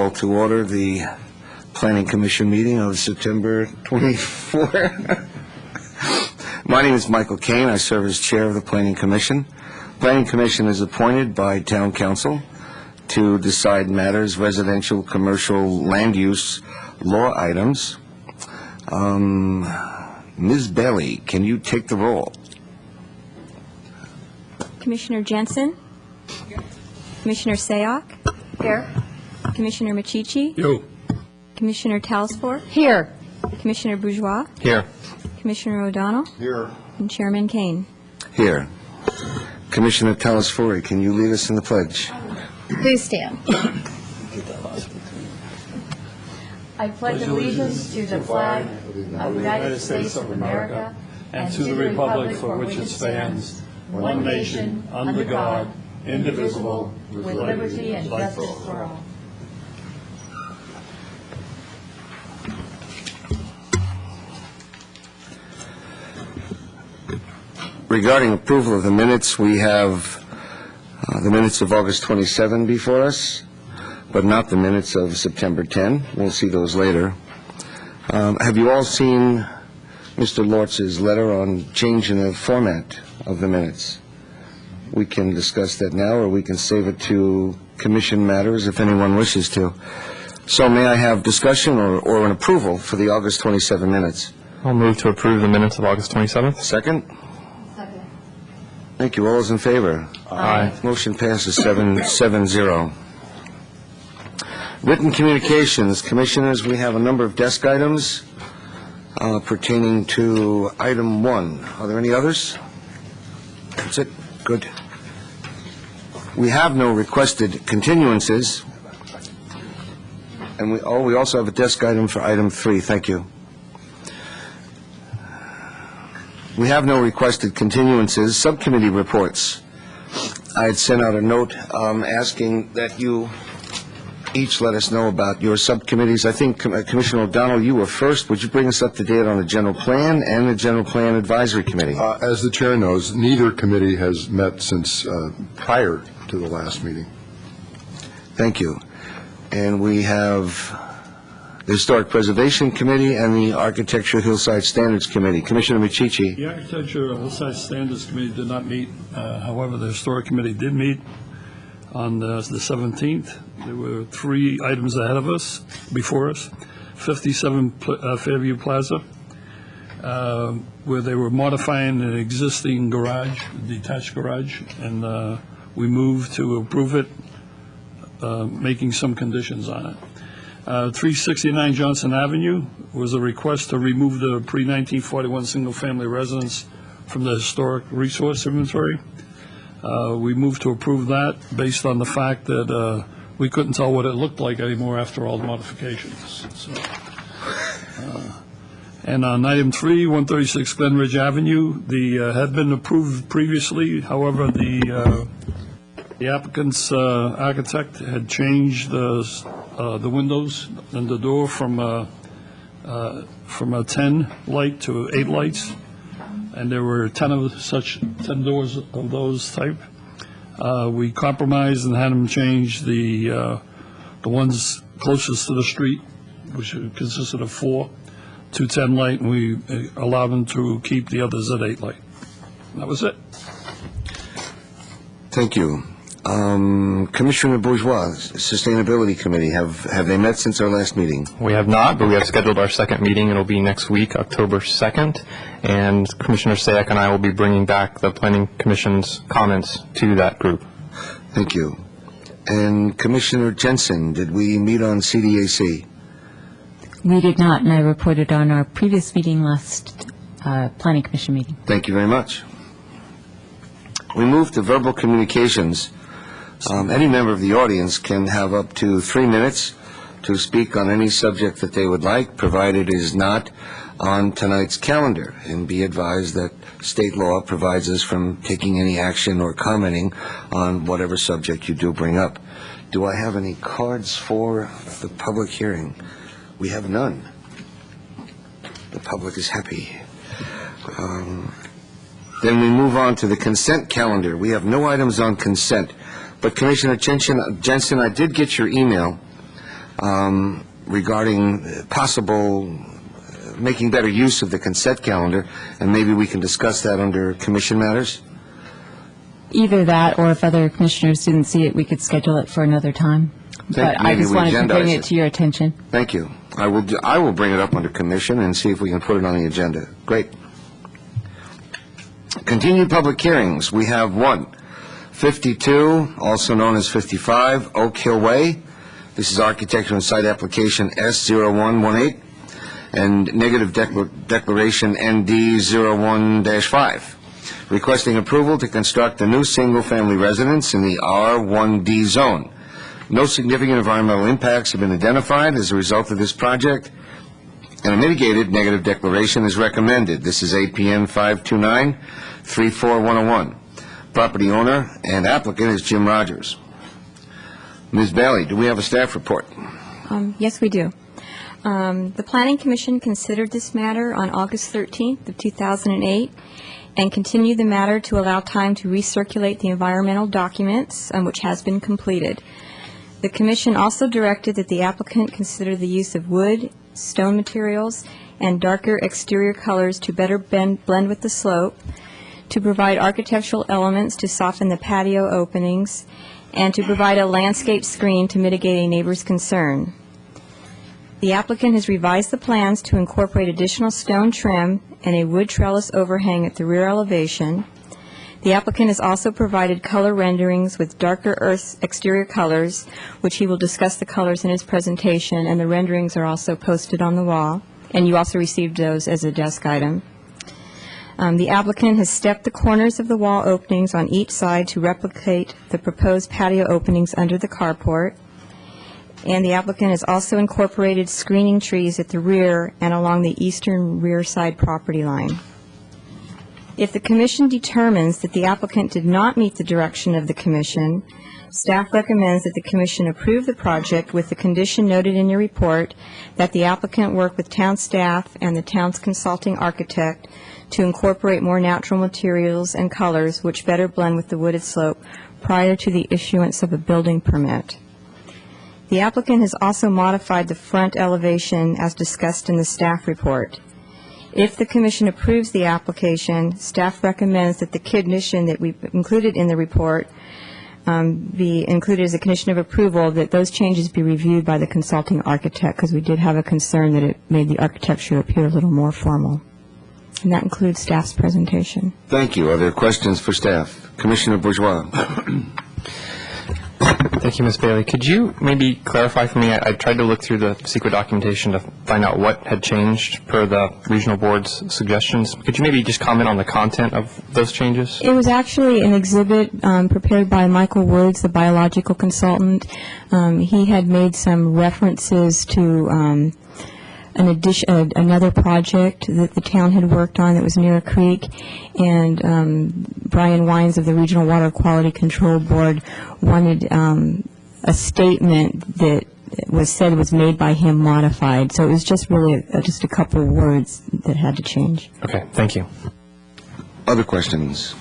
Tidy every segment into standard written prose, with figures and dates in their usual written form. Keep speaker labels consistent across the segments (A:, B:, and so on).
A: call to order the Planning Commission meeting of September 24. My name is Michael Kane. I serve as chair of the Planning Commission. Planning Commission is appointed by Town Council to decide matters, residential, commercial, land use, law items. Ms. Bailey, can you take the roll?
B: Commissioner Jensen? Here. Commissioner Sayoc?
C: Here.
B: Commissioner Machici?
D: Yo.
B: Commissioner Talsfor?
C: Here.
B: Commissioner Bourgeois?
D: Here.
B: Commissioner O'Donnell?
A: Here.
B: And Chairman Kane.
A: Here. Commissioner Talasfori, can you lead us in the pledge?
C: Please stand. I pledge allegiance to the flag of the United States of America and to the republic for which it stands, one nation, under God, indivisible, with liberty and justice for all.
A: Regarding approval of the minutes, we have the minutes of August 27 before us, but not the minutes of September 10. We'll see those later. Have you all seen Mr. Lortz's letter on changing the format of the minutes? We can discuss that now, or we can save it to commission matters if anyone wishes to. So may I have discussion or an approval for the August 27 minutes?
D: I'll move to approve the minutes of August 27th.
A: Second? Thank you. All those in favor?
D: Aye.
A: Motion passes 7-0. Written communications. Commissioners, we have a number of desk items pertaining to item 1. Are there any others? That's it? Good. We have no requested continuances. And we also have a desk item for item 3. Thank you. We have no requested continuances. Subcommittee reports. I had sent out a note asking that you each let us know about your subcommittees. I think, Commissioner O'Donnell, you were first. Would you bring us up to date on the General Plan and the General Plan Advisory Committee?
E: As the chair knows, neither committee has met since prior to the last meeting.
A: Thank you. And we have the Historic Preservation Committee and the Architecture Hillside Standards Committee. Commissioner Machici.
F: The Architecture Hillside Standards Committee did not meet. However, the Historic Committee did meet on the 17th. There were 3 items ahead of us, before us. 57 Fairview Plaza, where they were modifying an existing garage, a detached garage, and we moved to approve it, making some conditions on it. 369 Johnson Avenue was a request to remove the pre-1941 single-family residence from the historic resource inventory. We moved to approve that based on the fact that we couldn't tell what it looked like anymore after all the modifications. So, and on item 3, 136 Glenridge Avenue, the had been approved previously. However, the applicant's architect had changed the windows and the door from a 10 light to 8 lights, and there were 10 doors of those type. We compromised and had them change the ones closest to the street, which consisted of 4, to 10 light, and we allowed them to keep the others at 8 light. That was it.
A: Thank you. Commissioner Bourgeois, Sustainability Committee, have they met since our last meeting?
D: We have not, but we have scheduled our second meeting. It'll be next week, October 2nd, and Commissioner Sayoc and I will be bringing back the Planning Commission's comments to that group.
A: Thank you. And Commissioner Jensen, did we meet on CDAC?
G: We did not, and I reported on our previous meeting last Planning Commission meeting.
A: Thank you very much. We move to verbal communications. Any member of the audience can have up to 3 minutes to speak on any subject that they would like, provided it is not on tonight's calendar. And be advised that state law provides us from taking any action or commenting on whatever subject you do bring up. Do I have any cards for the public hearing? We have none. The public is happy. Then we move on to the consent calendar. We have no items on consent. But Commissioner Jensen, I did get your email regarding possible making better use of the consent calendar, and maybe we can discuss that under commission matters?
G: Either that, or if other commissioners didn't see it, we could schedule it for another time. But I
A: maybe
G: just
A: we
G: wanted to bring
A: agendize
G: it to your attention.
A: Thank you. I will bring it up under commission and see if we can put it on the agenda. Great. Continued public hearings. We have one, 52, also known as 55, Oak Hill Way. This is architecture and site application S0118 and negative declaration ND01-5, requesting approval to construct a new single-family residence in the R1D zone. No significant environmental impacts have been identified as a result of this project, and a mitigated negative declaration is recommended. This is APN 529-34101. Property owner and applicant is Jim Rogers. Ms. Bailey, do we have a staff report?
B: Yes, we do. The Planning Commission considered this matter on August 13th of 2008 and continued the matter to allow time to recirculate the environmental documents, which has been completed. The Commission also directed that the applicant consider the use of wood, stone materials, and darker exterior colors to better blend with the slope, to provide architectural elements to soften the patio openings, and to provide a landscape screen to mitigate a neighbor's concern. The applicant has revised the plans to incorporate additional stone trim and a wood trellis overhang at the rear elevation. The applicant has also provided color renderings with darker earth exterior colors, which he will discuss the colors in his presentation, and the renderings are also posted on the wall, and you also received those as a desk item. The applicant has stepped the corners of the wall openings on each side to replicate the proposed patio openings under the carport, and the applicant has also incorporated screening trees at the rear and along the eastern rear side property line. If the Commission determines that the applicant did not meet the direction of the Commission, staff recommends that the Commission approve the project with the condition noted in your report that the applicant work with town staff and the town's consulting architect to incorporate more natural materials and colors which better blend with the wooded slope prior to the issuance of a building permit. The applicant has also modified the front elevation as discussed in the staff report. If the Commission approves the application, staff recommends that the condition that we included in the report be included as a condition of approval, that those changes be reviewed by the consulting architect, because we did have a concern that it made the architecture appear a little more formal. And that includes staff's presentation.
A: Thank you. Are there questions for staff? Commissioner Bourgeois.
D: Thank you, Ms. Bailey. Could you maybe clarify for me, I tried to look through the secret documentation to find out what had changed per the regional board's suggestions. Could you maybe just comment on the content of those changes?
B: It was actually an exhibit prepared by Michael Woods, the biological consultant. He had made some references to another project that the town had worked on that was near a creek, and Brian Wines of the Regional Water Quality Control Board wanted a statement that was made by him modified. So it was just really just a couple of words that had to change.
D: Okay, thank you.
A: Other questions?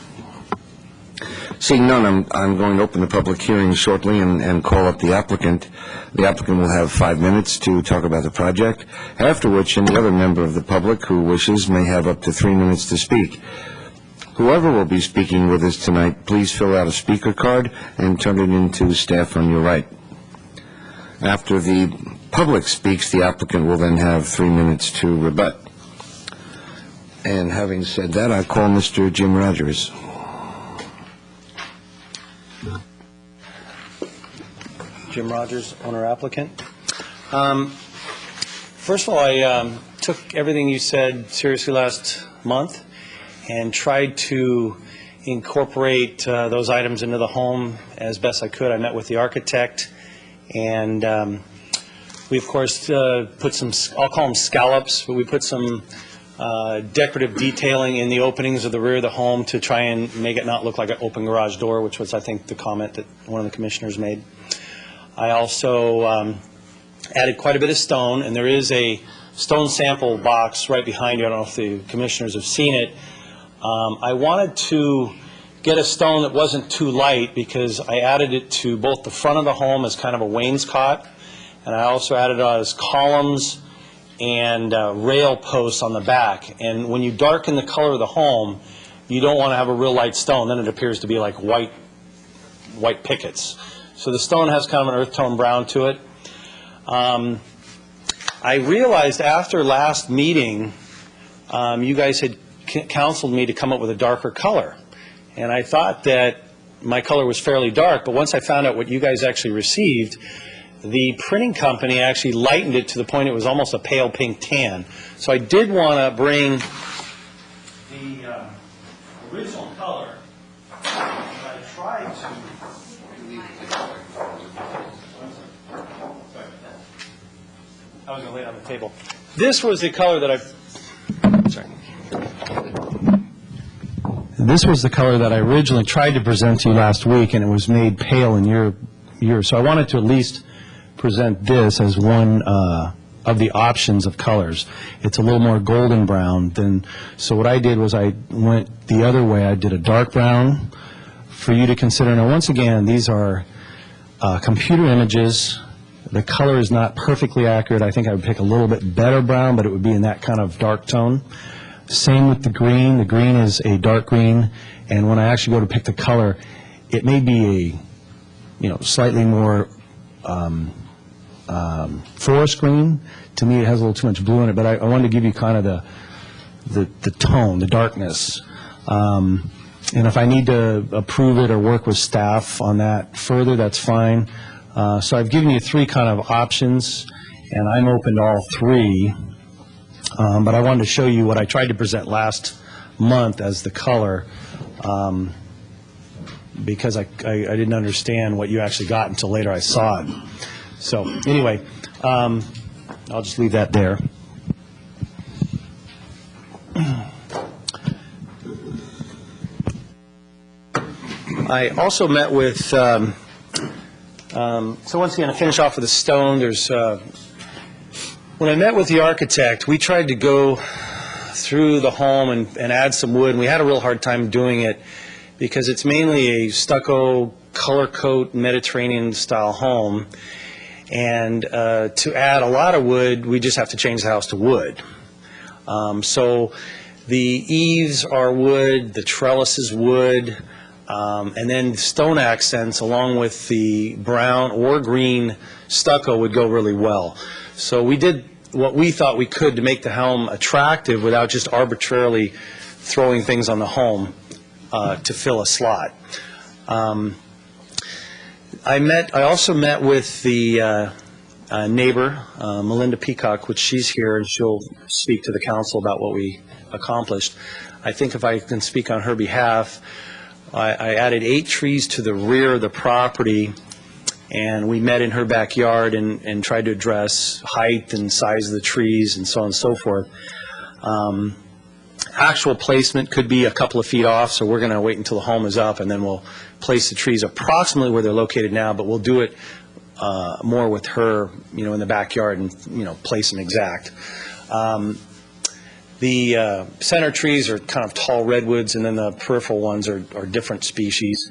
A: Seeing none, I'm going to open the public hearing shortly and call up the applicant. The applicant will have 5 minutes to talk about the project, after which any other member of the public who wishes may have up to 3 minutes to speak. Whoever will be speaking with us tonight, please fill out a speaker card and turn it in to staff on your right. After the public speaks, the applicant will then have 3 minutes to rebut. And having said that, I call Mr. Jim Rogers.
H: Jim Rogers, owner-applicant. First of all, I took everything you said seriously last month and tried to incorporate those items into the home as best I could. I met with the architect, and we, of course, put some, I'll call them scallops, but we put some decorative detailing in the openings of the rear of the home to try and make it not look like an open garage door, which was, I think, the comment that one of the commissioners made. I also added quite a bit of stone, and there is a stone sample box right behind you. I don't know if the commissioners have seen it. I wanted to get a stone that wasn't too light because I added it to both the front of the home as kind of a wainscot, and I also added as columns and rail posts on the back. And when you darken the color of the home, you don't want to have a real light stone. Then it appears to be like white pickets. So the stone has kind of an earth tone brown to it. I realized after last meeting, you guys had counseled me to come up with a darker color. And I thought that my color was fairly dark, but once I found out what you guys actually received, the printing company actually lightened it to the point it was almost a pale pink tan. So I did want to bring the original color. I tried to... I was going to lay it on the table. This was the color that This was the color that I originally tried to present to you last week, and it was made pale in yours. So I wanted to at least present this as one of the options of colors. It's a little more golden brown than, so what I did was I went the other way. I did a dark brown for you to consider. Now, once again, these are computer images. The color is not perfectly accurate. I think I would pick a little bit better brown, but it would be in that kind of dark tone. Same with the green. The green is a dark green, and when I actually go to pick the color, it may be a, slightly more forest green. To me, it has a little too much blue in it, but I wanted to give you kind of the tone, the darkness. And if I need to approve it or work with staff on that further, that's fine. So I've given you three kind of options, and I'm open to all three. But I wanted to show you what I tried to present last month as the color, because I didn't understand what you actually got until later I saw it. So anyway, I'll just leave that there. I also met with, so once again, to finish off with the stone, there's, when I met with the architect, we tried to go through the home and add some wood, and we had a real hard time doing it because it's mainly a stucco, color coat, Mediterranean-style home, and to add a lot of wood, we just have to change the house to wood. So the eaves are wood, the trellis is wood, and then stone accents along with the brown or green stucco would go really well. So we did what we thought we could to make the home attractive without just arbitrarily throwing things on the home to fill a slot. I also met with the neighbor, Melinda Peacock, which she's here, and she'll speak to the council about what we accomplished. I think if I can speak on her behalf, I added 8 trees to the rear of the property, and we met in her backyard and tried to address height and size of the trees and so on and so forth. Actual placement could be a couple of feet off, so we're going to wait until the home is up, and then we'll place the trees approximately where they're located now, but we'll do it more with her, in the backyard and, place them exact. The center trees are kind of tall redwoods, and then the peripheral ones are different species.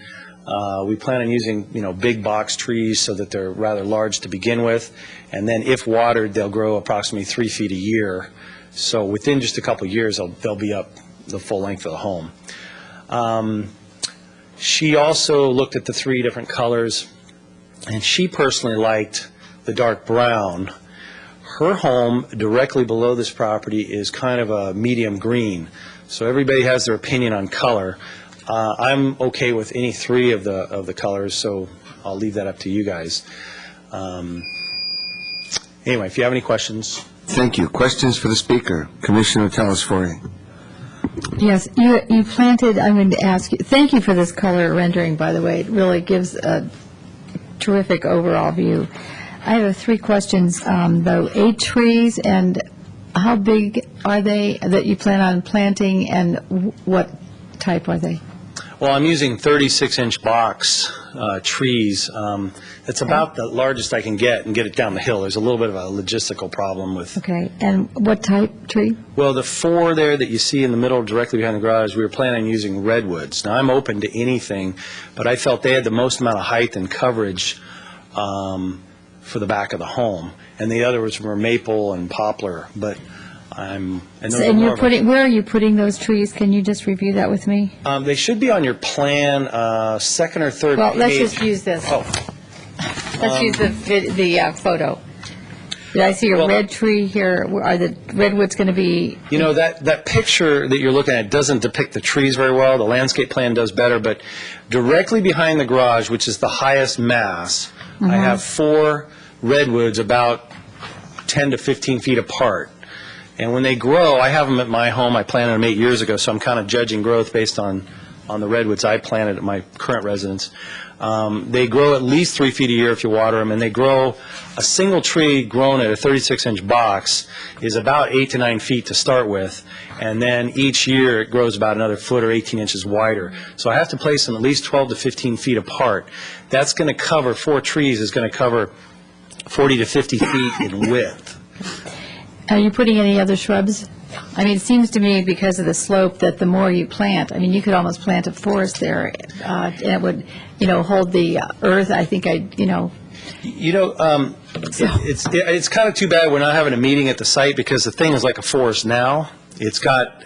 H: We plan on using, big box trees so that they're rather large to begin with, and then if watered, they'll grow approximately 3 feet a year. So within just a couple of years, they'll be up the full length of the home. She also looked at the 3 different colors, and she personally liked the dark brown. Her home directly below this property is kind of a medium green, so everybody has their opinion on color. I'm okay with any 3 of the colors, so I'll leave that up to you guys. Anyway, if you have any questions.
A: Thank you. Questions for the speaker? Commissioner Telesfori.
I: Yes, you planted, I'm going to ask you, thank you for this color rendering, by the way. It really gives a terrific overall view. I have 3 questions, though. 8 trees, and how big are they that you plan on planting, and what type are they?
H: Well, I'm using 36-inch box trees. It's about the largest I can get and get it down the hill. There's a little bit of a logistical problem with...
I: Okay, and what type tree?
H: Well, the 4 there that you see in the middle directly behind the garage, we were planning on using redwoods. Now, I'm open to anything, but I felt they had the most amount of height and coverage for the back of the home, and the others were maple and poplar, but and those are
I: And
H: more
I: you're
H: of a-
I: putting, where are you putting those trees? Can you just review that with me?
H: They should be on your plan, second or third
I: Well,
H: page.
I: let's just use this.
H: Oh,
I: Let's use the photo. Did I see a
H: Well-
I: red tree here? Are the redwoods going to be,
H: you know, that picture that you're looking at doesn't depict the trees very well. The landscape plan does better, but directly behind the garage, which is the highest mass, I have 4 redwoods about 10 to 15 feet apart. And when they grow, I have them at my home. I planted them 8 years ago, so I'm kind of judging growth based on the redwoods I planted at my current residence. They grow at least 3 feet a year if you water them, and they grow, a single tree grown at a 36-inch box is about 8 to 9 feet to start with, and then each year it grows about another foot or 18 inches wider. So I have to place them at least 12 to 15 feet apart. That's going to cover, 4 trees is going to cover 40 to 50 feet in width.
I: are you putting any other shrubs? I mean, it seems to me because of the slope that the more you plant, I mean, you could almost plant a forest there, and it would, hold the earth, I think
H: It's kind of too bad we're not having a meeting at the site, because the thing is like a forest now. It's got,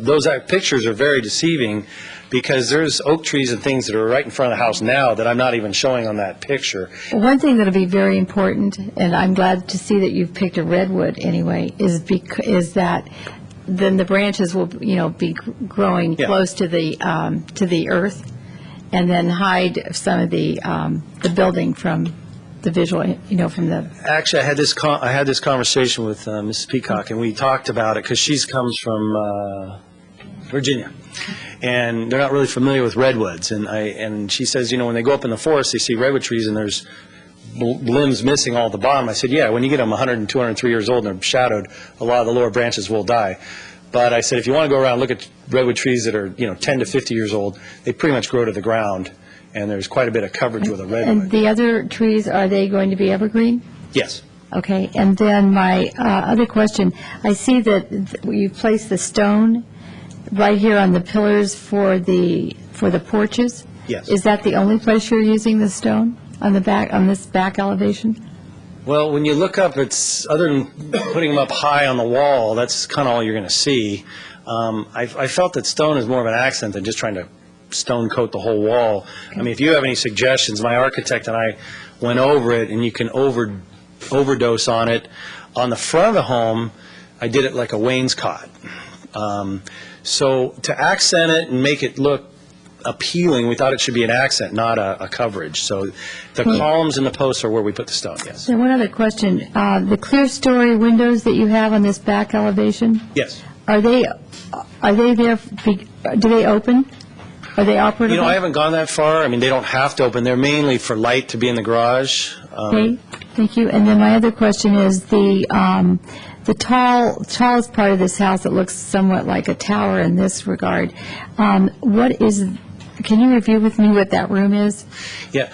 H: those pictures are very deceiving, because there's oak trees and things that are right in front of the house now that I'm not even showing on that picture.
I: One thing that'll be very important, and I'm glad to see that you've picked a redwood anyway, is that then the branches will, be growing
H: Yeah.
I: close to the earth, and then hide some of the building from the visual, from the,
H: Actually, I had this conversation with Mrs. Peacock, and we talked about it, because she comes from Virginia, and they're not really familiar with redwoods. And she says, when they go up in the forest, they see redwood trees, and there's limbs missing all at the bottom. I said, yeah, when you get them 100 and 203 years old and they're shadowed, a lot of the lower branches will die. But I said, if you want to go around and look at redwood trees that are 10 to 50 years old, they pretty much grow to the ground, and there's quite a bit of coverage with a
I: and
H: redwood.
I: the other trees, are they going to be evergreen?
H: Yes.
I: Okay, and then my other question, I see that you've placed the stone right here on the pillars for the porches?
H: Yes.
I: Is that the only place you're using the stone, on this back elevation?
H: Well, when you look up, it's, other than putting them up high on the wall, that's kind of all you're going to see. I felt that stone is more of an accent than just trying to stone coat the whole wall. I mean, if you have any suggestions, my architect and I went over it, and you can overdose on it. On the front of the home, I did it like a wainscot. So to accent it and make it look appealing, we thought it should be an accent, not a coverage. So the columns and the posts are where we put the stone, yes.
I: So one other question, the clear story windows that you have on this back elevation,
H: Yes.
I: are they there, do they open? Are they operable?
H: I haven't gone that far. I mean, they don't have to open. They're mainly for light to be in the garage.
I: Okay, thank you. And then my other question is the tallest part of this house that looks somewhat like a tower in this regard. Can you review with me what that room is?
H: Yeah.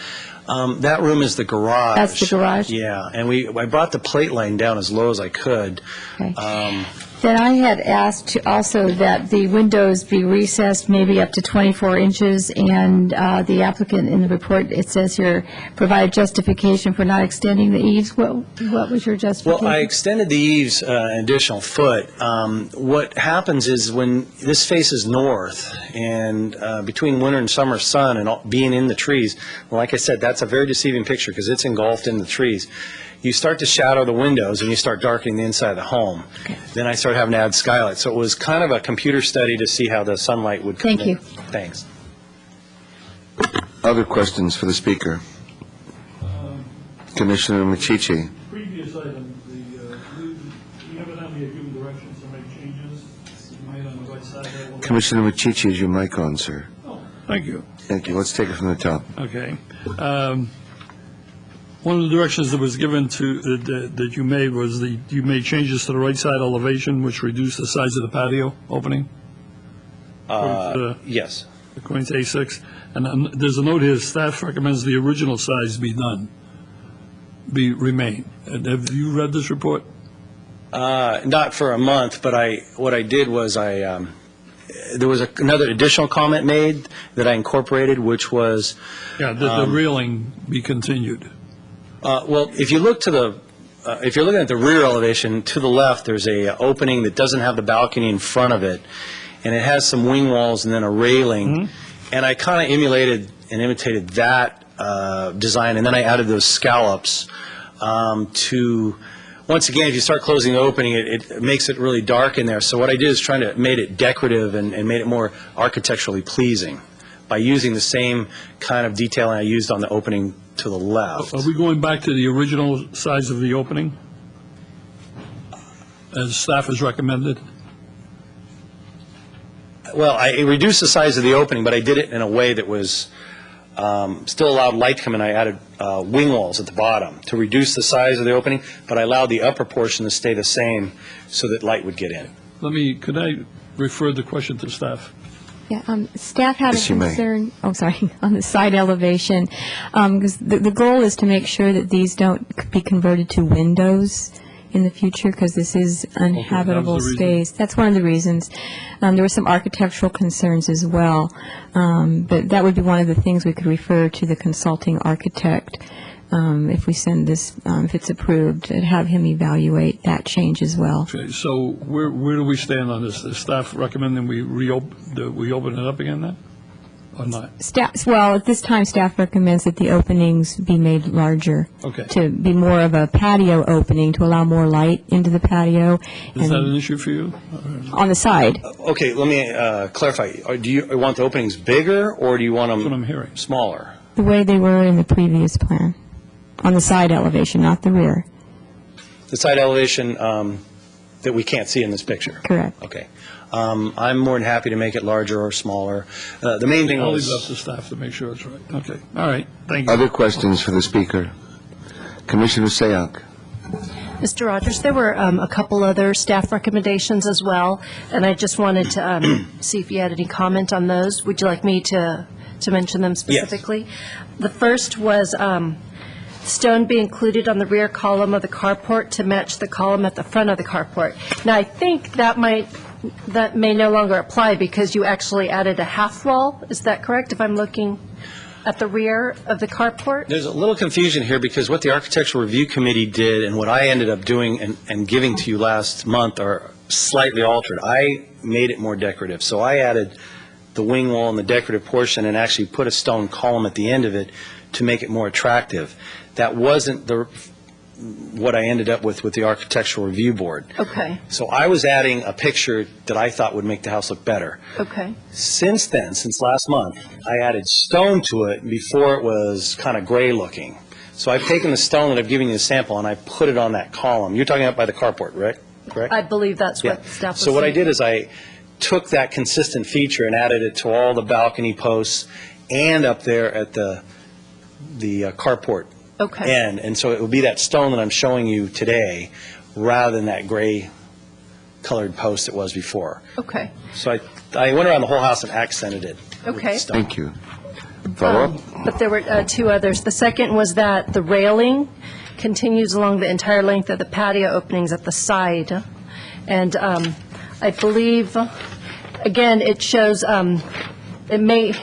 H: That room is the garage.
I: That's the garage?
H: Yeah, and I brought the plate line down as low as I could.
I: Okay. Then I had asked also that the windows be recessed maybe up to 24 inches, and the applicant in the report, it says here, provide justification for not extending the eaves. What was your justification?
H: Well, I extended the eaves an additional foot. What happens is when this faces north, and between winter and summer sun and being in the trees, like I said, that's a very deceiving picture because it's engulfed in the trees. You start to shadow the windows, and you start darkening the inside of the home.
I: Okay.
H: Then I started having to add skylights. So it was kind of a computer study to see how the sunlight would come in.
I: Thank you.
H: Thanks.
A: Other questions for the speaker? Commissioner Machici.
F: Previous item, we evidently have given directions to make changes made on the right side of the...
A: Commissioner Machici, is your mic on, sir?
F: Oh, thank you.
A: Thank you. Let's take it from the top.
F: Okay. One of the directions that was given that you made was you made changes to the right side elevation, which reduced the size of the patio opening?
H: Yes.
F: According to A6. And there's a note here, staff recommends the original size remain. And have you read this report?
H: Not for a month, but what I did was there was another additional comment made that I incorporated, which was...
F: Yeah, the railing be continued.
H: Well, if you look to the, if you're looking at the rear elevation, to the left, there's a opening that doesn't have the balcony in front of it, and it has some wing walls and then a railing. And I kind of emulated and imitated that design, and then I added those scallops to, once again, if you start closing the opening, it makes it really dark in there. So what I did is trying to made it decorative and made it more architecturally pleasing by using the same kind of detailing I used on the opening to the left.
F: Are we going back to the original size of the opening, as staff has recommended?
H: Well, I reduced the size of the opening, but I did it in a way that was still allowed light to come in. I added wing walls at the bottom to reduce the size of the opening, but I allowed the upper portion to stay the same so that light would get in.
F: Could I refer the question to staff?
B: Yeah, staff had a
A: Yes, you may.
B: concern, on the side elevation, because the goal is to make sure that these don't be converted to windows in the future, because this is unhabitable
F: reason.
B: space. That's one of the reasons. There were some architectural concerns as well, but that would be one of the things we could refer to the consulting architect if we send this, if it's approved, and have him evaluate that change as well.
F: Okay, so where do we stand on this? Is staff recommending we open it up again then, or not?
B: Well, at this time, staff recommends that the openings be made larger.
F: Okay.
B: To be more of a patio opening, to allow more light into the patio.
F: Is that
B: and
F: an issue for you?
B: on the side.
H: Okay, let me clarify. Do you want the openings bigger, or do you want
F: That's what
H: them
F: I'm hearing.
H: smaller?
B: The way they were in the previous plan, on the side elevation, not the rear.
H: The side elevation that we can't see in this picture?
B: Correct.
H: Okay. I'm more than happy to make it larger or smaller. The main thing
F: I'll leave it up
H: was,
F: to staff to make sure it's right. Okay, all right, thank you.
A: Other questions for the speaker? Commissioner Sayak.
J: Mr. Rogers, there were a couple other staff recommendations as well, and I just wanted to see if you had any comment on those. Would you like me to mention them specifically? The first was stone be included on the rear column of the carport to match the column at the front of the carport. Now, I think that may no longer apply because you actually added a half wall. Is that correct, if I'm looking at the rear of the carport?
H: there's a little confusion here because what the Architectural Review Committee did and what I ended up doing and giving to you last month are slightly altered. I made it more decorative. So I added the wing wall and the decorative portion and actually put a stone column at the end of it to make it more attractive. That wasn't what I ended up with the Architectural Review Board.
J: Okay,
H: So I was adding a picture that I thought would make the house look better.
J: okay,
H: Since then, since last month, I added stone to it before it was kind of gray looking. So I've taken the stone that I've given you a sample and I put it on that column. You're talking about by the carport, right? Correct?
J: I believe that's
H: Yeah.
J: what staff was
H: So what I
J: saying.
H: did is I took that consistent feature and added it to all the balcony posts and up there at the carport
J: Okay.
H: end. And so it will be that stone that I'm showing you today rather than that gray colored post it was before.
J: Okay,
H: So I went around the whole house and accented it. with
J: Okay.
H: stone.
A: Thank you. Follow-up?
J: But there were two others. The second was that the railing continues along the entire length of the patio openings at the side. And I believe, again, it shows, it may,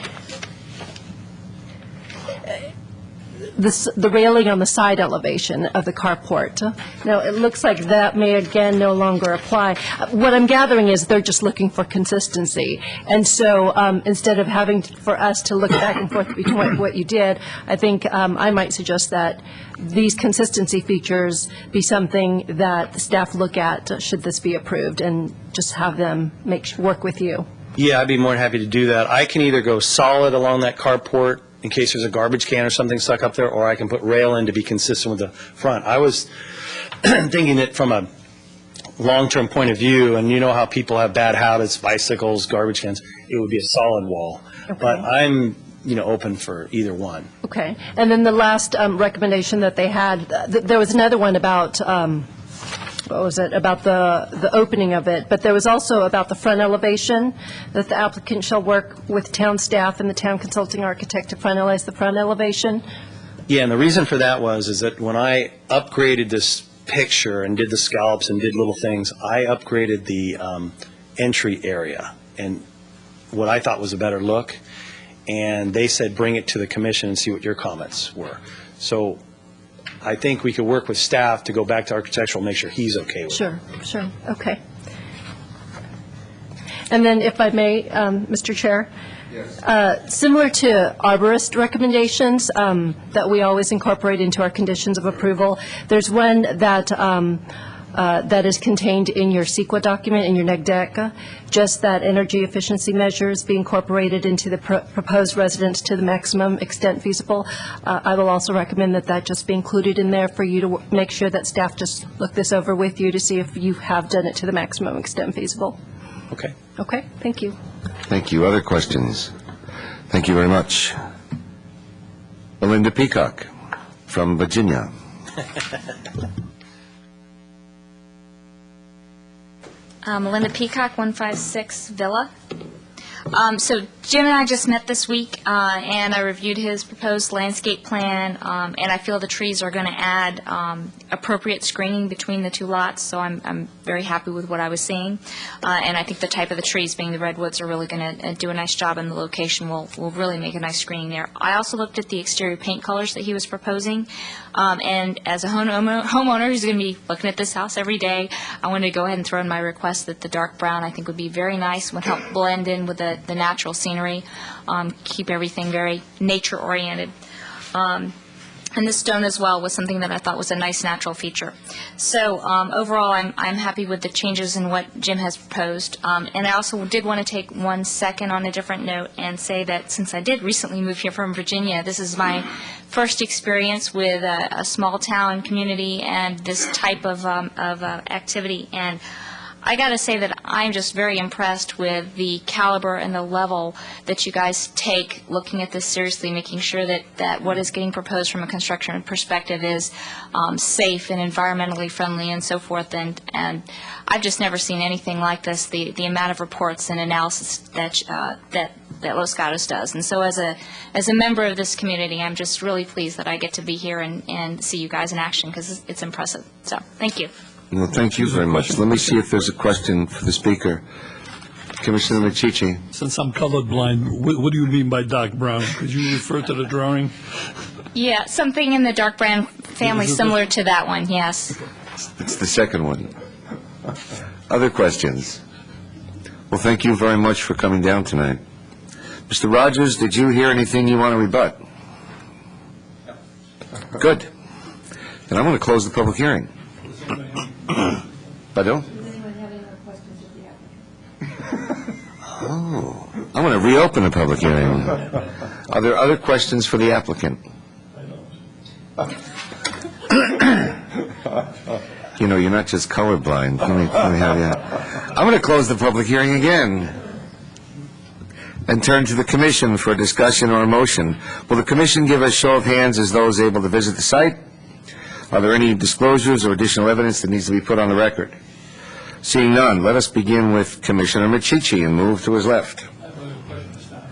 J: the railing on the side elevation of the carport. Now, it looks like that may again no longer apply. What I'm gathering is they're just looking for consistency. And so instead of having for us to look back and forth between what you did, I think I might suggest that these consistency features be something that the staff look at should this be approved, and just have them work with you.
H: Yeah, I'd be more than happy to do that. I can either go solid along that carport in case there's a garbage can or something stuck up there, or I can put rail in to be consistent with the front. I was thinking that from a long-term point of view, and you know how people have bad habits, bicycles, garbage cans, it would be a solid wall. But I'm, open for either one.
J: Okay. And then the last recommendation that they had, there was another one about, what was it, about the opening of it, but there was also about the front elevation, that the applicant shall work with town staff and the town consulting architect to finalize the front elevation.
H: Yeah, and the reason for that is that when I upgraded this picture and did the scallops and did little things, I upgraded the entry area and what I thought was a better look, and they said bring it to the commission and see what your comments were. So I think we could work with staff to go back to architectural, make sure he's okay with it.
J: Sure, okay. And then if I may, Mr. Chair? Similar to arborist recommendations that we always incorporate into our conditions of approval, there's one that that is contained in your CEQA document, in your NEGDECA, just that energy efficiency measures be incorporated into the proposed residence to the maximum extent feasible. I will also recommend that that just be included in there for you to make sure that staff just look this over with you to see if you have done it to the maximum extent feasible.
H: Okay.
J: Okay, thank you.
A: Thank you. Other questions? Thank you very much. Melinda Peacock from Virginia.
K: Melinda Peacock, 156 Villa. So Jim and I just met this week, and I reviewed his proposed landscape plan, and I feel the trees are going to add appropriate screening between the two lots, so I'm very happy with what I was seeing. And I think the type of the trees, being the redwoods, are really going to do a nice job, and the location will really make a nice screening there. I also looked at the exterior paint colors that he was proposing, and as a homeowner who's going to be looking at this house every day, I wanted to go ahead and throw in my request that the dark brown I think would be very nice, would help blend in with the natural scenery, keep everything very nature-oriented. And the stone as well was something that I thought was a nice natural feature. So overall, I'm happy with the changes in what Jim has proposed. And I also did want to take 1 second on a different note and say that since I did recently move here from Virginia, this is my first experience with a small town community and this type of activity. And I got to say that I'm just very impressed with the caliber and the level that you guys take looking at this seriously, making sure that what is getting proposed from a construction perspective is safe and environmentally friendly and so forth. And I've just never seen anything like this, the amount of reports and analysis that Los Gatos does. And so as a member of this community, I'm just really pleased that I get to be here and see you guys in action, because it's impressive. So thank you.
A: Well, thank you very much. Let me see if there's a question for the speaker. Commissioner Michichi.
F: Since I'm colorblind, what do you mean by dark brown? Could you refer to the drawing?
K: Yeah, something in the dark brown family similar to that one, yes.
A: It's the second one. Other questions? Well, thank you very much for coming down tonight. Mr. Rogers, did you hear anything you want to rebut? Good. Then I'm going to close the public hearing. Pardon? Oh, I'm going to reopen the public hearing. Are there other questions for the applicant? You know, you're not just colorblind. Let me have you. I'm going to close the public hearing again and turn to the commission for a discussion or a motion. Will the commission give a show of hands as those able to visit the site? Are there any disclosures or additional evidence that needs to be put on the record? Seeing none, let us begin with Commissioner Michichi and move to his left.
F: I have a question, staff.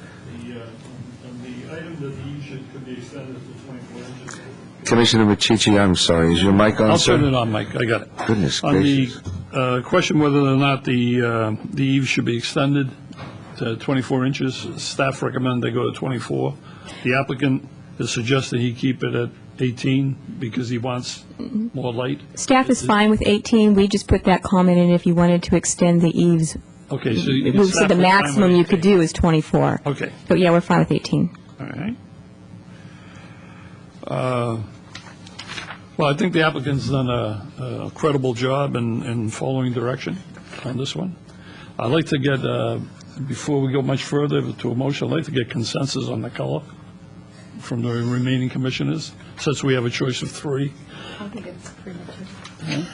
F: The item that he could be extended to 24 inches.
A: Commissioner Michichi, I'm sorry, is your mic on,
F: I'll
A: sir?
F: turn it on, Mike. I got it.
A: Goodness
F: On
A: gracious.
F: the question whether or not the eaves should be extended to 24 inches, staff recommend they go to 24. The applicant has suggested he keep it at 18 because he wants more light.
B: Staff is fine with 18. We just put that comment in if you wanted to extend the eaves.
F: Okay, so
B: We
F: staff
B: said the
F: is fine
B: maximum
F: with
B: you could
F: 18.
B: do is 24.
F: Okay,
B: But yeah, we're fine with 18.
F: all right. Well, I think the applicant's done a credible job in following direction on this one. I'd like to get, before we go much further to a motion, I'd like to get consensus on the color from the remaining commissioners, since we have a choice of 3.
I: I think it's premature.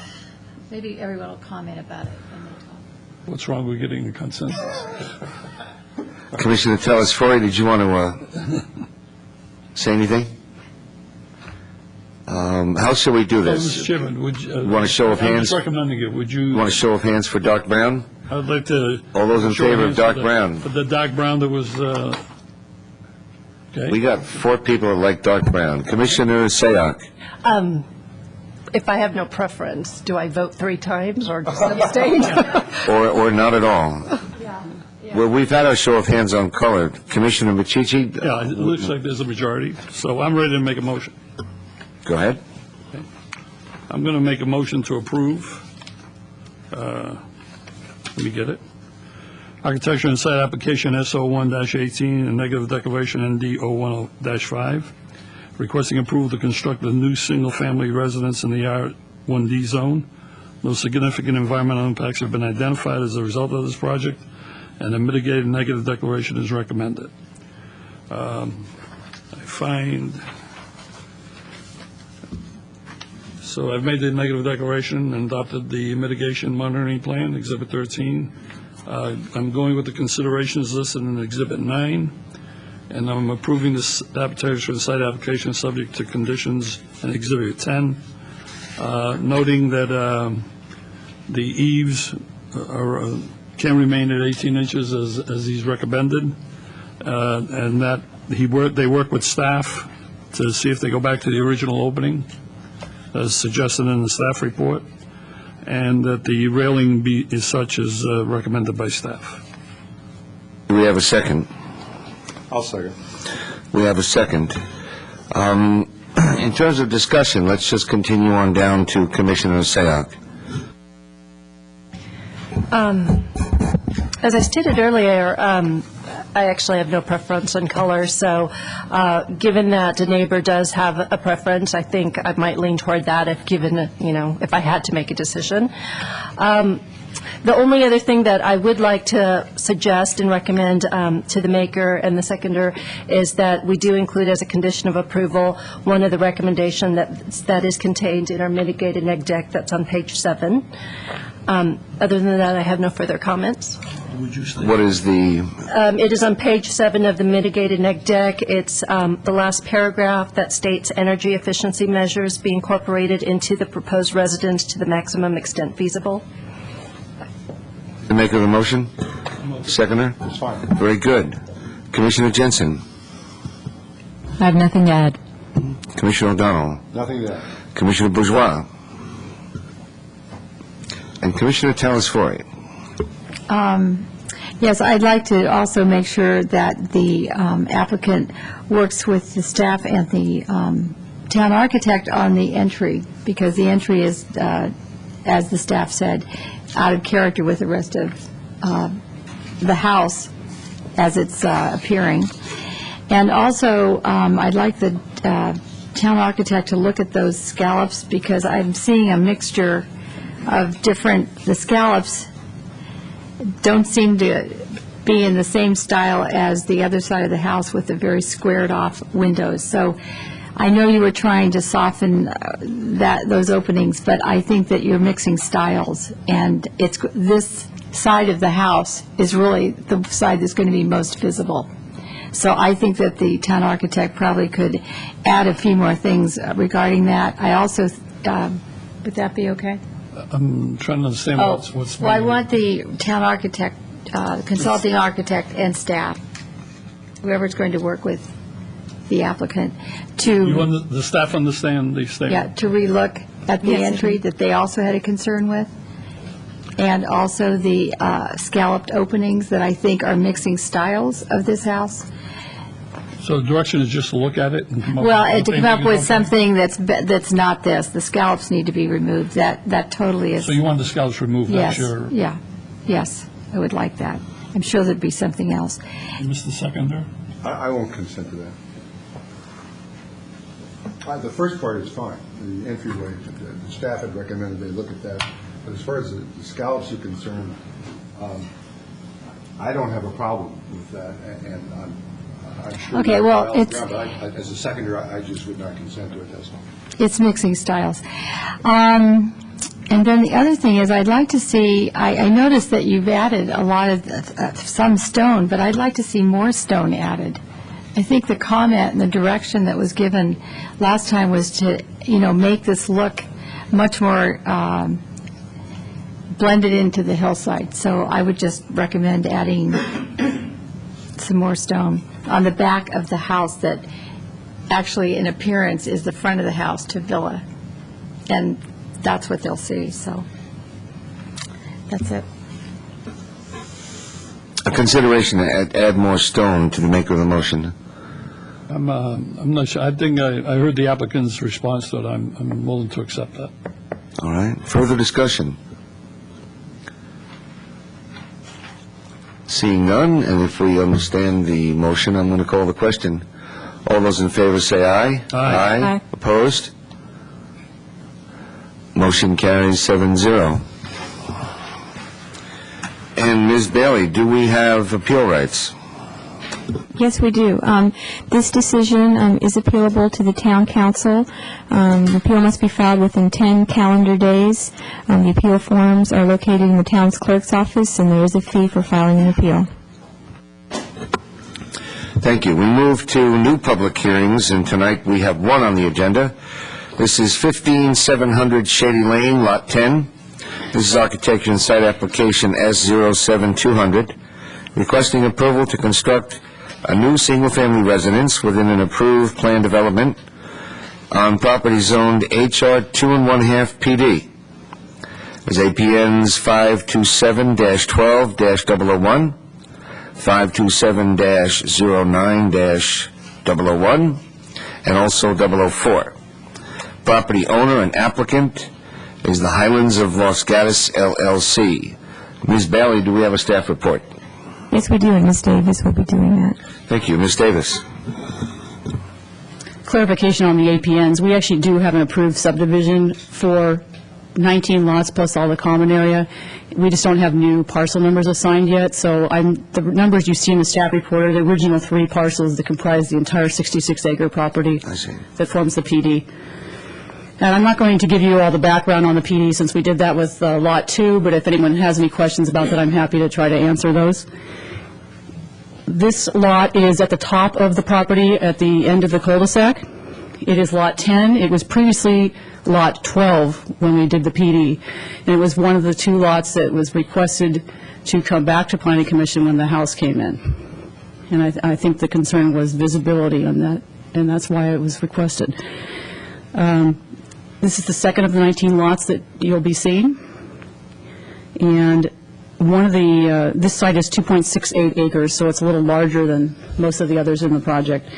I: Maybe everyone will comment about it when they talk.
F: What's wrong with getting a consensus?
A: Commissioner Telesfori, did you want to say anything? How shall we do this?
F: Mr. Chairman, would you...
A: Want a show of
F: I'm
A: hands?
F: just recommending it. Would you...
A: You want a show of hands for dark brown?
F: I'd like to...
A: All those in
F: show of
A: favor of
F: hands for
A: dark
F: the-
A: brown?
F: For the dark brown that was... Okay.
A: We got 4 people that like dark brown. Commissioner Sayak.
J: If I have no preference, do I vote 3 times or just abstain?
A: Or not at all? Well, we've had our show of hands on color. Commissioner Michichi?
F: Yeah, it looks like there's a majority, so I'm ready to make a motion.
A: Go ahead.
F: I'm going to make a motion to approve. Let me get it. Architecture and site application SO1-18 and negative declaration ND010-5, requesting approval to construct a new single-family residence in the R1D zone. No significant environmental impacts have been identified as a result of this project, and a mitigated negative declaration is recommended. So I've made the negative declaration and adopted the mitigation monitoring plan, Exhibit 13. I'm going with the considerations listed in Exhibit 9, and I'm approving this architecture and site application subject to conditions in Exhibit 10, noting that the eaves can remain at 18 inches as he's recommended, and that they work with staff to see if they go back to the original opening, as suggested in the staff report, and that the railing is such as recommended by staff.
A: Do we have a second?
E: I'll second.
A: We have a second. In terms of discussion, let's just continue on down to Commissioner Sayak.
J: As I stated earlier, I actually have no preference on color, so given that the neighbor does have a preference, I think I might lean toward that if I had to make a decision. The only other thing that I would like to suggest and recommend to the maker and the seconder is that we do include as a condition of approval one of the recommendations that is contained in our mitigated neg deck that's on page 7. Other than that, I have no further comments.
A: What is the...
J: It is on page 7 of the mitigated neg deck. It's the last paragraph that states energy efficiency measures be incorporated into the proposed residence to the maximum extent feasible.
A: The maker of the motion? Seconder?
E: It's fine.
A: Very good. Commissioner Jensen?
G: I have nothing to add.
A: Commissioner O'Donnell?
E: Nothing to add.
A: Commissioner Bourgeois? And Commissioner Telesfori?
I: Yes, I'd like to also make sure that the applicant works with the staff and the town architect on the entry, because the entry is, as the staff said, out of character with the rest of the house as it's appearing. And also, I'd like the town architect to look at those scallops, because I'm seeing a mixture of the scallops don't seem to be in the same style as the other side of the house with the very squared off windows. So I know you were trying to soften those openings, but I think that you're mixing styles, and this side of the house is really the side that's going to be most visible. So I think that the town architect probably could add a few more things regarding that. I also, would that be okay?
F: I'm trying to understand what's...
I: Well, I want the town architect, consulting architect and staff, whoever's going to work with the applicant,
F: You want the staff understand the statement?
I: to relook at the entry that they also had a concern with, and also the scalloped openings that I think are mixing styles of this house.
F: So the direction is just to look at it? And come up
I: Well, to come up with
F: okay?
I: something that's not this. The scallops need to be removed. That totally is.
F: So you want the scallops removed?
I: Yes,
F: That's your...
I: yes, I would like that. I'm sure there'd be something else.
F: Mr. Seconder?
E: I won't consent to that. The first part is fine, the entryway. The staff had recommended they look at that. But as far as the scallops are concerned, I don't have a problem with that, and I'm sure...
I: Okay, well, it's...
E: But as a seconder, I just would not consent to it, that's all.
I: It's mixing styles. And then the other thing is, I'd like to see, I noticed that you've added a lot of, some stone, but I'd like to see more stone added. I think the comment and the direction that was given last time was to, make this look much more blended into the hillside. So I would just recommend adding some more stone on the back of the house that actually in appearance is the front of the house to Villa. And that's what they'll see, so that's it.
A: A consideration to add more stone to the maker of the motion.
F: I'm not sure. I think I heard the applicant's response to it. I'm willing to accept that.
A: All right, further discussion? Seeing none, and if we understand the motion, I'm going to call the question. All those in favor say aye.
F: Aye.
B: Aye.
A: Opposed? Motion carries 7-0. And Ms. Bailey, do we have appeal rights?
B: Yes, we do. This decision is appealable to the town council. The appeal must be filed within 10 calendar days. The appeal forms are located in the town's clerk's office, and there is a fee for filing an appeal.
A: Thank you. We move to new public hearings, and tonight we have one on the agenda. This is 15700 Shady Lane, Lot 10. This is architecture and site application S07200, requesting approval to construct a new single-family residence within an approved plan development on property zoned HR 2½ PD. As APNs 527-12-001, 527-09-001, and also 004. Property owner and applicant is the Highlands of Los Gatos, LLC. Ms. Bailey, do we have a staff report?
B: Yes, we do, and Ms. Davis will be doing that.
A: Thank you. Ms. Davis.
L: Clarification on the APNs. We actually do have an approved subdivision for 19 lots plus all the common area. We just don't have new parcel numbers assigned yet, so the numbers you see in the staff report are the original 3 parcels that comprise the entire 66-acre property that forms the PD. And I'm not going to give you all the background on the PD since we did that with Lot 2, but if anyone has any questions about that, I'm happy to try to answer those. This lot is at the top of the property at the end of the cul-de-sac. It is Lot 10. It was previously Lot 12 when we did the PD, and it was one of the 2 lots that was requested to come back to Planning Commission when the house came in. And I think the concern was visibility on that, and that's why it was requested. This is the second of the 19 lots that you'll be seeing, and one of the this site is 2.68 acres, so it's a little larger than most of the others in the project.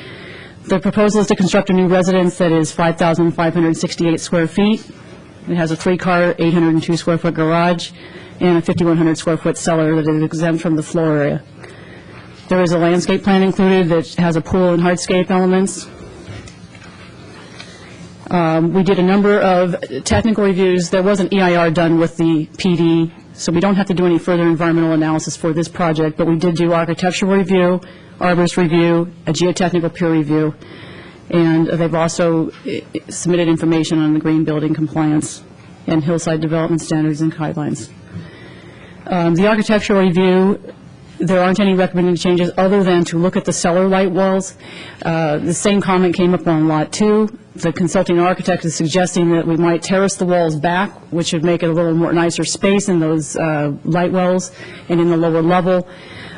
L: The proposal is to construct a new residence that is 5,568 square feet. It has a 3-car, 802 square foot garage, and a 5,100 square foot cellar that is exempt from the floor area. There is a landscape plan included that has a pool and hardscape elements. We did a number of technical reviews. There was an EIR done with the PD, so we don't have to do any further environmental analysis for this project, but we did do architectural review, arborist review, a geotechnical peer review, and they've also submitted information on the green building compliance and hillside development standards and guidelines. The architectural review, there aren't any recommended changes other than to look at the cellar light walls. The same comment came up on Lot 2. The consulting architect is suggesting that we might terrace the walls back, which would make it a little more nicer space in those light wells and in the lower level.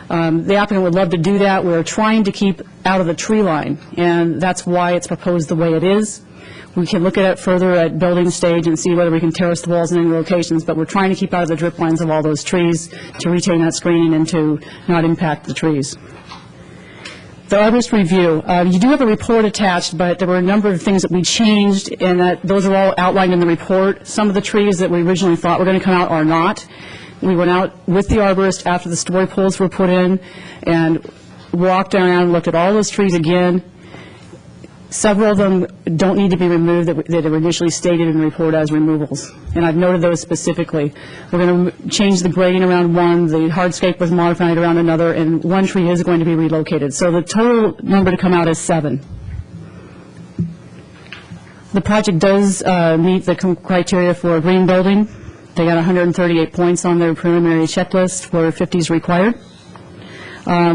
L: The applicant would love to do that. We're trying to keep out of the tree line, and that's why it's proposed the way it is. We can look at it further at building stage and see whether we can terrace the walls in any locations, but we're trying to keep out of the drip lines of all those trees to retain that screening and to not impact the trees. The arborist review, you do have a report attached, but there were a number of things that we changed, and that those are all outlined in the report. Some of the trees that we originally thought were going to come out are not. We went out with the arborist after the story poles were put in and walked around, looked at all those trees again. Several of them don't need to be removed that were initially stated in the report as removals, and I've noted those specifically. We're going to change the grading around one, the hardscape was modified around another, and one tree is going to be relocated. So the total number to come out is 7. The project does meet the criteria for a green building. They got 138 points on their preliminary checklist where 50 is required.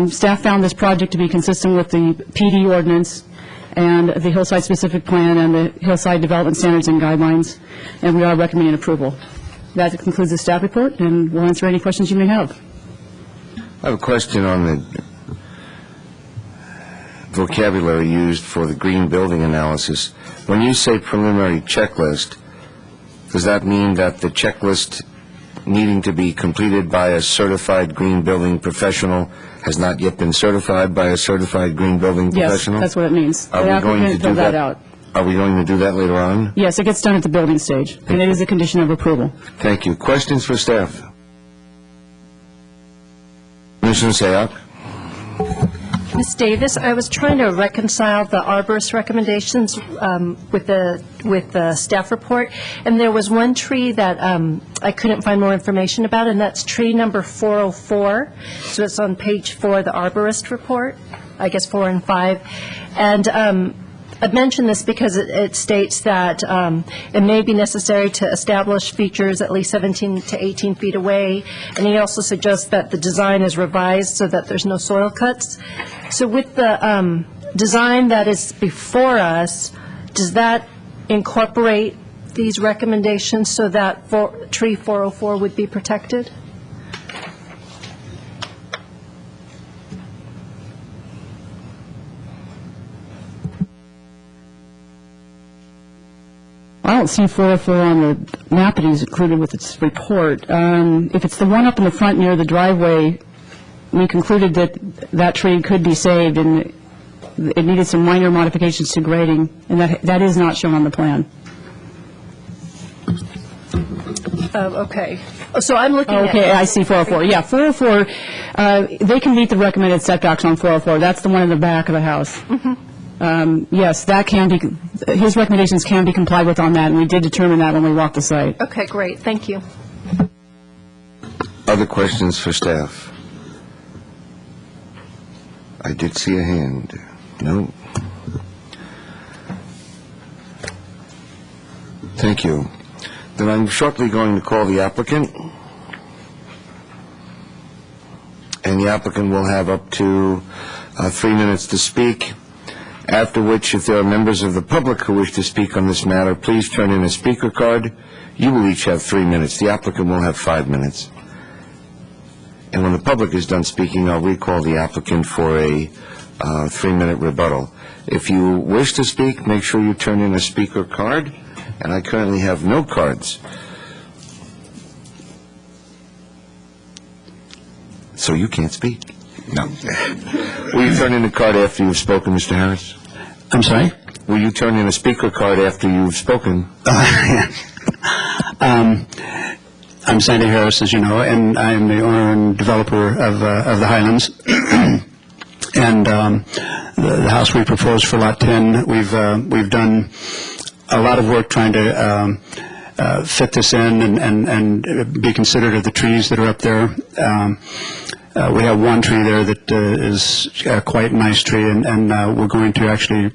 L: Staff found this project to be consistent with the PD ordinance and the hillside specific plan and the hillside development standards and guidelines, and we are recommending approval. That concludes the staff report, and we'll answer any questions you may have.
A: I have a question on the vocabulary used for the green building analysis. When you say preliminary checklist, does that mean that the checklist needing to be completed by a certified green building professional has not yet been certified by a certified green building professional?
L: Yes, that's what it means.
A: Are we going to do that? Are we going to do that later on?
L: Yes, it gets done at the building stage, and it is a condition of approval.
A: Thank you. Questions for staff? Commissioner Sayoc?
J: Ms. Davis, I was trying to reconcile the arborist recommendations with the staff report, and there was one tree that I couldn't find more information about, and that's tree number 404. So it's on page 4 of the arborist report, I guess 4 and 5. And I've mentioned this because it states that it may be necessary to establish features at least 17 to 18 feet away, and he also suggests that the design is revised so that there's no soil cuts. So with the design that is before us, does that incorporate these recommendations so that tree 404 would be protected?
L: I don't see 404 on the map that he's included with its report. If it's the one up in the front near the driveway, we concluded that that tree could be saved, and it needed some minor modifications to grading, and that is not shown on the plan.
J: Okay. So I'm looking at...
L: Okay, I see 404. Yeah, 404, they can meet the recommended setbacks on 404. That's the one in the back of the house. Yes, that can be, his recommendations can be complied with on that, and we did determine that when we walked the site.
J: Okay, great. Thank you.
A: Other questions for staff? I did see a hand. No? Thank you. Then I'm shortly going to call the applicant. And the applicant will have up to 3 minutes to speak. After which, if there are members of the public who wish to speak on this matter, please turn in a speaker card. You will each have 3 minutes. The applicant will have 5 minutes. And when the public is done speaking, I'll recall the applicant for a 3-minute rebuttal. If you wish to speak, make sure you turn in a speaker card. And I currently have no cards. So you can't speak. No. Will you turn in a card after you've spoken, Mr. Harris?
M: I'm sorry?
A: Will you turn in a speaker card after you've spoken?
M: I'm Sandy Harris, as you know, and I'm the owner and developer of the Highlands. And the house we proposed for Lot 10, we've done a lot of work trying to fit this in and be considerate of the trees that are up there. We have one tree there that is quite a nice tree, and we're going to actually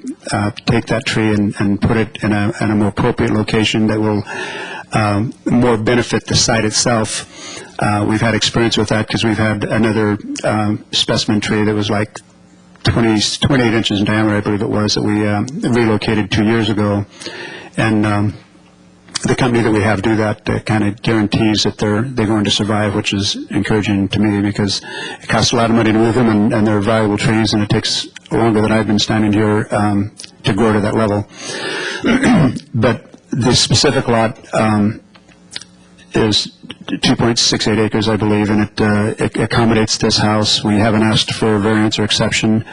M: take that tree and put it in a more appropriate location that will more benefit the site itself. We've had experience with that because we've had another specimen tree that was like 28 inches in diameter, I believe it was, that we relocated 2 years ago. And the company that we have do that kind of guarantees that they're going to survive, which is encouraging to me because it costs a lot of money to move them, and they're valuable trees, and it takes longer than I've been standing here to grow to that level. But this specific lot is 2.68 acres, I believe, and it accommodates this house. We haven't asked for a variance or exception.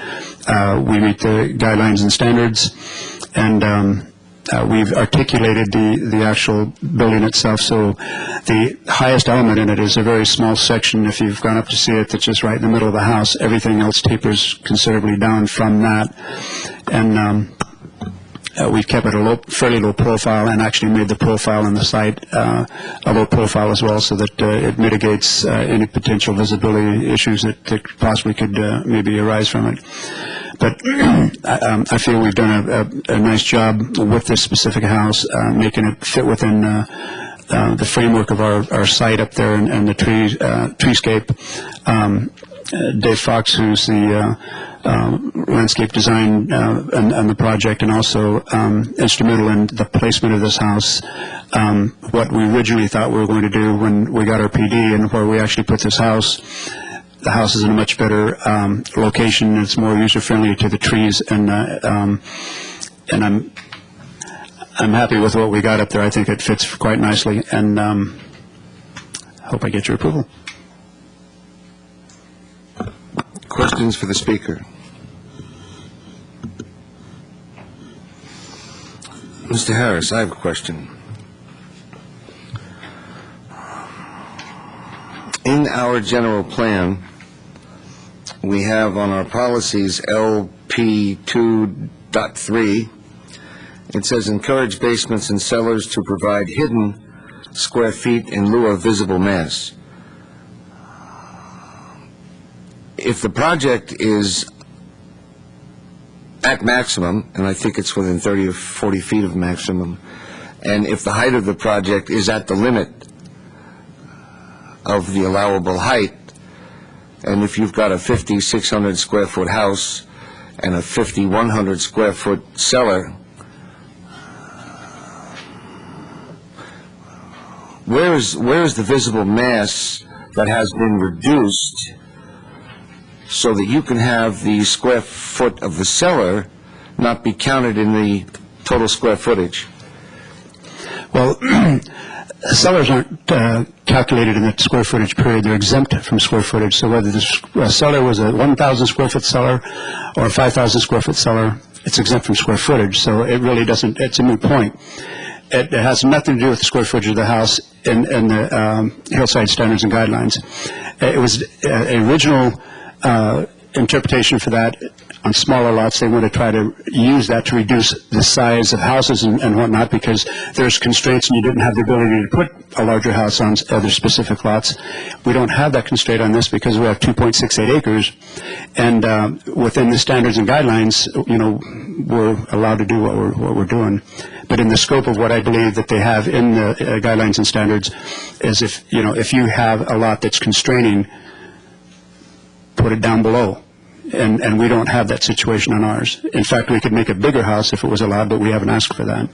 M: We meet the guidelines and standards, and we've articulated the actual building itself, so the highest element in it is a very small section. If you've gone up to see it, that's just right in the middle of the house. Everything else tapers considerably down from that, and we've kept it a fairly low profile, and actually made the profile on the site a low profile as well, so that it mitigates any potential visibility issues that possibly could maybe arise from it. But I feel we've done a nice job with this specific house, making it fit within the framework of our site up there and the treescape. Dave Fox, who's the landscape design and the project, and also instrumental in the placement of this house. What we originally thought we were going to do when we got our PD and where we actually put this house, the house is in a much better location. It's more user-friendly to the trees, and I'm happy with what we got up there. I think it fits quite nicely, and hope I get your approval.
A: Questions for the speaker? Mr. Harris, I have a question. In our general plan, we have on our policies LP 2.3, it says encourage basements and cellars to provide hidden square feet in lieu of visible mass. If the project is at maximum, and I think it's within 30 or 40 feet of maximum, and if the height of the project is at the limit of the allowable height, and if you've got a 5,600 square foot house and a 5,100 square foot cellar, where is the visible mass that has been reduced so that you can have the square foot of the cellar not be counted in the total square footage?
M: Well, cellars aren't calculated in the square footage period. They're exempt from square footage. So whether the cellar was a 1,000 square foot cellar or a 5,000 square foot cellar, it's exempt from square footage. So it really doesn't, it's a moot point. It has nothing to do with the square footage of the house in the hillside standards and guidelines. It was an original interpretation for that. On smaller lots, they want to try to use that to reduce the size of houses and whatnot, because there's constraints and you didn't have the ability to put a larger house on other specific lots. We don't have that constraint on this because we have 2.68 acres, and within the standards and guidelines, you know, we're allowed to do what we're doing. But in the scope of what I believe that they have in the guidelines and standards is if you have a lot that's constraining, put it down below. And we don't have that situation on ours. In fact, we could make a bigger house if it was allowed, but we haven't asked for that.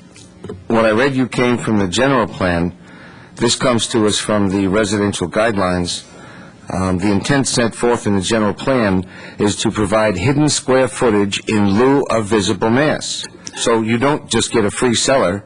A: What I read you came from the general plan. This comes to us from the residential guidelines. The intent set forth in the general plan is to provide hidden square footage in lieu of visible mass. So you don't just get a free cellar.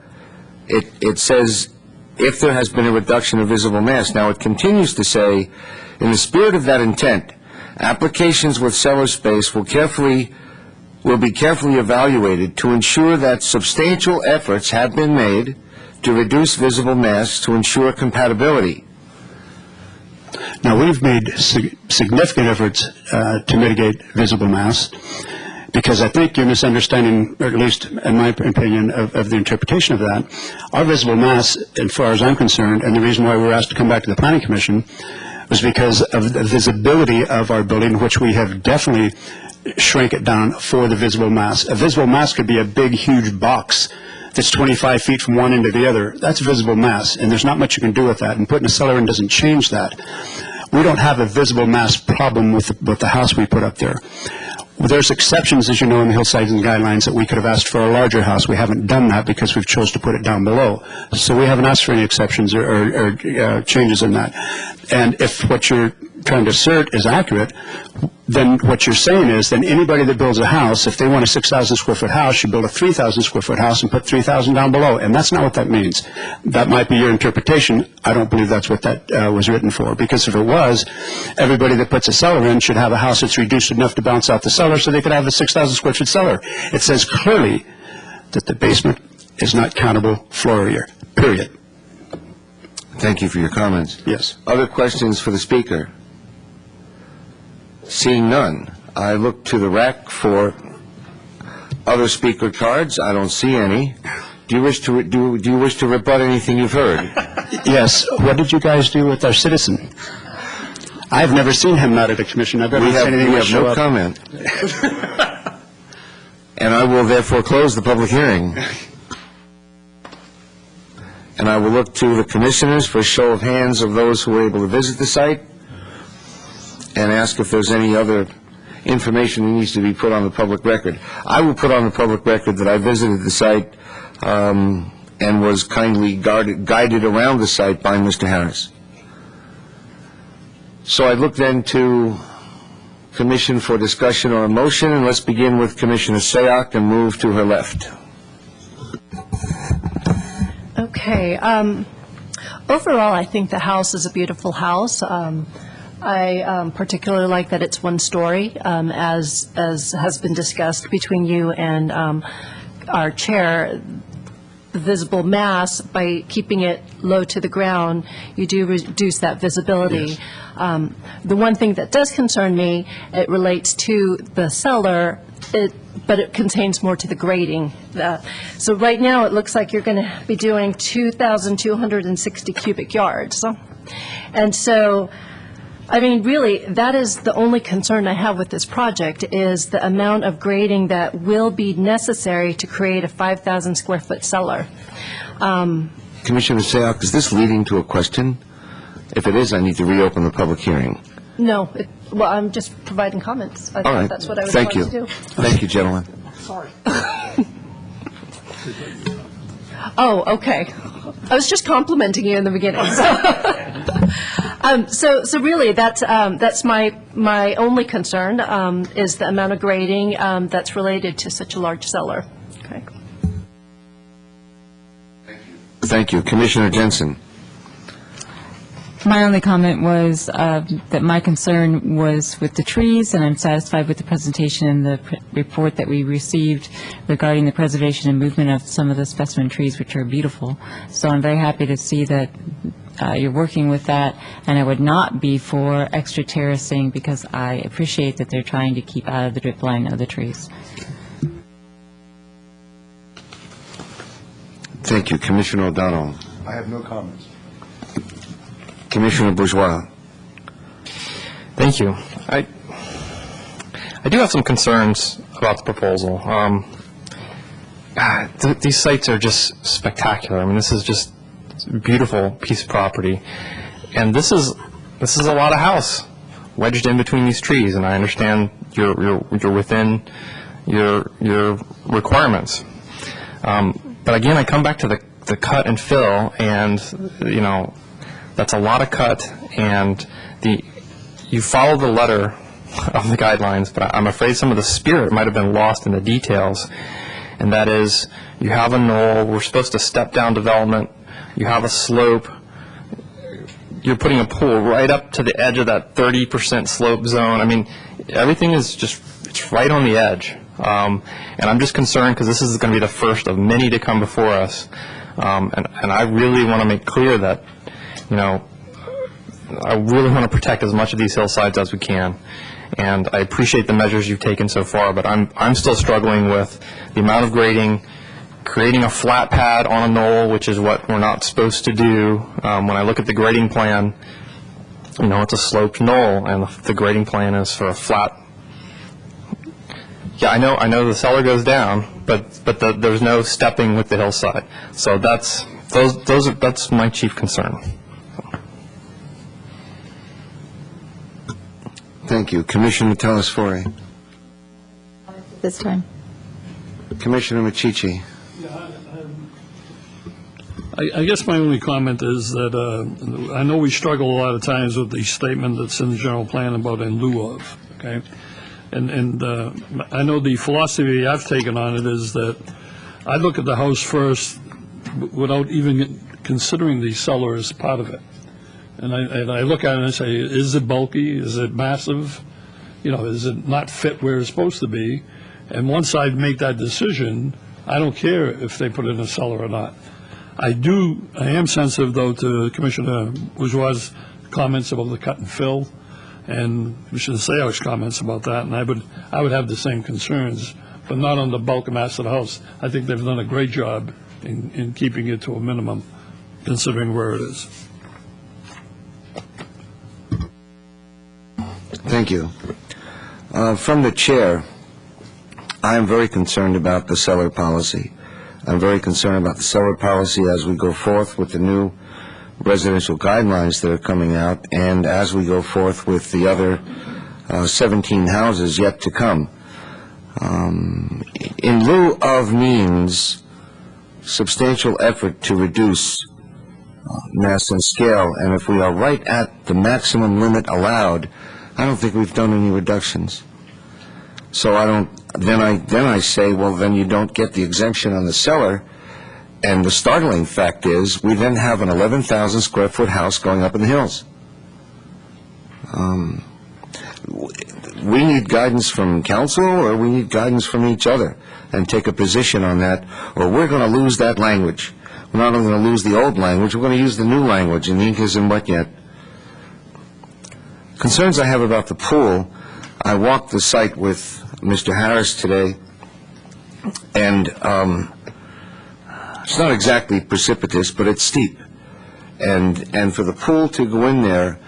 A: It says if there has been a reduction of visible mass. Now, it continues to say, in the spirit of that intent, applications with cellar space will be carefully evaluated to ensure that substantial efforts have been made to reduce visible mass to ensure compatibility.
M: Now, we've made significant efforts to mitigate visible mass, because I think you're misunderstanding, or at least in my opinion, of the interpretation of that. Our visible mass, as far as I'm concerned, and the reason why we were asked to come back to the Planning Commission, was because of the visibility of our building, which we have definitely shrank it down for the visible mass. A visible mass could be a big, huge box that's 25 feet from one end to the other. That's visible mass, and there's not much you can do with that, and putting a cellar in doesn't change that. We don't have a visible mass problem with the house we put up there. There's exceptions, as you know, in the hillsides and guidelines that we could have asked for a larger house. We haven't done that because we've chose to put it down below. So we haven't asked for any exceptions or changes in that. And if what you're trying to assert is accurate, then what you're saying is then anybody that builds a house, if they want a 6,000 square foot house, should build a 3,000 square foot house and put 3,000 down below. And that's not what that means. That might be your interpretation. I don't believe that's what that was written for. Because if it was, everybody that puts a cellar in should have a house that's reduced enough to bounce out the cellar so they could have a 6,000 square foot cellar. It says clearly that the basement is not countable floor area, period.
A: Thank you for your comments.
M: Yes.
A: Other questions for the speaker? Seeing none, I look to the rack for other speaker cards. I don't see any. Do you wish to rebut anything you've heard?
M: Yes. What did you guys do with our citizen? I've never seen him not at a commission. I've never seen anything
A: have no comment. And I will therefore close the public hearing. And I will look to the commissioners for a show of hands of those who were able to visit the site, and ask if there's any other information that needs to be put on the public record. I will put on the public record that I visited the site and was kindly guided around the site by Mr. Harris. So I look then to Commission for discussion or a motion, and let's begin with Commissioner Sayoc and move to her left.
J: Okay. Overall, I think the house is a beautiful house. I particularly like that it's one story, as has been discussed between you and our chair. visible mass, by keeping it low to the ground, you do reduce that visibility. The one thing that does concern me, it relates to the cellar, but it contains more to the grading. So right now, it looks like you're going to be doing 2,260 cubic yards. And so, I mean, really, that is the only concern I have with this project, is the amount of grading that will be necessary to create a 5,000 square foot cellar.
A: Commissioner Sayoc, is this leading to a question? If it is, I need to reopen the public hearing.
J: No, well, I'm just providing comments. I
A: All
J: thought
A: right.
J: that's what I was
A: Thank
J: going
A: you.
J: to do.
A: Thank you, gentlemen.
J: Sorry. Oh, okay. I was just complimenting you in the beginning. So really, that's my only concern, is the amount of grading that's related to such a large cellar. Okay.
A: Thank you. Commissioner Jensen.
G: My only comment was that my concern was with the trees, and I'm satisfied with the presentation and the report that we received regarding the preservation and movement of some of the specimen trees, which are beautiful. So I'm very happy to see that you're working with that, and I would not be for extra terracing, because I appreciate that they're trying to keep out of the drip line of the trees.
A: Thank you. Commissioner O'Donnell.
E: I have no comments.
A: Commissioner Bourgeois.
D: Thank you. I do have some concerns about the proposal. These sites are just spectacular. I mean, this is just a beautiful piece of property, and this is a lot of house wedged in between these trees. And I understand you're within your requirements, but again, I come back to the cut and fill, and that's a lot of cut, and you follow the letter of the guidelines, but I'm afraid some of the spirit might have been lost in the details, and that is, you have a knoll, we're supposed to step down development, you have a slope, you're putting a pool right up to the edge of that 30% slope zone. I mean, everything is it's right on the edge, and I'm just concerned because this is going to be the first of many to come before us, and I really want to make clear that I really want to protect as much of these hillsides as we can, and I appreciate the measures you've taken so far, but I'm still struggling with the amount of grading, creating a flat pad on a knoll, which is what we're not supposed to do. When I look at the grading plan, it's a sloped knoll, and the grading plan is for a flat. Yeah, I know the cellar goes down, but there's no stepping with the hillside, so that's my chief concern.
A: Thank you. Commissioner Telesfori.
I: This time.
A: Commissioner Machici.
F: I guess my only comment is that I know we struggle a lot of times with the statement that's in the general plan about in lieu of, okay? And I know the philosophy I've taken on it is that I look at the house first without even considering the cellar as part of it. And I look at it and I say, is it bulky? Is it massive? Is it not fit where it's supposed to be? And once I make that decision, I don't care if they put it in a cellar or not. I am sensitive, though, to Commissioner Bourgeois' comments about the cut and fill, and Commissioner Sayok's comments about that, and I would have the same concerns, but not on the bulk and mass of the house. I think they've done a great job in keeping it to a minimum, considering where it is.
A: Thank you. From the chair, I am very concerned about the cellar policy. I'm very concerned about the cellar policy as we go forth with the new residential guidelines that are coming out, and as we go forth with the other 17 houses yet to come. In lieu of means substantial effort to reduce mass and scale, and if we are right at the maximum limit allowed, I don't think we've done any reductions. So then I say, well, then you don't get the exemption on the cellar, and the startling fact is we then have an 11,000 square foot house going up in the hills. we need guidance from council, or we need guidance from each other, and take a position on that, or we're going to lose that language. We're not only going to lose the old language, we're going to use the new language, and the ink isn't wet yet. Concerns I have about the pool, I walked the site with Mr. Harris today, and it's not exactly precipitous, but it's steep. And for the pool to go in there,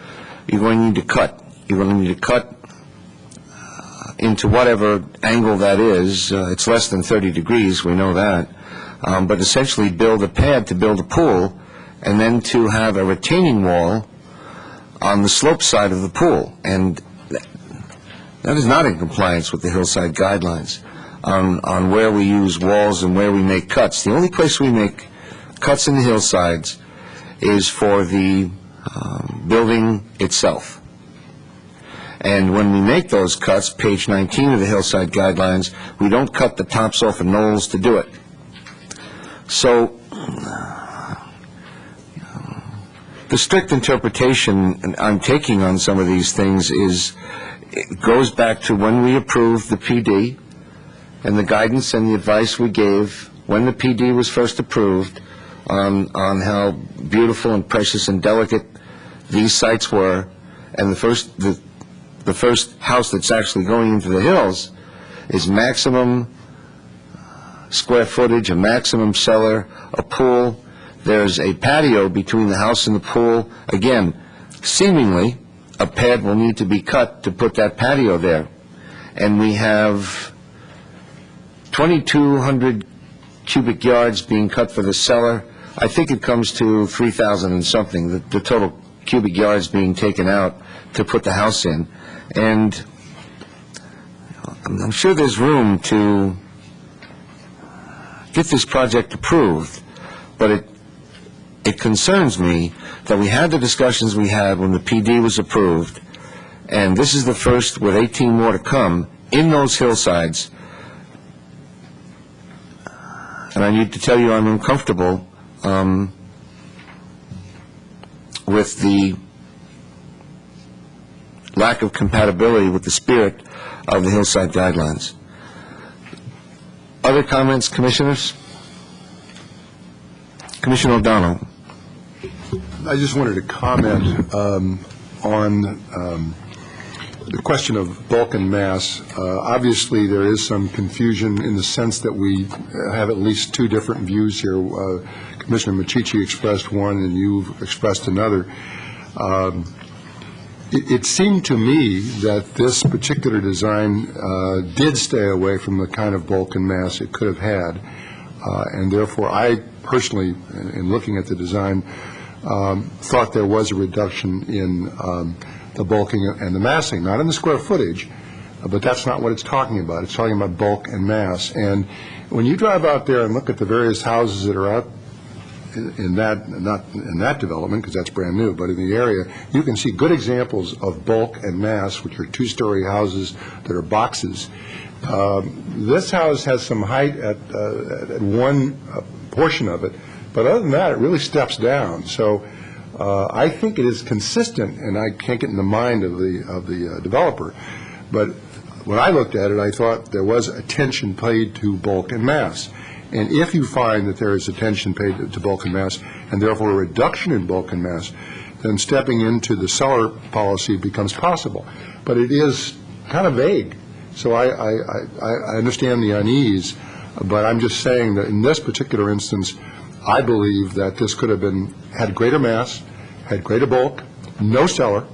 A: you're going to need to cut. You're going to need to cut into whatever angle that is. It's less than 30 degrees, we know that. But essentially build a pad to build a pool, and then to have a retaining wall on the slope side of the pool. And that is not in compliance with the hillside guidelines on where we use walls and where we make cuts. The only place we make cuts in the hillsides is for the building itself. And when we make those cuts, page 19 of the hillside guidelines, we don't cut the tops off of knolls to do it. So the strict interpretation I'm taking on some of these things is, it goes back to when we approved the PD and the guidance and the advice we gave when the PD was first approved on how beautiful and precious and delicate these sites were. And the first house that's actually going into the hills is maximum square footage, a maximum cellar, a pool. There's a patio between the house and the pool. Again, seemingly, a pad will need to be cut to put that patio there. And we have 2,200 cubic yards being cut for the cellar. I think it comes to 3,000 and something, the total cubic yards being taken out to put the house in. And I'm sure there's room to get this project approved, but it concerns me that we had the discussions we had when the PD was approved, and this is the first with 18 more to come in those hillsides. And I need to tell you I'm uncomfortable with the lack of compatibility with the spirit of the hillside guidelines. Other comments, commissioners? Commissioner O'Donnell.
E: I just wanted to comment on the question of bulk and mass. Obviously, there is some confusion in the sense that we have at least two different views here. Commissioner Machici expressed one, and you've expressed another. It seemed to me that this particular design did stay away from the kind of bulk and mass it could have had, and therefore I personally, in looking at the design, thought there was a reduction in the bulking and the massing, not in the square footage, but that's not what it's talking about. It's talking about bulk and mass. And when you drive out there and look at the various houses that are out in that, not in that development because that's brand new, but in the area, you can see good examples of bulk and mass, which are two-story houses that are boxes. This house has some height at one portion of it, but other than that, it really steps down. So I think it is consistent, and I can't get in the mind of the developer, but when I looked at it, I thought there was attention paid to bulk and mass. And if you find that there is attention paid to bulk and mass, and therefore a reduction in bulk and mass, then stepping into the cellar policy becomes possible. But it is kind of vague. So I understand the unease, but I'm just saying that in this particular instance, I believe that this could have had greater mass, had greater bulk, no cellar,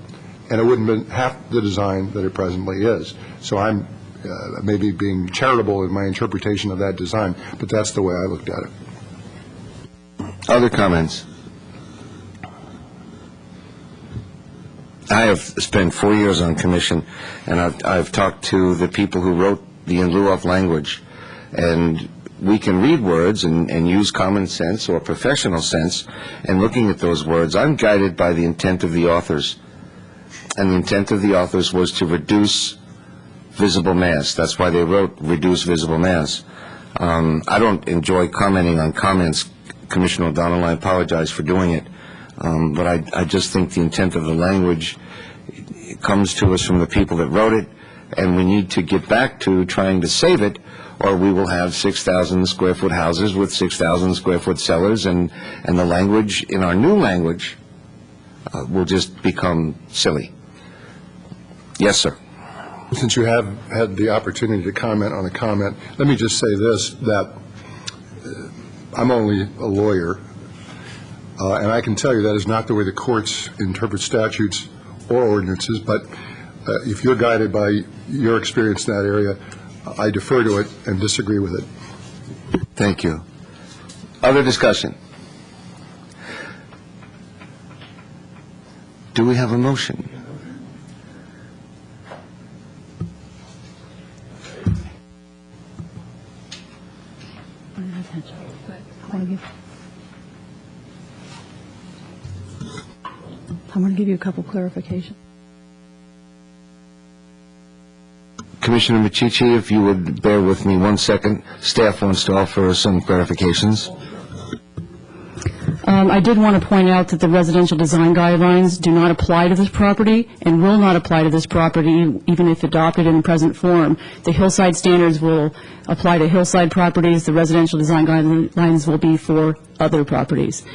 E: and it wouldn't have been half the design that it presently is. So I'm maybe being charitable in my interpretation of that design, but that's the way I looked at it.
A: Other comments? I have spent 4 years on commission, and I've talked to the people who wrote the in lieu of language, and we can read words and use common sense or professional sense, and looking at those words, I'm guided by the intent of the authors, and the intent of the authors was to reduce visible mass. That's why they wrote reduce visible mass. I don't enjoy commenting on comments, Commissioner O'Donnell. I apologize for doing it. But I just think the intent of the language it comes to us from the people that wrote it, and we need to get back to trying to save it, or we will have 6,000 square foot houses with 6,000 square foot cellars, and the language in our new language will just become silly. Yes, sir.
E: Since you have had the opportunity to comment on a comment, let me just say this, that I'm only a lawyer, and I can tell you that is not the way the courts interpret statutes or ordinances, but if you're guided by your experience in that area, I defer to it and disagree with it.
A: Thank you. Other discussion? Do we have a motion?
L: I want to give you a couple clarifications.
A: Commissioner Michichi, if you would bear with me 1 second, staff wants to offer some clarifications.
L: I did want to point out that the residential design guidelines do not apply to this property and will not apply to this property even if adopted in present form. The hillside standards will apply to hillside properties. The residential design guidelines will be for other properties.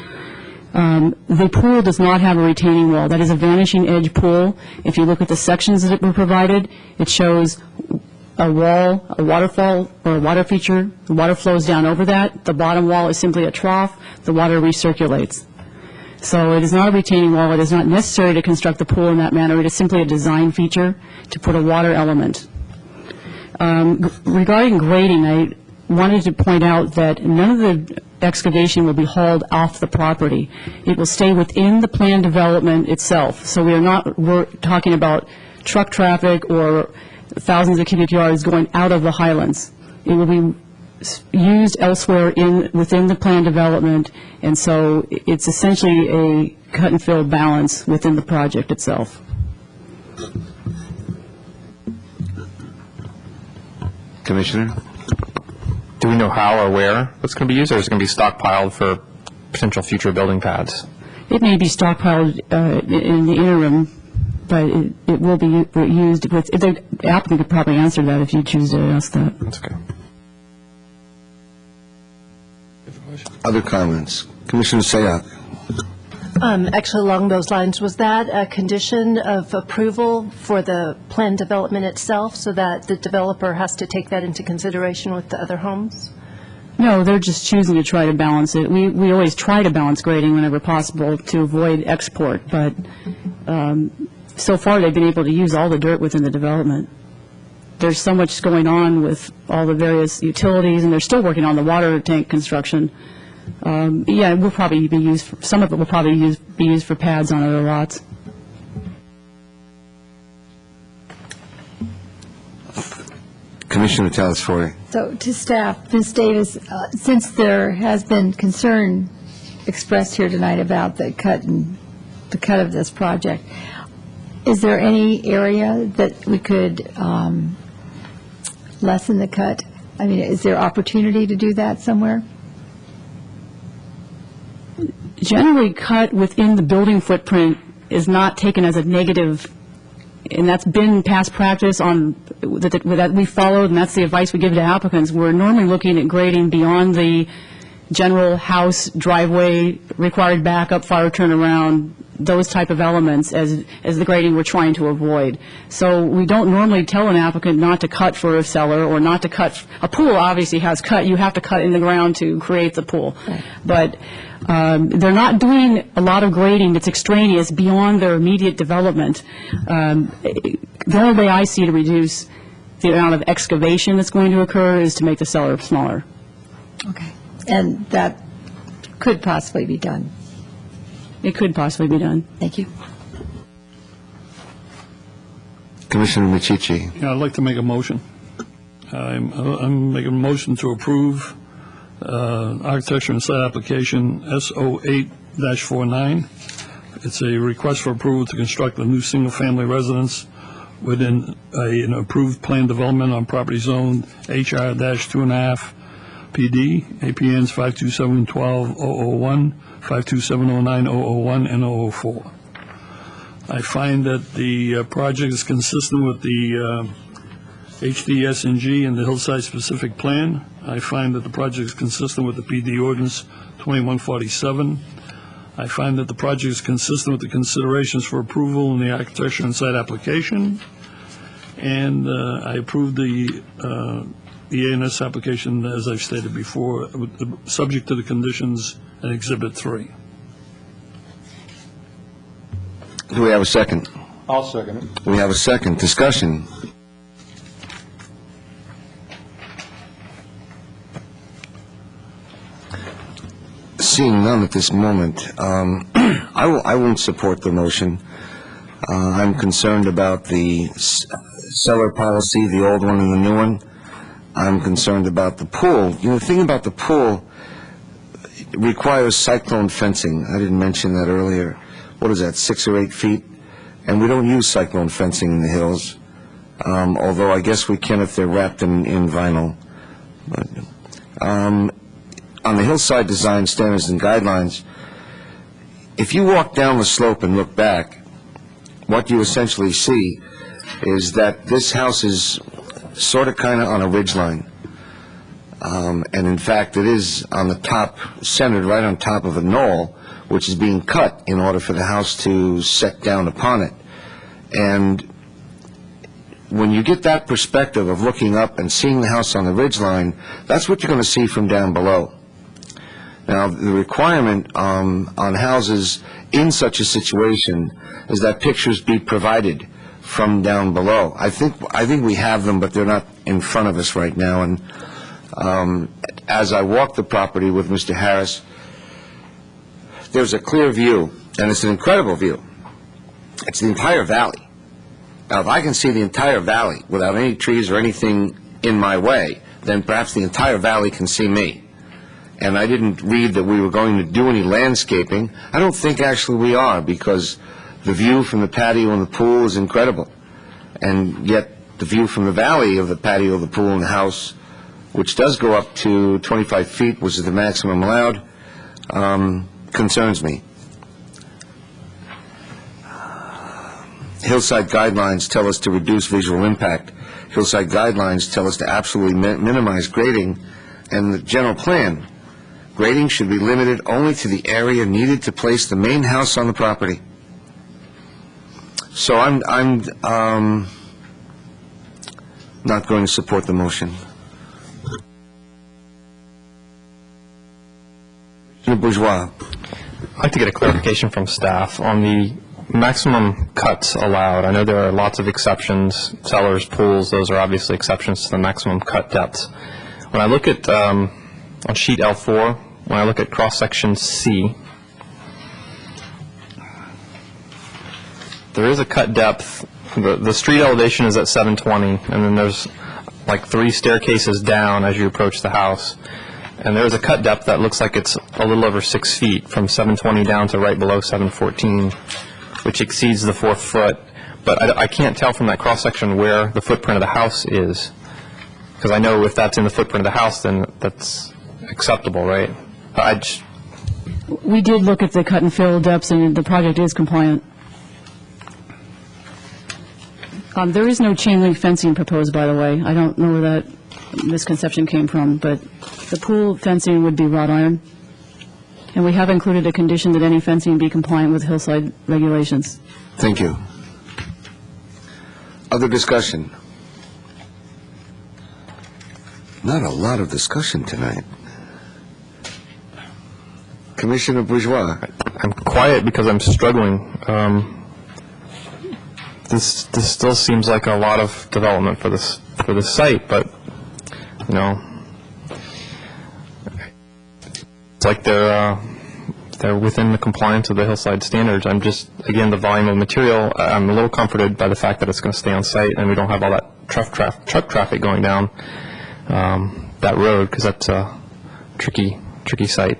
L: The pool does not have a retaining wall. That is a vanishing edge pool. If you look at the sections that were provided, it shows a wall, a waterfall, or a water feature. The water flows down over that. The bottom wall is simply a trough. The water recirculates. So it is not a retaining wall. It is not necessary to construct the pool in that manner. It is simply a design feature to put a water element. Regarding grading, I wanted to point out that none of the excavation will be hauled off the property. It will stay within the planned development itself. So we're talking about truck traffic or thousands of cubic yards going out of the highlands. It will be used elsewhere within the planned development, and so it's essentially a cut and fill balance within the project itself.
A: Commissioner?
D: Do we know how or where it's going to be used, or is it going to be stockpiled for potential future building pads?
L: It may be stockpiled in the interim, but it will be used with, the applicant could probably answer that if you choose to ask that.
D: That's okay.
A: Other comments? Commissioner Sayak?
J: Actually, along those lines, was that a condition of approval for the plan development itself, so that the developer has to take that into consideration with the other homes?
L: No, they're just choosing to try to balance it. We always try to balance grading whenever possible to avoid export, but so far they've been able to use all the dirt within the development. There's so much going on with all the various utilities, and they're still working on the water tank construction. Yeah, it will probably be used for, some of it will probably be used for pads on other lots.
A: Commissioner Telesfori.
I: So to staff, Ms. Davis, since there has been concern expressed here tonight about the cut of this project, is there any area that we could lessen the cut? I mean, is there opportunity to do that somewhere?
L: Generally, cut within the building footprint is not taken as a negative, and that's been past practice that we followed, and that's the advice we give to applicants. We're normally looking at grading beyond the general house, driveway, required backup, fire turnaround, those type of elements as the grading we're trying to avoid. So we don't normally tell an applicant not to cut for a cellar or not to cut. A pool obviously has cut. You have to cut in the ground to create the pool. But they're not doing a lot of grading that's extraneous beyond their immediate development. The only way I see to reduce the amount of excavation that's going to occur is to make the cellar smaller.
I: Okay. And that could possibly be done.
L: It could possibly be done.
I: Thank you.
A: Commissioner Michichi.
F: Yeah, I'd like to make a motion. I'm making a motion to approve architecture and site application SO8-49. It's a request for approval to construct a new single-family residence within an approved plan development on property zone HR-2.5 PD, APNs 527-12-001, 527-09-001, and 004. I find that the project is consistent with the HDS&G and the Hillside Specific Plan. I find that the project is consistent with the PD Ordinance 2147. I find that the project is consistent with the considerations for approval in the architecture and site application. And I approve the ANS application, as I've stated before, subject to the conditions in Exhibit 3.
A: Do we have a second?
E: I'll second it.
A: We have a second. Discussion. Seeing none at this moment, I won't support the motion. I'm concerned about the seller policy, the old one and the new one. I'm concerned about the pool. The thing about the pool, it requires cyclone fencing. I didn't mention that earlier. What is that, 6 or 8 feet? And we don't use cyclone fencing in the hills, although I guess we can if they're wrapped in vinyl. But, on the hillside design standards and guidelines, if you walk down the slope and look back, what you essentially see is that this house is sort of kind of on a ridgeline. And in fact, it is on the top, centered right on top of a knoll, which is being cut in order for the house to set down upon it. And when you get that perspective of looking up and seeing the house on the ridgeline, that's what you're going to see from down below. Now, the requirement on houses in such a situation is that pictures be provided from down below. I think we have them, but they're not in front of us right now. And as I walk the property with Mr. Harris, there's a clear view, and it's an incredible view. It's the entire valley. Now, if I can see the entire valley without any trees or anything in my way, then perhaps the entire valley can see me. And I didn't read that we were going to do any landscaping. I don't think actually we are, because the view from the patio and the pool is incredible. And yet the view from the valley of the patio, the pool, and the house, which does go up to 25 feet, which is the maximum allowed, concerns me. Hillside guidelines tell us to reduce visual impact. Hillside guidelines tell us to absolutely minimize grading. And the general plan, grading should be limited only to the area needed to place the main house on the property. So I'm not going to support the motion. Commissioner Bourgeois.
D: I'd like to get a clarification from staff on the maximum cuts allowed. I know there are lots of exceptions, cellars, pools, those are obviously exceptions to the maximum cut depths. When I look at, on sheet L4, when I look at cross-section C, there is a cut depth. The street elevation is at 720, and then there's like 3 staircases down as you approach the house. And there's a cut depth that looks like it's a little over 6 feet, from 720 down to right below 714, which exceeds the 4th foot. But I can't tell from that cross-section where the footprint of the house is, because I know if that's in the footprint of the house, then that's acceptable, right?
L: We did look at the cut and fill depths, and the project is compliant. There is no chain link fencing proposed, by the way. I don't know where that misconception came from, but the pool fencing would be wrought iron. And we have included a condition that any fencing be compliant with hillside regulations.
A: Thank you. Other discussion? Not a lot of discussion tonight. Commissioner Bourgeois.
D: I'm quiet because I'm struggling. This still seems like a lot of development for this site, but you know, it's like they're within the compliance of the hillside standards. I'm just, again, the volume of material, I'm a little comforted by the fact that it's going to stay on site and we don't have all that truck traffic going down that road, because that's a tricky site.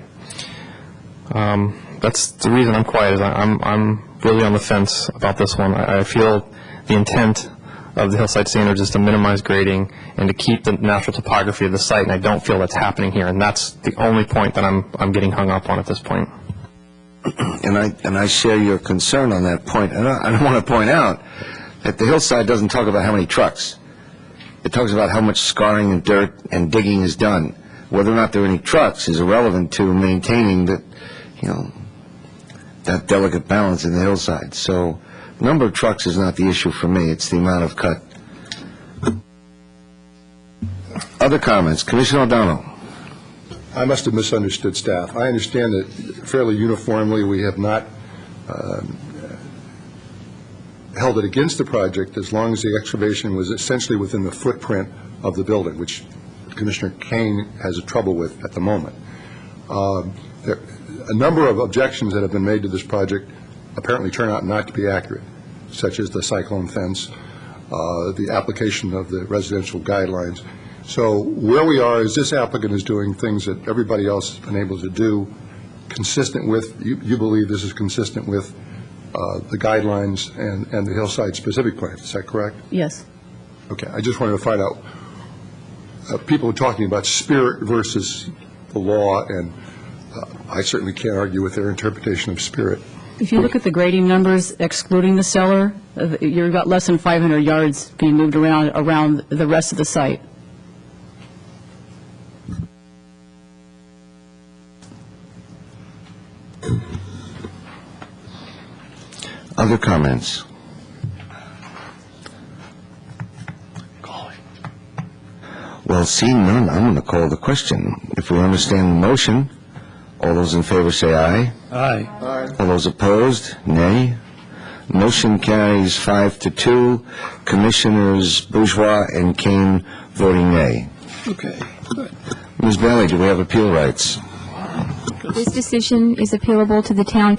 D: That's the reason I'm quiet, is I'm really on the fence about this one. I feel the intent of the hillside standards is to minimize grading and to keep the natural topography of the site, and I don't feel that's happening here, and that's the only point that I'm getting hung up on at this point.
A: and I share your concern on that point. And I want to point out that the hillside doesn't talk about how many trucks. It talks about how much scarring and dirt and digging is done. Whether or not there are any trucks is irrelevant to maintaining that, that delicate balance in the hillside. So, number of trucks is not the issue for me. It's the amount of cut. Other comments? Commissioner O'Donnell.
E: I must have misunderstood staff. I understand that fairly uniformly we have not held it against the project as long as the excavation was essentially within the footprint of the building, which Commissioner Kane has trouble with at the moment. A number of objections that have been made to this project apparently turn out not to be accurate, such as the cyclone fence, the application of the residential guidelines. So where we are is this applicant is doing things that everybody else has been able to do, consistent with, you believe this is consistent with the guidelines and the hillside specific plan. Is that correct?
L: Yes.
E: Okay. I just wanted to find out, people are talking about spirit versus the law, and I certainly can't argue with their interpretation of spirit.
L: If you look at the grading numbers, excluding the cellar, you've got less than 500 yards being moved around the rest of the site.
A: Other comments? Well, seeing none, I'm going to call the question. If we understand the motion, all those in favor say aye.
F: Aye.
A: All those opposed, nay. Motion carries 5-2. Commissioners Bourgeois and Kane voting nay.
F: Okay, good.
A: Ms. Bailey, do we have appeal rights?
B: This decision is appealable to the town.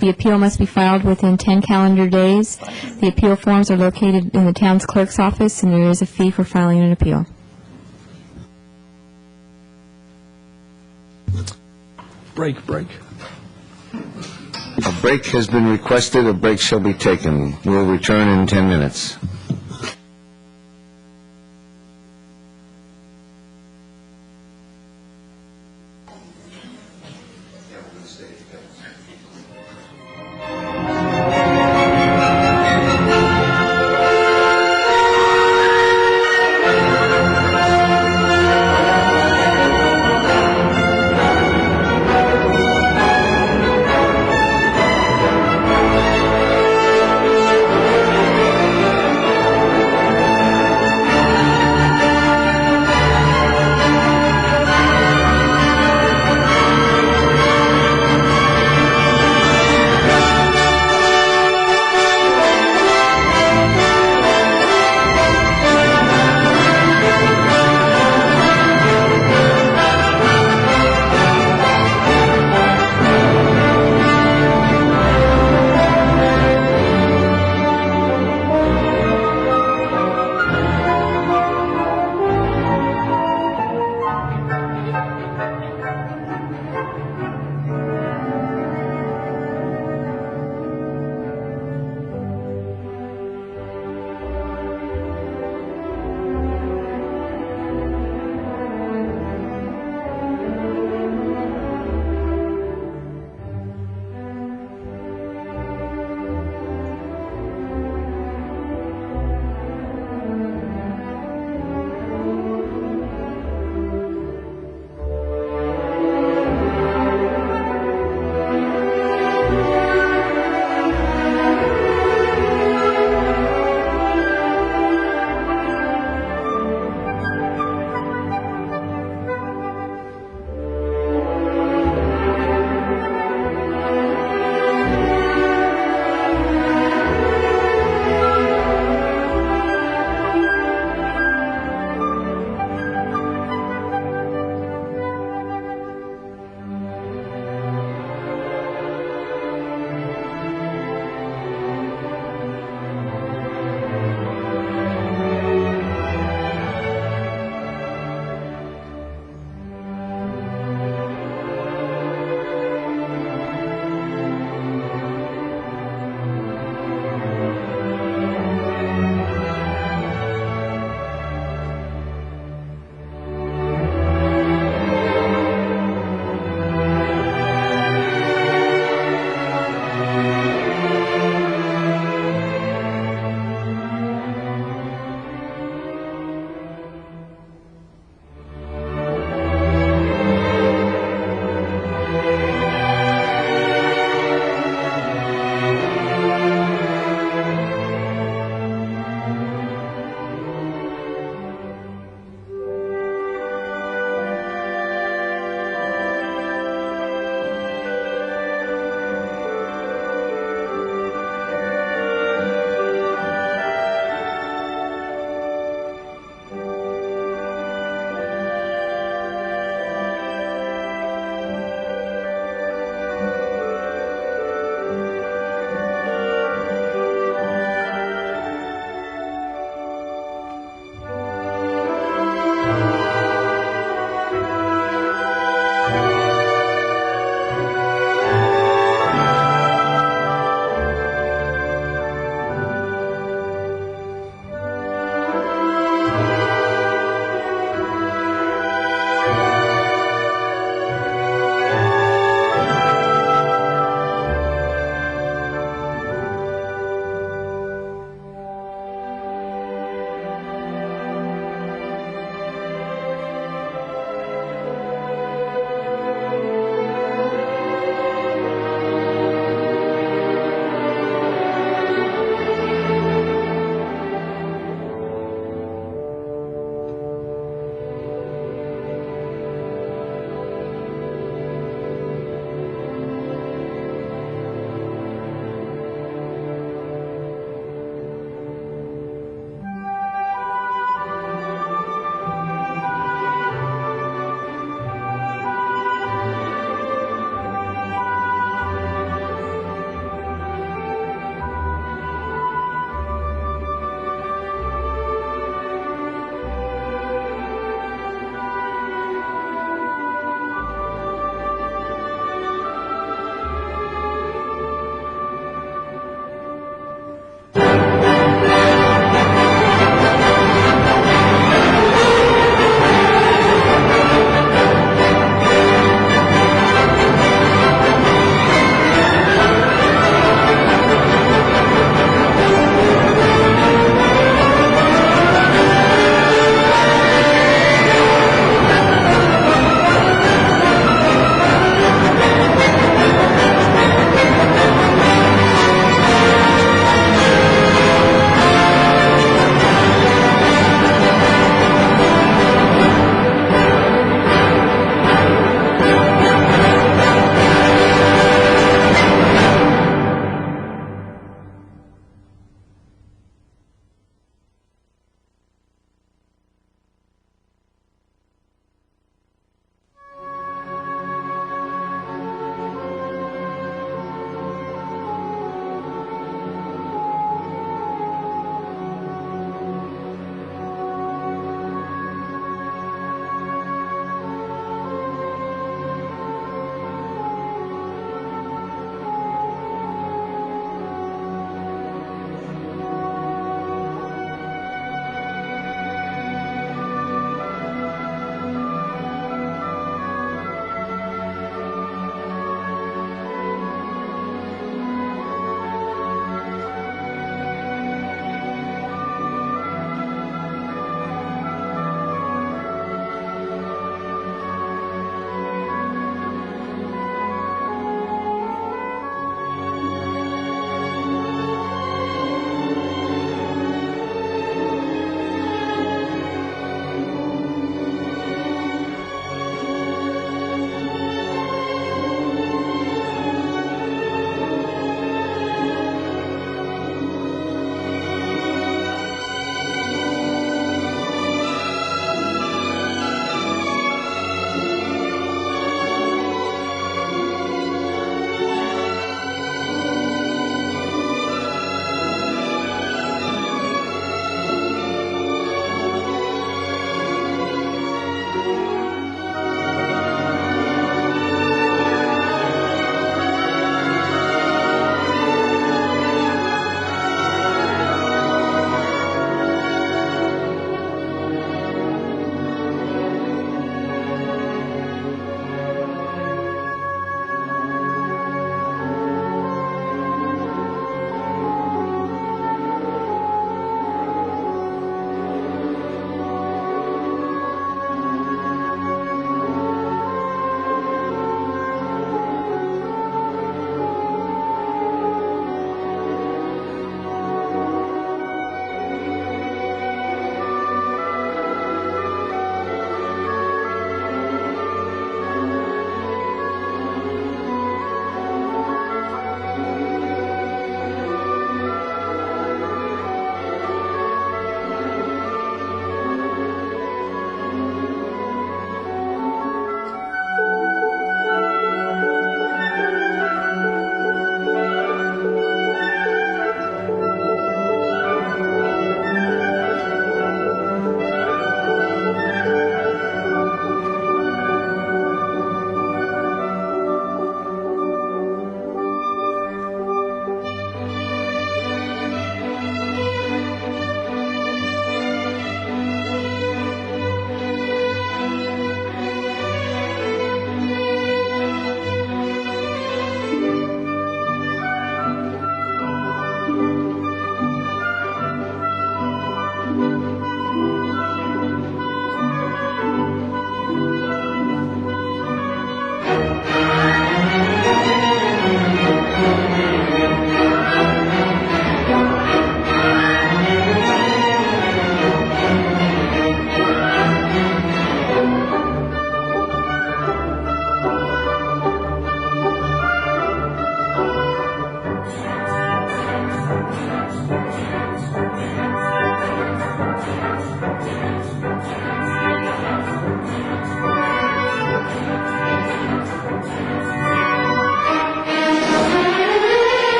B: The appeal must be filed within 10 calendar days. The appeal forms are located in the town's clerk's office, and there is a fee for filing an appeal.
F: Break.
A: A break has been requested. A break shall be taken. We'll return in 10 minutes.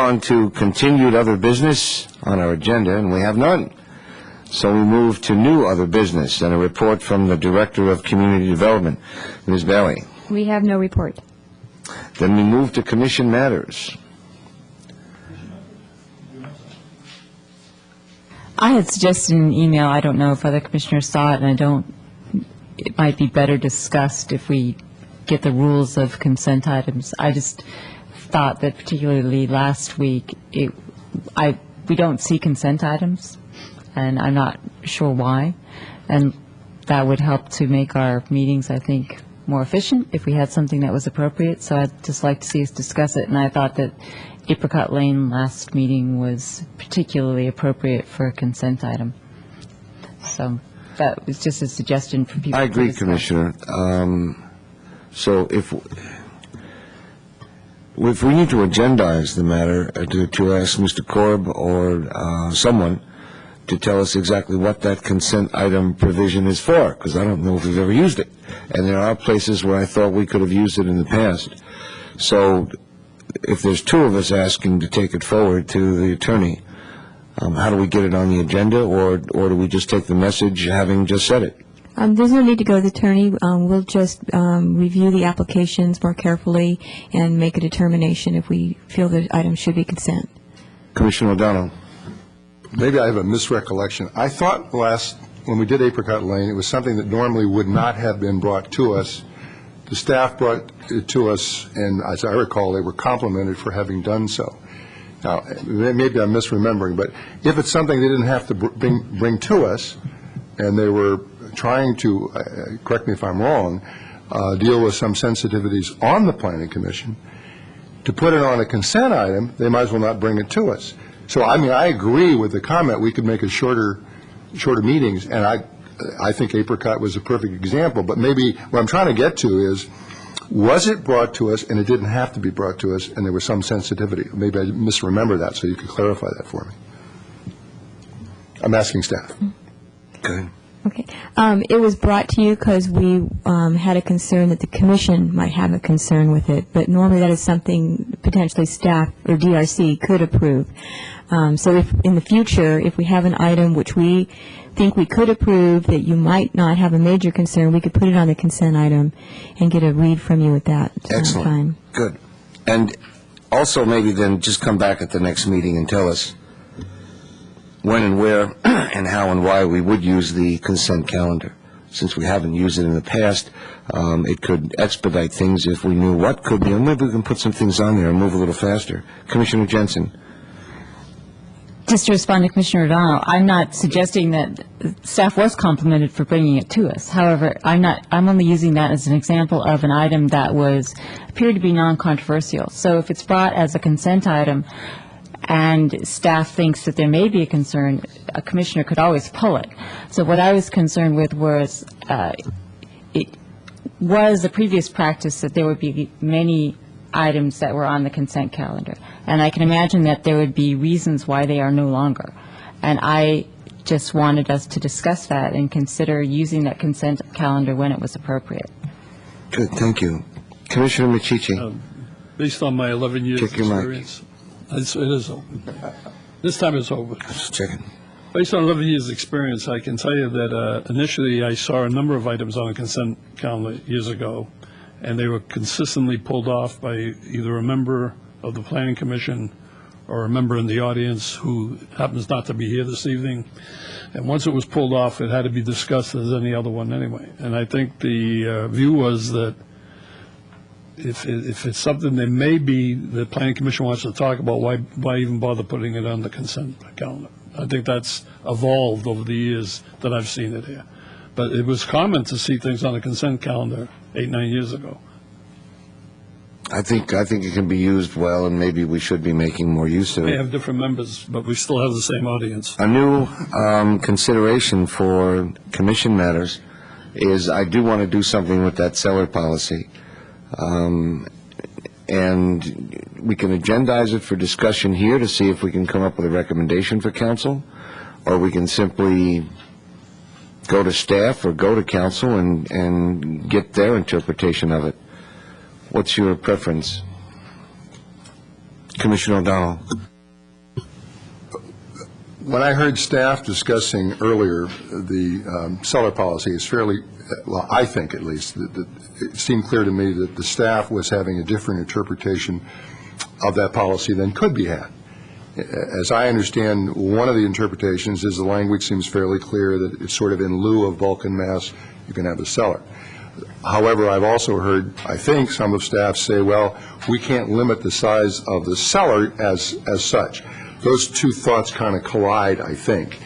A: on to continued other business on our agenda, and we have none. So we move to new other business and a report from the Director of Community Development, Ms. Bailey.
B: We have no report.
A: Then we move to commission matters.
G: I had suggested in an email, I don't know if other commissioners saw it, and it might be better discussed if we get the rules of consent items. I just thought that particularly last week, we don't see consent items, and I'm not sure why. And that would help to make our meetings, I think, more efficient if we had something that was appropriate. So I'd just like to see us discuss it. And I thought that Apricot Lane last meeting was particularly appropriate for a consent item. So that was just a suggestion for people.
A: I agree,
G: to discuss.
A: Commissioner. So if we need to agendize the matter, to ask Mr. Korb or someone to tell us exactly what that consent item provision is for, because I don't know if we've ever used it. And there are places where I thought we could have used it in the past. So if there's two of us asking to take it forward to the attorney, how do we get it on the agenda, or do we just take the message having just said it?
B: There's no need to go to the attorney. We'll just review the applications more carefully and make a determination if we feel the item should be consent.
A: Commissioner O'Donnell.
E: Maybe I have a misrecollection. I thought when we did Apricot Lane, it was something that normally would not have been brought to us. The staff brought it to us, and as I recall, they were complimented for having done so. Now, maybe I'm misremembering, but if it's something they didn't have to bring to us, and they were trying to, correct me if I'm wrong, deal with some sensitivities on the Planning Commission, to put it on a consent item, they might as well not bring it to us. So, I mean, I agree with the comment. We could make it shorter meetings, and I think Apricot was a perfect example. But maybe what I'm trying to get to is, was it brought to us and it didn't have to be brought to us, and there was some sensitivity? Maybe I misremember that, so you could clarify that for me. I'm asking staff.
A: Good.
B: Okay. It was brought to you because we had a concern that the commission might have a concern with it, but normally that is something potentially staff or DRC could approve. So if in the future, if we have an item which we think we could approve that you might not have a major concern, we could put it on the consent item and get a read from you at that
A: Excellent.
B: time.
A: Good. And also maybe then just come back at the next meeting and tell us when and where and how and why we would use the consent calendar. Since we haven't used it in the past, it could expedite things if we knew what could be. And maybe we can put some things on there and move a little faster. Commissioner Jensen.
G: Just to respond to Commissioner O'Donnell, I'm not suggesting that staff was complimented for bringing it to us. However, I'm only using that as an example of an item that appeared to be non-controversial. So if it's brought as a consent item and staff thinks that there may be a concern, a commissioner could always pull it. So what I was concerned with was it was a previous practice that there would be many items that were on the consent calendar. And I can imagine that there would be reasons why they are no longer. And I just wanted us to discuss that and consider using that consent calendar when it was appropriate.
A: Good, thank you. Commissioner Michichi.
F: Based on my 11 years
A: Check your mic.
F: experience, it is open. This time it's over.
A: Just checking.
F: Based on 11 years experience, I can tell you that initially I saw a number of items on a consent calendar years ago, and they were consistently pulled off by either a member of the Planning Commission or a member in the audience who happens not to be here this evening. And once it was pulled off, it had to be discussed as any other one anyway. And I think the view was that if it's something that maybe the Planning Commission wants to talk about, why even bother putting it on the consent calendar? I think that's evolved over the years that I've seen it here. But it was common to see things on the consent calendar 8-9 years ago.
A: I think it can be used well, and maybe we should be making more use of
F: We
A: it.
F: have different members, but we still have the same audience.
A: A new consideration for commission matters is I do want to do something with that seller policy. And we can agendize it for discussion here to see if we can come up with a recommendation for council, or we can simply go to staff or go to council and get their interpretation of it. What's your preference? Commissioner O'Donnell.
E: When I heard staff discussing earlier the cellar policy, it's fairly, well, I think at least, that it seemed clear to me that the staff was having a different interpretation of that policy than could be had. As I understand, one of the interpretations is the language seems fairly clear that it's sort of in lieu of bulk and mass, you can have a cellar. However, I've also heard, I think, some of staff say, well, we can't limit the size of the cellar as such. Those two thoughts kind of collide, I think.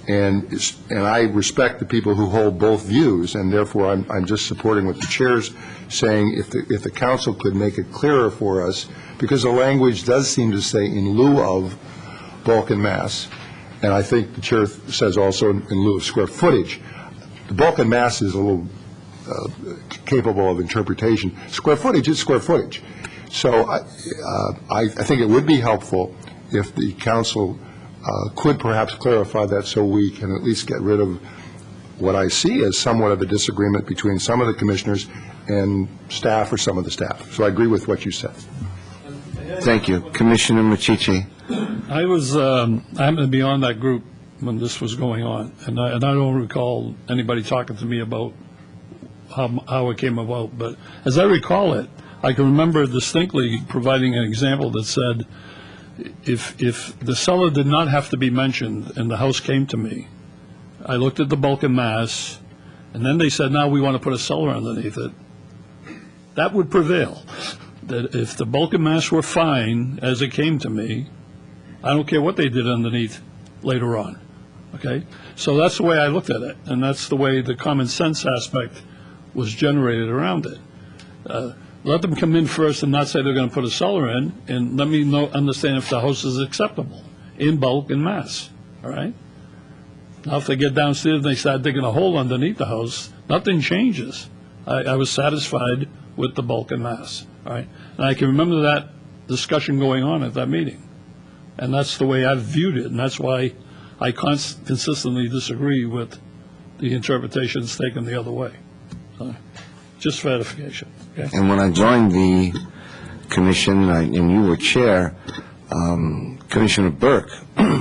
E: And I respect the people who hold both views, and therefore I'm just supporting what the chair's saying, if the council could make it clearer for us, because the language does seem to say in lieu of bulk and mass, and I think the chair says also in lieu of square footage. The bulk and mass is a little capable of interpretation. Square footage is square footage. So I think it would be helpful if the council could perhaps clarify that, so we can at least get rid of what I see as somewhat of a disagreement between some of the commissioners and staff or some of the staff. So I agree with what you said.
A: Thank you. Commissioner Machici.
F: I was, I happened to be on that group when this was going on, and I don't recall anybody talking to me about how it came about, but as I recall it, I can remember distinctly providing an example that said, if the cellar did not have to be mentioned and the house came to me, I looked at the bulk and mass, and then they said, now we want to put a cellar underneath it, that would prevail. That if the bulk and mass were fine as it came to me, I don't care what they did underneath later on, okay? So that's the way I looked at it, and that's the way the common sense aspect was generated around it. Let them come in first and not say they're going to put a cellar in, and let me understand if the house is acceptable in bulk and mass, all right? Now, if they get downstairs and they start digging a hole underneath the house, nothing changes. I was satisfied with the bulk and mass, all right? And I can remember that discussion going on at that meeting, and that's the way I viewed it, and that's why I consistently disagree with the interpretations taken the other way. So, just for edification. Okay.
A: And when I joined the commission, and you were chair, Commissioner Burke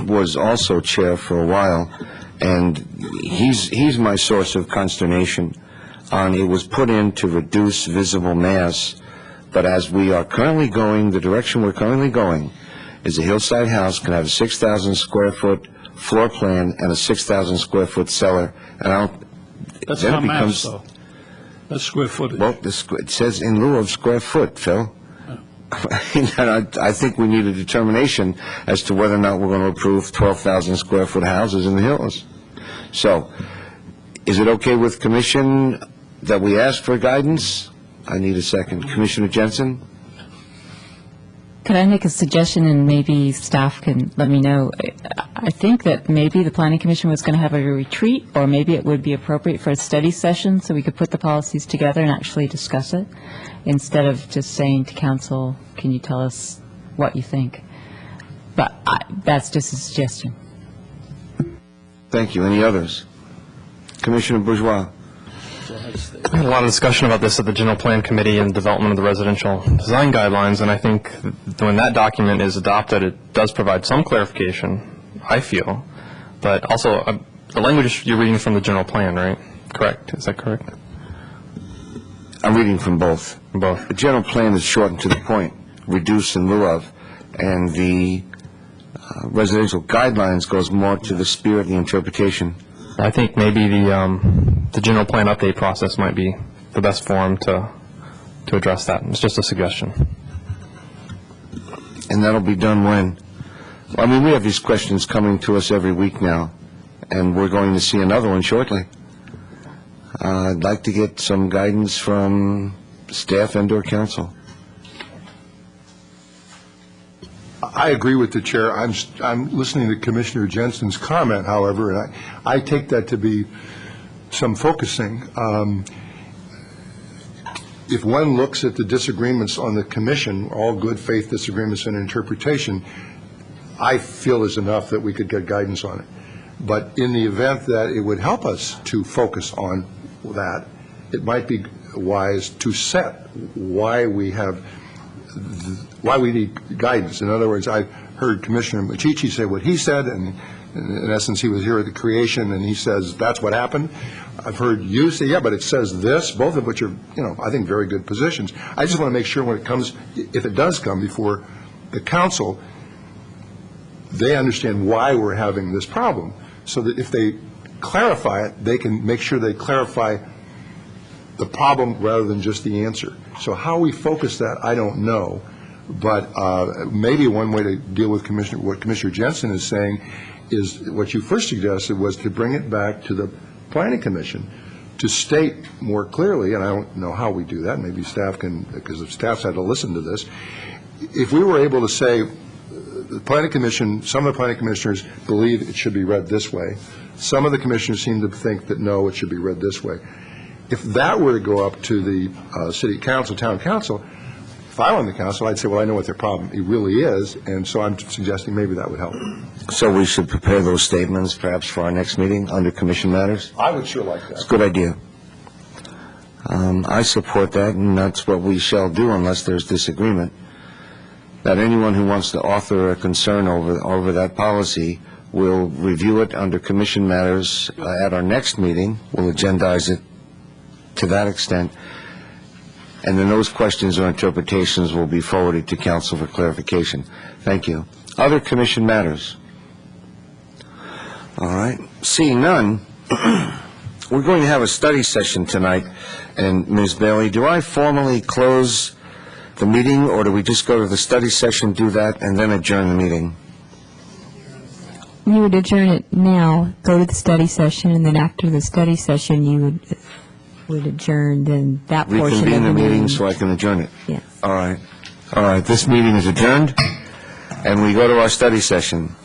A: was also chair for a while, and he's my source of consternation on it was put in to reduce visible mass, but as we are currently going, the direction we're currently going is a hillside house can have a 6,000 square foot floor plan and a 6,000 square foot cellar, and
F: that's not mass, though. That's square footage.
A: Well, it says in lieu of square foot, Phil. I think we need a determination as to whether or not we're going to approve 12,000 square foot houses in the hills. So, is it okay with commission that we ask for guidance? I need a second. Commissioner Jensen?
G: Could I make a suggestion, and maybe staff can let me know? I think that maybe the Planning Commission was going to have a retreat, or maybe it would be appropriate for a study session so we could put the policies together and actually discuss it, instead of just saying to council, can you tell us what you think? But that's just a suggestion.
A: Thank you. Any others? Commissioner Bourgeois?
D: We had a lot of discussion about this at the General Plan Committee and development of the residential design guidelines, and I think when that document is adopted, it does provide some clarification, I feel, but also the language you're reading from the General Plan, right? Correct? Is that correct?
A: I'm reading from both.
D: Both.
A: The General Plan is short and to the point, reduce in lieu of, and the residential guidelines goes more to the spirit of the interpretation.
D: I think maybe the general plan update process might be the best forum to address that. It's just a suggestion.
A: And that'll be done when? I mean, we have these questions coming to us every week now, and we're going to see another one shortly. I'd like to get some guidance from staff and/or council.
E: I agree with the chair. I'm listening to Commissioner Jensen's comment, however, and I take that to be some focusing. If one looks at the disagreements on the commission, all good faith disagreements in interpretation, I feel is enough that we could get guidance on it. But in the event that it would help us to focus on that, it might be wise to set why we have why we need guidance. In other words, I heard Commissioner Machichi say what he said, and in essence, he was here at the creation, and he says that's what happened. I've heard you say, yeah, but it says this, both of which are, I think very good positions. I just want to make sure when it comes, if it does come before the council, they understand why we're having this problem, so that if they clarify it, they can make sure they clarify the problem rather than just the answer. So how we focus that, I don't know, but maybe one way to deal with what Commissioner Jensen is saying is what you first suggested was to bring it back to the Planning Commission to state more clearly, and I don't know how we do that, maybe staff can, because the staff's had to listen to this. If we were able to say, the Planning Commission, some of the planning commissioners believe it should be read this way, some of the commissioners seem to think that no, it should be read this way. If that were to go up to the city council, town council, if I were on the council, I'd say, well, I know what their problem really is, and so I'm suggesting maybe that would help.
A: So we should prepare those statements perhaps for our next meeting under commission matters?
E: I would sure like that.
A: It's a good idea. I support that, and that's what we shall do unless there's disagreement. That anyone who wants to author a concern over that policy will review it under commission matters at our next meeting. We'll agendize it to that extent. And then those questions or interpretations will be forwarded to council for clarification. Thank you. Other commission matters? All right. Seeing none, we're going to have a study session tonight. And Ms. Bailey, do I formally close the meeting, or do we just go to the study session, do that, and then adjourn the meeting?
B: You would adjourn it now, go to the study session, and then after the study session, you would adjourn then that portion of the meeting.
A: Reconvene the meeting so I can adjourn it?
B: Yes.
A: All right. All right. This meeting is adjourned, and we go to our study session.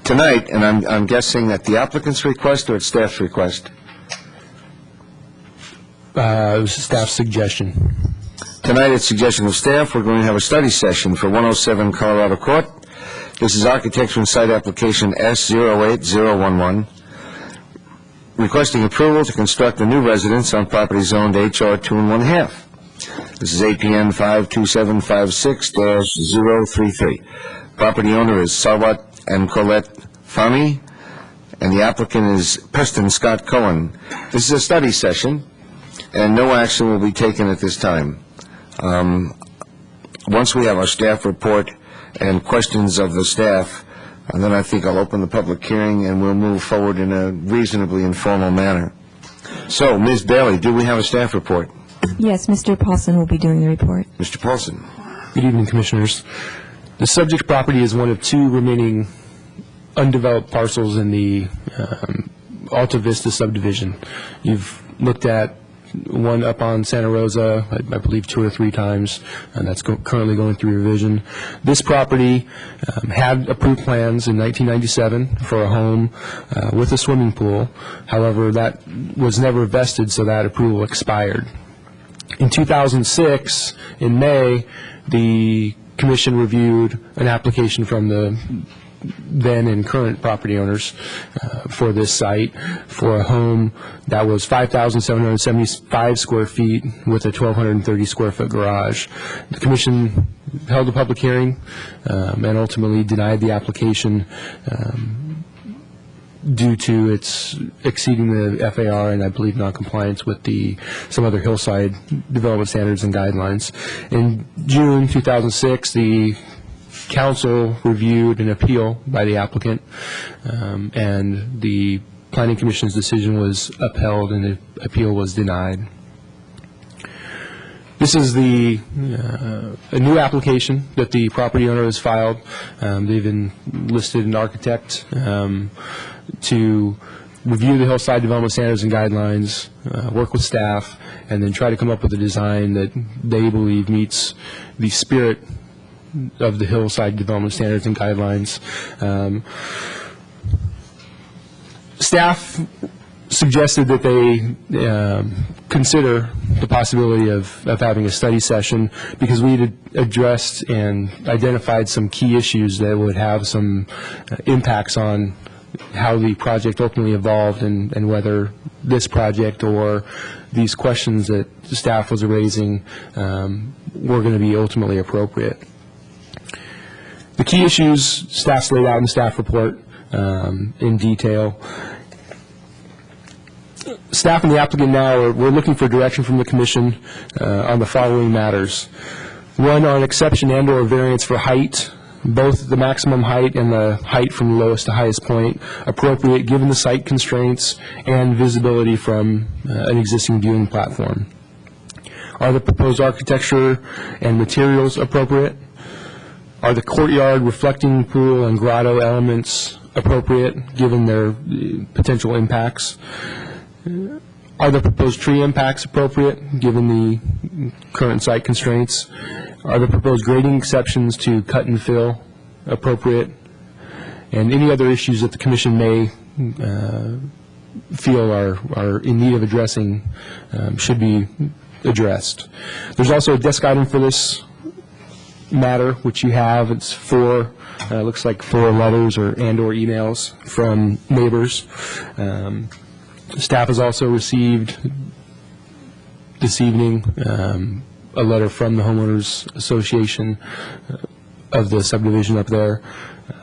A: Tonight, and I'm guessing at the applicant's request or at staff's request?
N: It was staff's suggestion.
A: Tonight, at suggestion of staff, we're going to have a study session for 107 Colorado Court. This is architecture and site application S08011, requesting approval to construct a new residence on property zoned HR 2 1/2. This is APN 52756-033. Property owner is Sarwat and Colette Fami, and the applicant is Preston Scott Cohen. This is a study session, and no action will be taken at this time. Once we have our staff report and questions of the staff, and then I think I'll open the public hearing and we'll move forward in a reasonably informal manner. So, Ms. Bailey, do we have a staff report?
B: Yes, Mr. Paulson will be doing the report.
A: Mr. Paulson.
N: Good evening, Commissioners. The subject property is one of two remaining undeveloped parcels in the Alta Vista subdivision. You've looked at one up on Santa Rosa, I believe 2 or 3 times, and that's currently going through revision. This property had approved plans in 1997 for a home with a swimming pool. However, that was never vested, so that approval expired. In 2006, in May, the Commission reviewed an application from the then and current property owners for this site for a home that was 5,775 square feet with a 1,230 square foot garage. The Commission held a public hearing and ultimately denied the application due to its exceeding the FAR and I believe non-compliance with some other hillside development standards and guidelines. In June 2006, the Council reviewed an appeal by the applicant, and the Planning Commission's decision was upheld and the appeal was denied. This is a new application that the property owner has filed. They've enlisted an architect to review the hillside development standards and guidelines, work with staff, and then try to come up with a design that they believe meets the spirit of the hillside development standards and guidelines. Staff suggested that they consider the possibility of having a study session because we had addressed and identified some key issues that would have some impacts on how the project ultimately evolved and whether this project or these questions that the staff was raising were going to be ultimately appropriate. The key issues staff's laid out in the staff report in detail. Staff and the applicant now, we're looking for direction from the commission on the following matters. One, on exception and/or variance for height, both the maximum height and the height from the lowest to highest point appropriate given the site constraints and visibility from an existing viewing platform. Are the proposed architecture and materials appropriate? Are the courtyard, reflecting pool, and grotto elements appropriate given their potential impacts? Are the proposed tree impacts appropriate given the current site constraints? Are the proposed grading exceptions to cut and fill appropriate? And any other issues that the commission may feel are in need of addressing should be addressed. There's also a desk item for this matter, which you have. It's looks like 4 letters or emails from neighbors. Staff has also received this evening a letter from the Homeowners Association of the subdivision up there.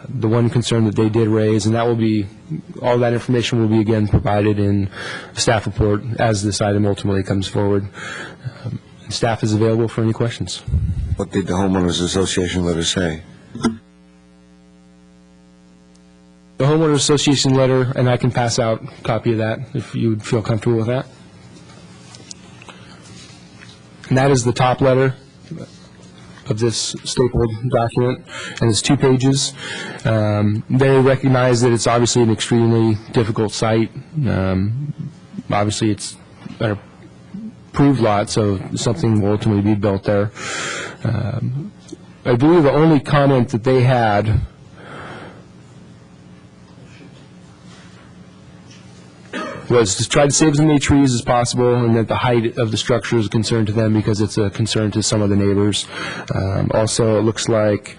N: The one concern that they did raise, and that will be, all that information will be again provided in the staff report as this item ultimately comes forward. Staff is available for any questions.
A: What did the Homeowners Association letter say?
N: The Homeowners Association letter, and I can pass out a copy of that if you would feel comfortable with that. And that is the top letter of this stapled document, and it's 2 pages. They recognize that it's obviously an extremely difficult site. Obviously, it's an approved lot, so something will ultimately be built there. I believe the only comment that they had was to try to save as many trees as possible, and that the height of the structure is a concern to them because it's a concern to some of the neighbors. Also, it looks like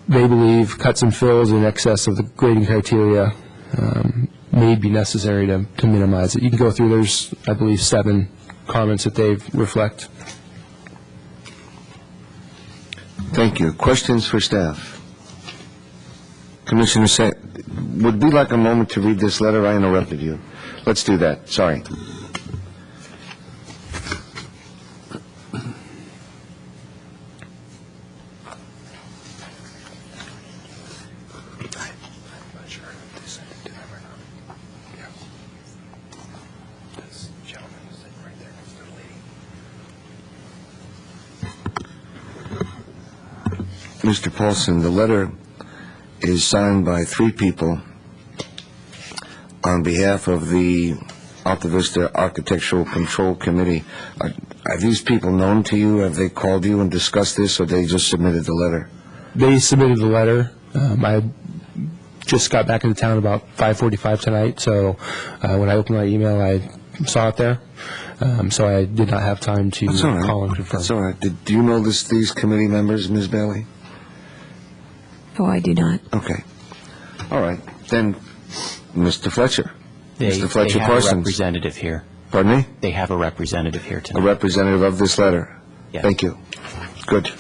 N: they believe cuts and fills in excess of the grading criteria may be necessary to minimize it. You can go through, there's, I believe, 7 comments that they reflect.
A: Thank you. Questions for staff? Commissioner Say, would be like a moment to read this letter. I interrupted you. Let's do that. Sorry. Mr. Paulson, the letter is signed by 3 people on behalf of the Alta Vista Architectural Control Committee. Are these people known to you? Have they called you and discussed this, or they just submitted the letter?
N: They submitted the letter. I just got back into town about 5:45 tonight, so when I opened my email, I saw it there. So I did not have time to call and confirm.
A: That's all right. Do you know these committee members, Ms. Bailey?
B: Oh, I do not.
A: Okay. All right. Then, Mr. Fletcher. Mr. Fletcher
O: They have
A: Parsons.
O: a representative here.
A: Pardon me?
O: They have a representative here
A: A
O: tonight.
A: representative of this letter.
O: Yes.
A: Thank you. Good.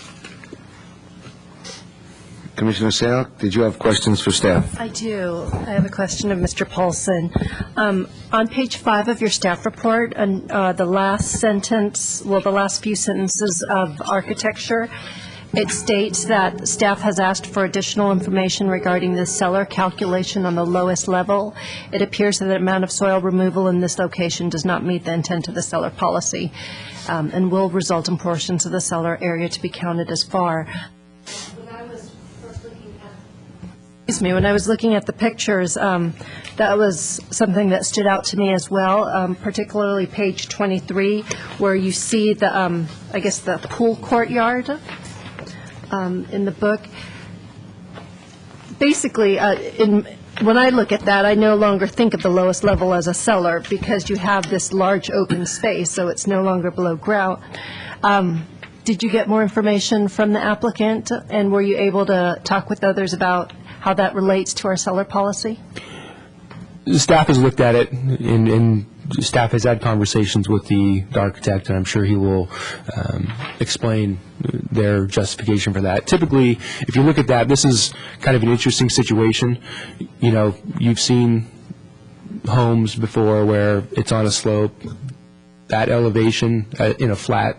A: Commissioner Sayok, did you have questions for staff?
J: I do. I have a question of Mr. Paulson. On page 5 of your staff report, and the last sentence, well, the last few sentences of architecture, it states that staff has asked for additional information regarding the cellar calculation on the lowest level. It appears that the amount of soil removal in this location does not meet the intent of the cellar policy and will result in portions of the cellar area to be counted as far. When I was looking at the pictures, that was something that stood out to me as well, particularly page 23, where you see the, I guess, the pool courtyard in the book. Basically, when I look at that, I no longer think of the lowest level as a cellar because you have this large open space, so it's no longer below ground. Did you get more information from the applicant, and were you able to talk with others about how that relates to our cellar policy?
N: Staff has looked at it, and staff has had conversations with the architect, and I'm sure he will explain their justification for that. Typically, if you look at that, this is kind of an interesting situation. You know, you've seen homes before where it's on a slope. That elevation in a flat,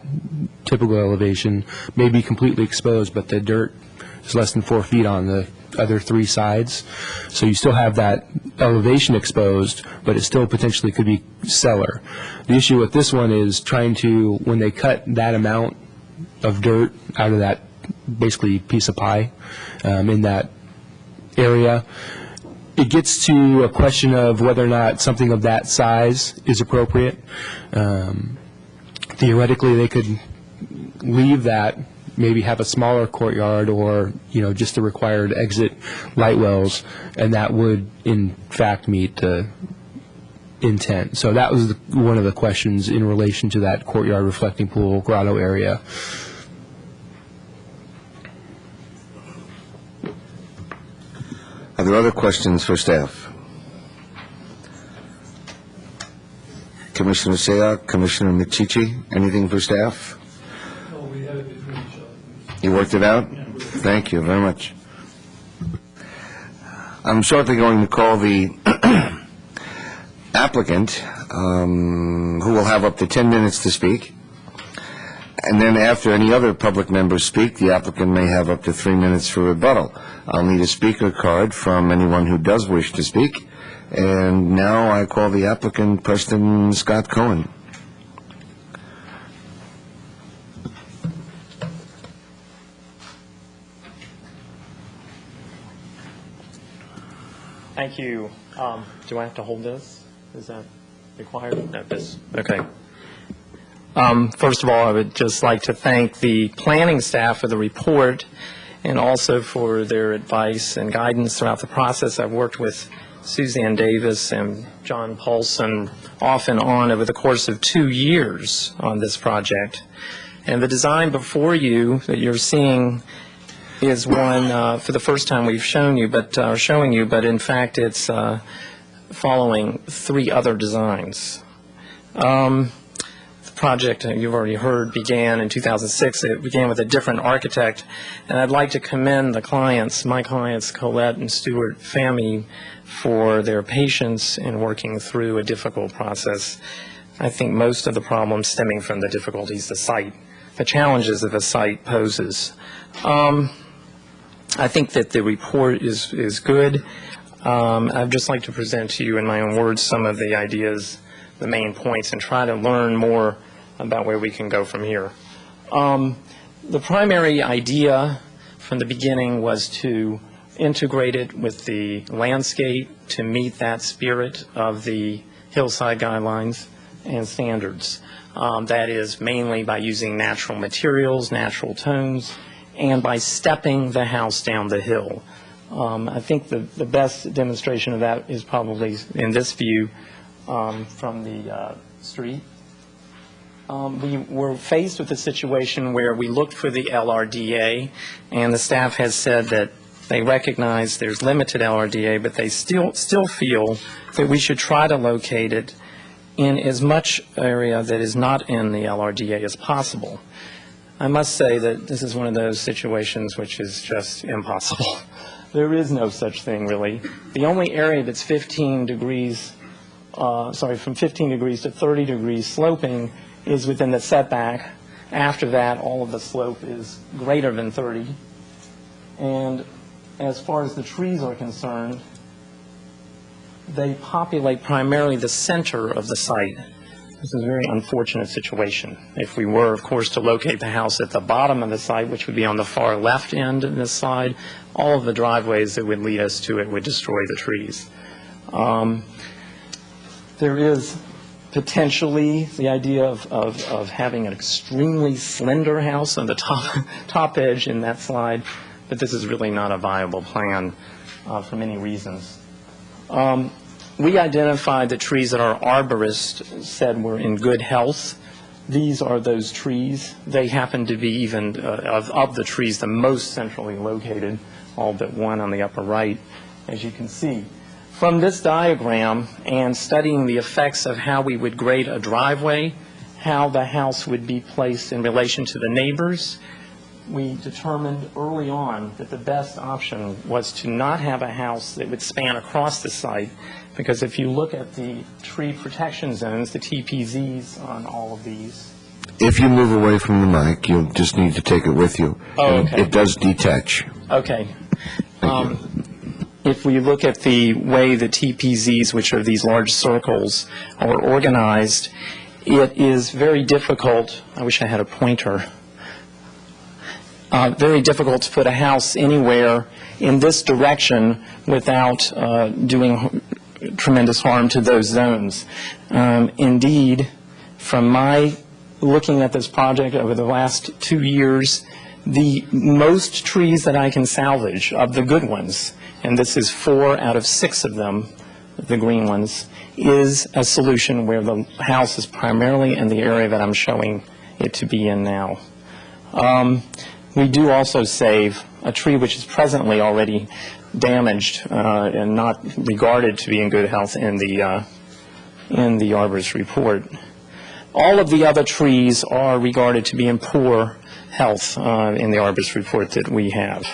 N: typical elevation may be completely exposed, but the dirt is less than 4 feet on the other 3 sides. So you still have that elevation exposed, but it still potentially could be cellar. The issue with this one is trying to, when they cut that amount of dirt out of that basically piece of pie in that area, it gets to a question of whether or not something of that size is appropriate. Theoretically, they could leave that, maybe have a smaller courtyard or, you know, just the required exit light wells, and that would, in fact, meet the intent. So that was one of the questions in relation to that courtyard reflecting pool grotto area.
A: Are there other questions for staff? Commissioner Sayoc, Commissioner Michichi, anything for staff?
F: No, we had it between each other.
A: You worked it out? Thank you very much. I'm shortly going to call the applicant, who will have up to 10 minutes to speak. And then after any other public members speak, the applicant may have up to 3 minutes for rebuttal. I'll need a speaker card from anyone who does wish to speak. And now I call the applicant, Preston Scott Cohen.
D: Thank you. Do I have to hold this? Is that required? No, this. Okay. First of all, I would just like to thank the planning staff for the report and also for their advice and guidance throughout the process. I've worked with Suzanne Davis and John Paulson off and on over the course of 2 years on this project. And the design before you that you're seeing is one for the first time we've shown you, but showing you, but in fact it's following 3 other designs. The project, you've already heard, began in 2006. It began with a different architect, and I'd like to commend the clients, my clients, Colette and Stuart Fahmy, for their patience in working through a difficult process. I think most of the problems stemming from the difficulties the challenges that the site poses. I think that the report is good. I'd just like to present to you in my own words some of the ideas, the main points, and try to learn more about where we can go from here. The primary idea from the beginning was to integrate it with the landscape to meet that spirit of the hillside guidelines and standards. That is mainly by using natural materials, natural tones, and by stepping the house down the hill. I think the best demonstration of that is probably in this view from the street. We were faced with a situation where we looked for the LRDA, and the staff has said that they recognize there's limited LRDA, but they still feel that we should try to locate it in as much area that is not in the LRDA as possible. I must say that this is one of those situations which is just impossible. There is no such thing, really. The only area that's 15 degrees, from 15 degrees to 30 degrees sloping is within the setback. After that, all of the slope is greater than 30. And as far as the trees are concerned, they populate primarily the center of the site. This is a very unfortunate situation. If we were, of course, to locate the house at the bottom of the site, which would be on the far left end of this slide, all of the driveways that would lead us to it would destroy the trees. There is potentially the idea of having an extremely slender house on the top edge in that slide, but this is really not a viable plan for many reasons. We identified the trees that our arborist said were in good health. These are those trees. They happen to be even, of the trees, the most centrally located, all but one on the upper right, as you can see. From this diagram and studying the effects of how we would grade a driveway, how the house would be placed in relation to the neighbors, we determined early on that the best option was to not have a house that would span across the site, because if you look at the tree protection zones, the TPZs on all of these.
A: If you move away from the mic, you'll just need to take it with you.
D: Oh, okay.
A: It does detach.
D: Okay. If we look at the way the TPZs, which are these large circles, are organized, it is very difficult. I wish I had a pointer. Very difficult to put a house anywhere in this direction without doing tremendous harm to those zones. Indeed, from my looking at this project over the last 2 years, the most trees that I can salvage of the good ones, and this is 4 out of 6 of them, the green ones, is a solution where the house is primarily in the area that I'm showing it to be in now. We do also save a tree which is presently already damaged and not regarded to be in good health in the arborist report. All of the other trees are regarded to be in poor health in the arborist report that we have.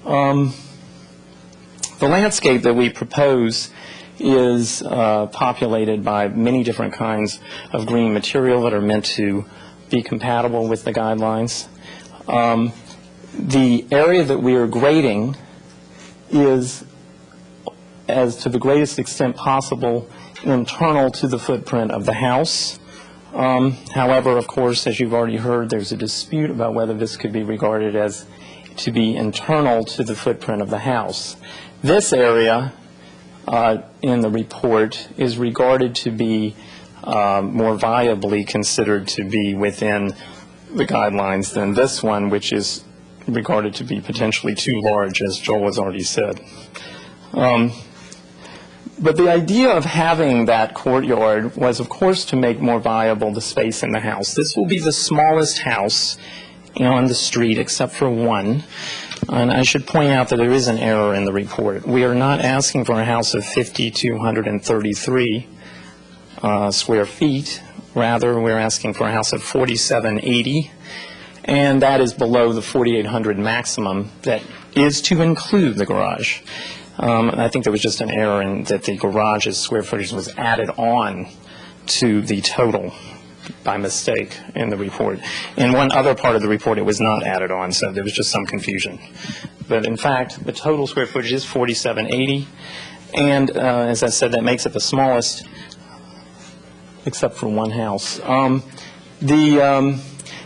D: The landscape that we propose is populated by many different kinds of green material that are meant to be compatible with the guidelines. The area that we are grading is, as to the greatest extent possible, internal to the footprint of the house. However, of course, as you've already heard, there's a dispute about whether this could be regarded as to be internal to the footprint of the house. This area in the report is regarded to be more viably considered to be within the guidelines than this one, which is regarded to be potentially too large, as Joel has already said. But the idea of having that courtyard was, of course, to make more viable the space in the house. This will be the smallest house on the street except for one. And I should point out that there is an error in the report. We are not asking for a house of 5,233 square feet. Rather, we're asking for a house of 4,780, and that is below the 4,800 maximum that is to include the garage. I think there was just an error in that the garage's square footage was added on to the total by mistake in the report. In one other part of the report, it was not added on, so there was just some confusion. But in fact, the total square footage is 4,780, and as I said, that makes it the smallest except for one house. The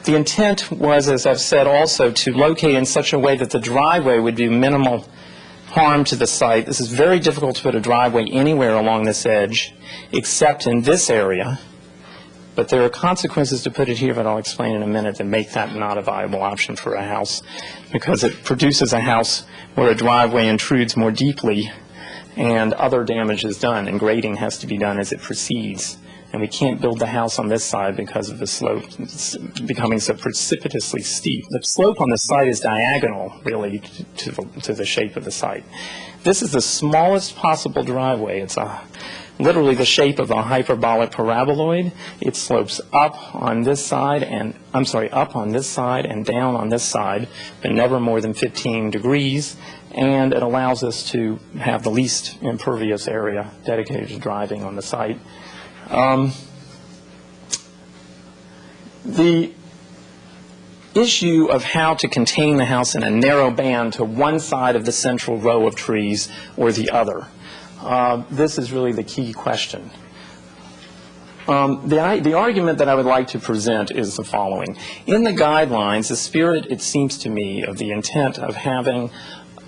D: intent was, as I've said, also to locate in such a way that the driveway would do minimal harm to the site. This is very difficult to put a driveway anywhere along this edge except in this area. But there are consequences to put it here that I'll explain in a minute that make that not a viable option for a house, because it produces a house where a driveway intrudes more deeply and other damage is done, and grading has to be done as it proceeds. And we can't build the house on this side because of the slope becoming so precipitously steep. The slope on the site is diagonal, really, to the shape of the site. This is the smallest possible driveway. It's literally the shape of a hyperbolic paraboloid. It slopes up on this side and, up on this side and down on this side, but never more than 15 degrees. And it allows us to have the least impervious area dedicated to driving on the site. The issue of how to contain the house in a narrow band to one side of the central row of trees or the other, this is really the key question. The argument that I would like to present is the following. In the guidelines, the spirit, it seems to me, of the intent of having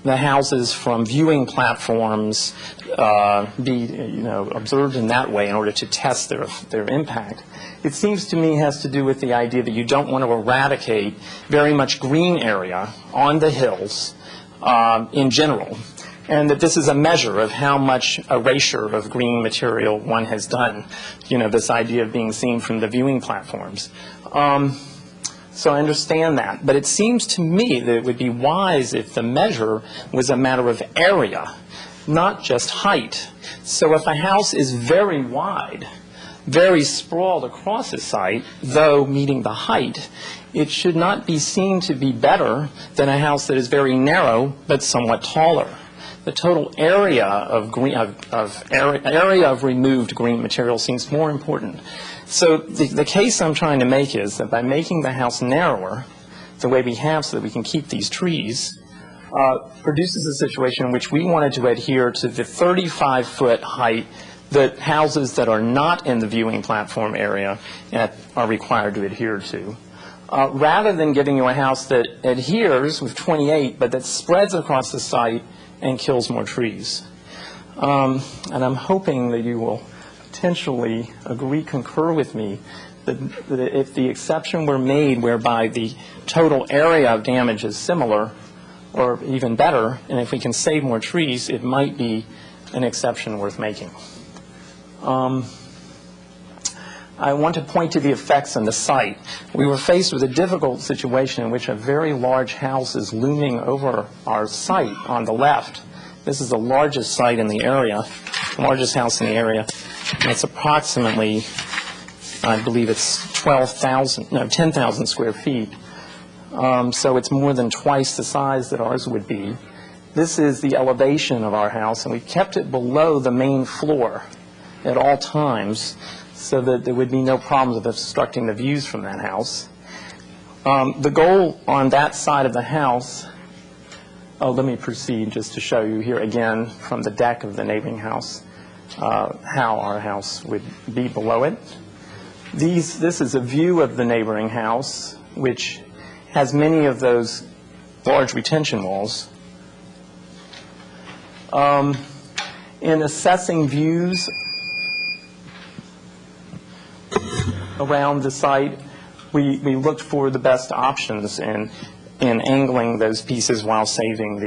D: the houses from viewing platforms be, observed in that way in order to test their impact. It seems to me has to do with the idea that you don't want to eradicate very much green area on the hills in general, and that this is a measure of how much erasure of green material one has done, this idea of being seen from the viewing platforms. So I understand that. But it seems to me that it would be wise if the measure was a matter of area,
P: not just height. So if a house is very wide, very sprawled across the site, though meeting the height, it should not be seen to be better than a house that is very narrow but somewhat taller. The total area of area of removed green material seems more important. So the case I'm trying to make is that by making the house narrower, the way we have so that we can keep these trees, produces a situation in which we wanted to adhere to the 35-foot height that houses that are not in the viewing platform area are required to adhere to, rather than giving you a house that adheres with 28, but that spreads across the site and kills more trees. And I'm hoping that you will potentially concur with me that if the exception were made whereby the total area of damage is similar, or even better, and if we can save more trees, it might be an exception worth making. I want to point to the effects on the site. We were faced with a difficult situation in which a very large house is looming over our site on the left. This is the largest site in the area, largest house in the area. And it's approximately, I believe it's 10,000 square feet. So it's more than twice the size that ours would be. This is the elevation of our house, and we kept it below the main floor at all times so that there would be no problems of obstructing the views from that house. The goal on that side of the house, let me proceed just to show you here again from the deck of the neighboring house how our house would be below it. This is a view of the neighboring house, which has many of those large retention walls. In assessing views around the site, we looked for the best options in angling those pieces while saving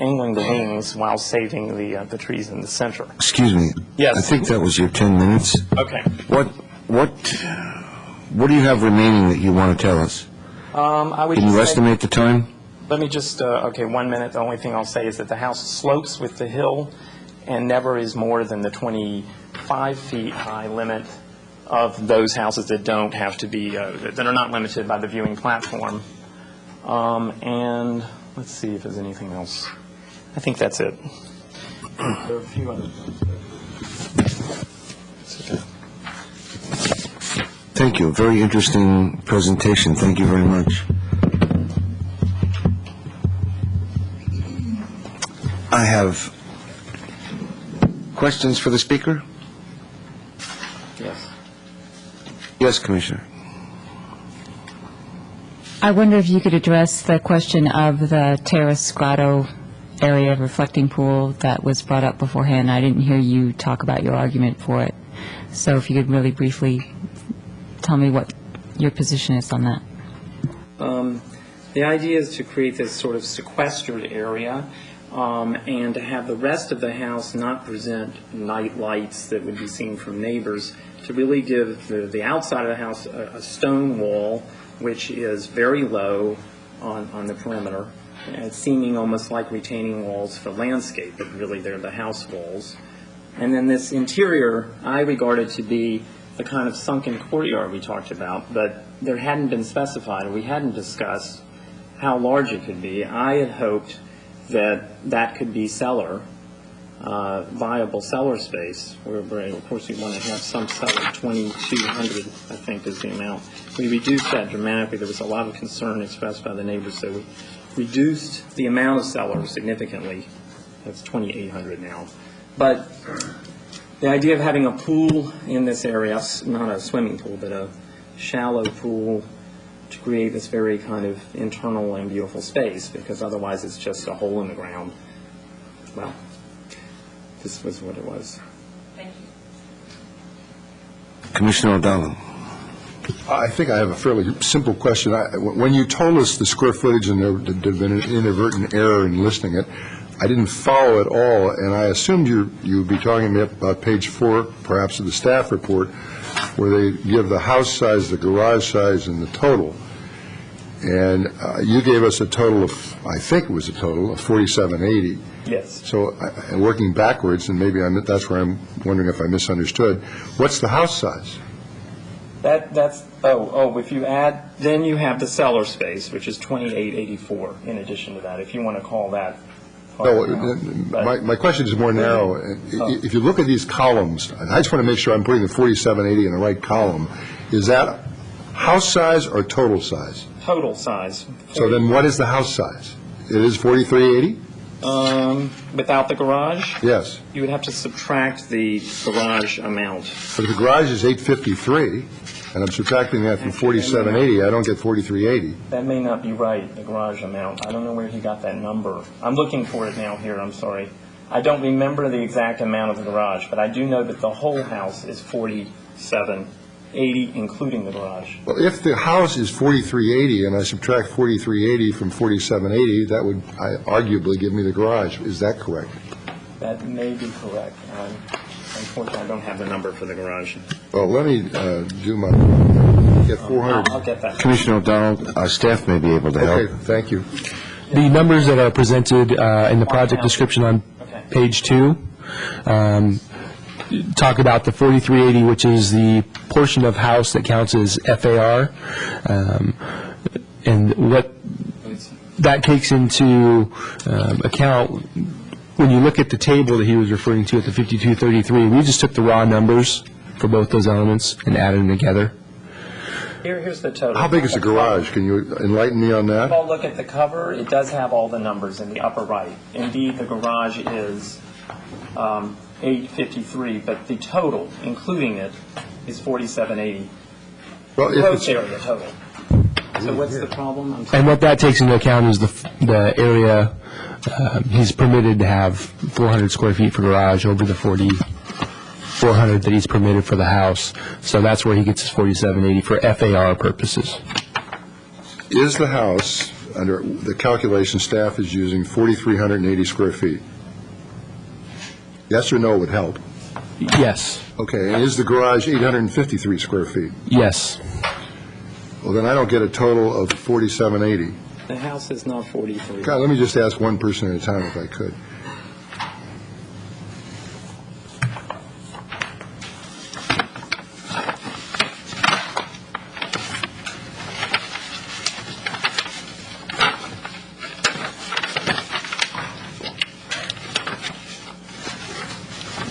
P: angling the wings while saving the trees in the center.
A: Excuse me.
P: Yes.
A: I think that was your 10 minutes.
P: Okay.
A: What do you have remaining that you want to tell us?
P: I would
A: Can you
P: just say-
A: estimate the time?
P: Let me just, 1 minute. The only thing I'll say is that the house slopes with the hill and never is more than the 25 feet high limit of those houses that don't have to be, that are not limited by the viewing platform. And let's see if there's anything else. I think that's it. There are a few other things. It's okay.
A: Thank you. Very interesting presentation. Thank you very much. I have questions for the speaker?
P: Yes.
A: Yes, Commissioner.
G: I wonder if you could address the question of the terrace grotto area reflecting pool that was brought up beforehand. I didn't hear you talk about your argument for it. So if you could really briefly tell me what your position is on that.
P: The idea is to create this sort of sequestered area and to have the rest of the house not present night lights that would be seen from neighbors, to really give the outside of the house a stone wall which is very low on the perimeter, seeming almost like retaining walls for landscape, but really they're the house walls. And then this interior I regarded to be the kind of sunken courtyard we talked about, but there hadn't been specified, or we hadn't discussed how large it could be. I had hoped that that could be cellar, viable cellar space, where of course we want to have some cellar. 2,200 I think is the amount. We reduced that dramatically. There was a lot of concern expressed by the neighbors, so we reduced the amount of cellar significantly. That's 2,800 now. But the idea of having a pool in this area, not a swimming pool, but a shallow pool, to create this very kind of internal and beautiful space, because otherwise it's just a hole in the ground. Well, this was what it was.
K: Thank you.
A: Commissioner O'Donnell.
E: I think I have a fairly simple question. When you told us the square footage, and there had been an inadvertent error in listing it, I didn't follow it all, and I assumed you would be talking about page 4, perhaps, of the staff report, where they give the house size, the garage size, and the total. And you gave us a total of, I think it was a total of 4780.
P: Yes.
E: So working backwards, and maybe that's where I'm wondering if I misunderstood, what's the house size?
P: If you add, then you have the cellar space, which is 2884 in addition to that, if you want to call that.
E: No, my question is more narrow. If you look at these columns, and I just want to make sure I'm putting the 4780 in the right column, is that house size or total size?
P: Total size.
E: So then what is the house size? It is 4380?
P: Without the garage?
E: Yes.
P: You would have to subtract the garage amount.
E: But if the garage is 853, and I'm subtracting that from 4780, I don't get 4380.
P: That may not be right, the garage amount. I don't know where he got that number. I'm looking for it now here, I'm sorry. I don't remember the exact amount of the garage, but I do know that the whole house is 4780, including the garage.
E: Well, if the house is 4380 and I subtract 4380 from 4780, that would arguably give me the garage. Is that correct?
P: That may be correct. Unfortunately, I don't have the number for the garage.
E: Well, let me do my, get 400.
P: I'll get that.
A: Commissioner O'Donnell, our staff may be able to help.
E: Okay, thank you.
N: The numbers that are presented in the project description on page 2 talk about the 4380, which is the portion of house that counts as FAR, and what that takes into account. When you look at the table that he was referring to at the 5233, we just took the raw numbers for both those elements and added them together.
P: Here's the total.
E: How big is the garage? Can you enlighten me on that?
P: Well, look at the cover. It does have all the numbers in the upper right. Indeed, the garage is 853, but the total, including it, is 4780.
E: Well, if
P: Gross
E: it's
P: area total. So what's the problem? I'm sorry.
N: And what that takes into account is the area he's permitted to have 400 square feet for garage over the 400 that he's permitted for the house. So that's where he gets his 4780 for FAR purposes.
E: Is the house, under the calculation staff is using 4,380 square feet? Yes or no would help.
N: Yes.
E: Okay, and is the garage 853 square feet?
N: Yes.
E: Well, then I don't get a total of 4,780.
P: The house is not 43.
E: God, let me just ask one person at a time if I could.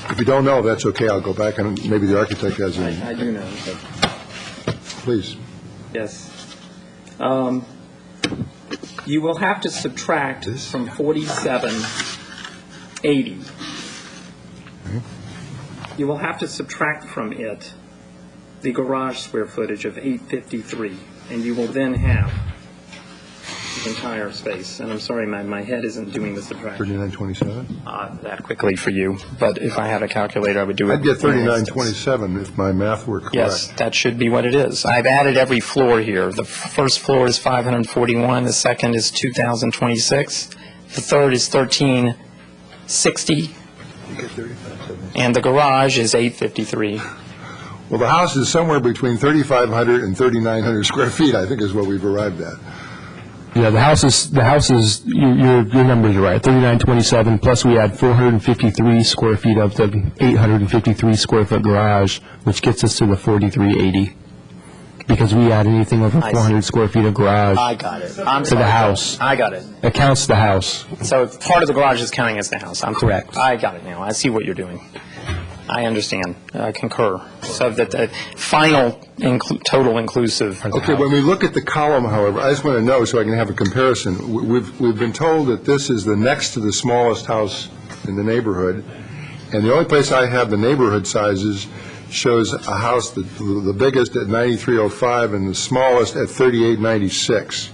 E: If you don't know, that's okay. I'll go back and maybe the architect has a...
P: I do know, but...
E: Please.
P: Yes. You will have to subtract from 4780. You will have to subtract from it the garage square footage of 853, and you will then have the entire space. And I'm sorry, my head isn't doing the subtraction.
E: 3927?
P: That quickly for you, but if I had a calculator, I would do it.
E: I'd get 3927 if my math were correct.
P: Yes, that should be what it is. I've added every floor here. The first floor is 541, the second is 2,026, the third is 1,360, and the garage is 853.
E: Well, the house is somewhere between 3,500 and 3,900 square feet, I think is what we've arrived at.
N: Yeah, the house is your numbers are right, 3927, plus we add 453 square feet of the 853 square foot garage, which gets us to the 4380. Because we add anything over 400 square feet of garage
P: I got it.
N: to the house.
P: I got it.
N: It counts the house.
P: So part of the garage is counting as the house. I'm correct. I got it now. I see what you're doing. I understand. I concur. So that the final total inclusive.
E: Okay, when we look at the column, however, I just want to know so I can have a comparison. We've been told that this is the next to the smallest house in the neighborhood, and the only place I have the neighborhood sizes shows a house that the biggest at 9305 and the smallest at 3896.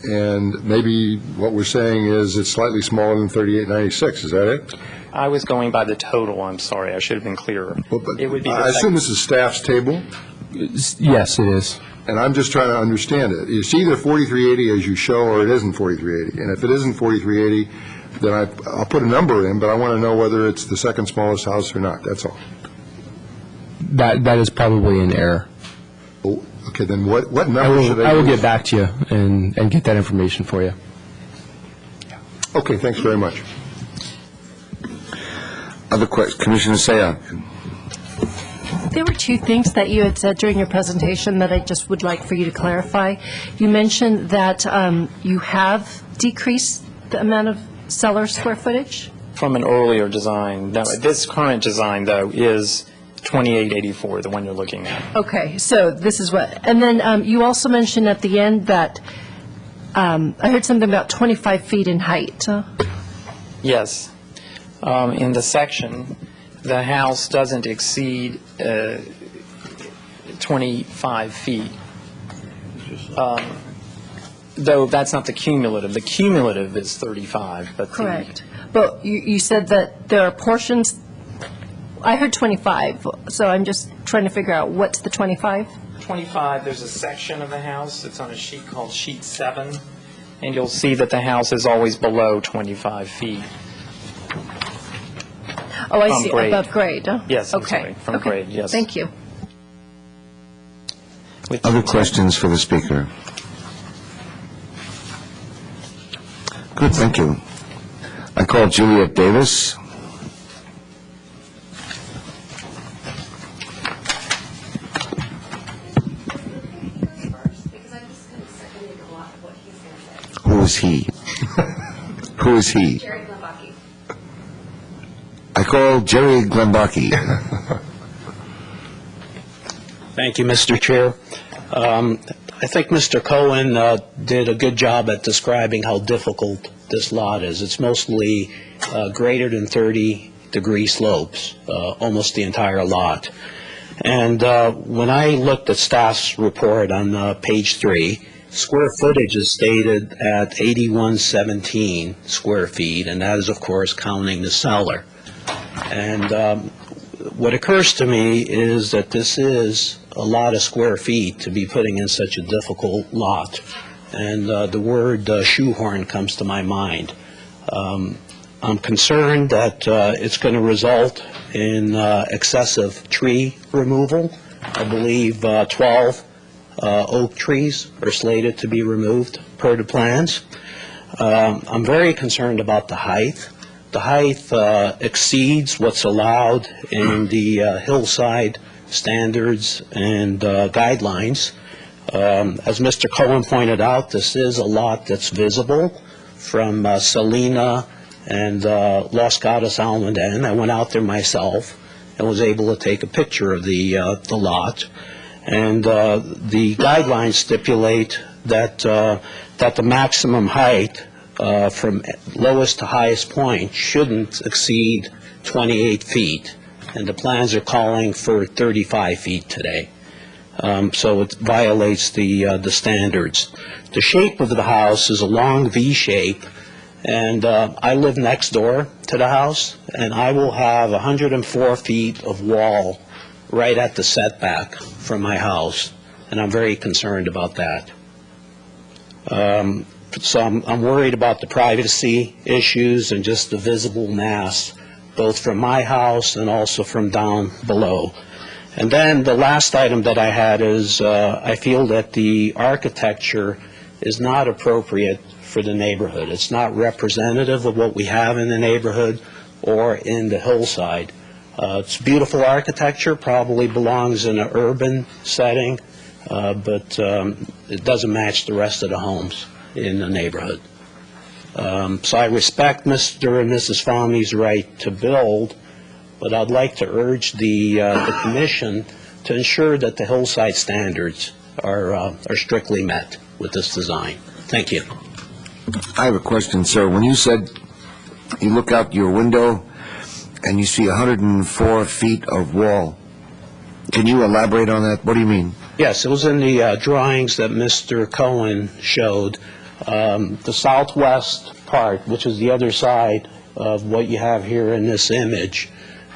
E: And maybe what we're saying is it's slightly smaller than 3896. Is that it?
P: I was going by the total. I'm sorry. I should have been clearer.
E: Well, but
P: It would be the
E: I assume this is staff's table?
N: Yes, it is.
E: And I'm just trying to understand it. It's either 4380 as you show, or it isn't 4380. And if it isn't 4380, then I'll put a number in, but I want to know whether it's the second smallest house or not. That's all.
N: That is probably an error.
E: Okay, Okay, then what number
N: I
E: should
N: will,
E: I
N: I will
E: use?
N: get back to you and get that information for you.
E: Okay, thanks very much.
A: Other questions? Commissioner Saya?
J: There were two things that you had said during your presentation that I just would like for you to clarify. You mentioned that you have decreased the amount of cellar square footage?
P: From an earlier design. Now, this current design, though, is 2884, the one you're looking at.
J: Okay, so this is what, and then you also mentioned at the end that, I heard something about 25 feet in height.
P: Yes. In the section, the house doesn't exceed 25 feet. Though that's not the cumulative. The cumulative is 35, but
J: Correct. But you said that there are portions, I heard 25, so I'm just trying to figure out what's the 25?
P: 25, there's a section of the house, it's on a sheet called Sheet 7, and you'll see that the house is always below 25 feet.
J: Oh, I
P: From
J: see,
P: grade.
J: above grade. Huh?
P: Yes, I'm
J: Okay,
P: sorry, from
J: okay.
P: grade, yes.
J: Thank you.
A: Other questions for the speaker? Good, thank you. I call Juliet Davis. Who is he? Who is he?
Q: Jerry Glembaki.
A: I call Jerry Glembaki.
R: Thank you, Mr. Chair. I think Mr. Cohen did a good job at describing how difficult this lot is. It's mostly greater than 30-degree slopes, almost the entire lot. And when I looked at staff's report on page 3, square footage is stated at 8117 square feet, and that is, of course, counting the cellar. And what occurs to me is that this is a lot of square feet to be putting in such a difficult lot. And the word shoehorn comes to my mind. I'm concerned that it's going to result in excessive tree removal. I believe 12 oak trees are slated to be removed per the plans. I'm very concerned about the height. The height exceeds what's allowed in the hillside standards and guidelines. As Mr. Cohen pointed out, this is a lot that's visible from Salina and Los Gatos Almaden. I went out there myself and was able to take a picture of the lot. And the guidelines stipulate that the maximum height from lowest to highest point shouldn't exceed 28 feet. And the plans are calling for 35 feet today. So it violates the standards. The shape of the house is a long V shape, and I live next door to the house, and I will have 104 feet of wall right at the setback from my house, and I'm very concerned about that. So I'm worried about the privacy issues and just the visible mass, both from my house and also from down below. And then the last item that I had is I feel that the architecture is not appropriate for the neighborhood. It's not representative of what we have in the neighborhood or in the hillside. It's beautiful architecture, probably belongs in an urban setting, but it doesn't match the rest of the homes in the neighborhood. So I respect Mr. and Mrs. Fahmy's right to build, but I'd like to urge the commission to ensure that the hillside standards are strictly met with this design. Thank you.
A: I have a question, sir. When you said you look out your window and you see 104 feet of wall, can you elaborate on that? What do you mean?
R: Yes, it was in the drawings that Mr. Cohen showed. The southwest part, which is the other side of what you have here in this image,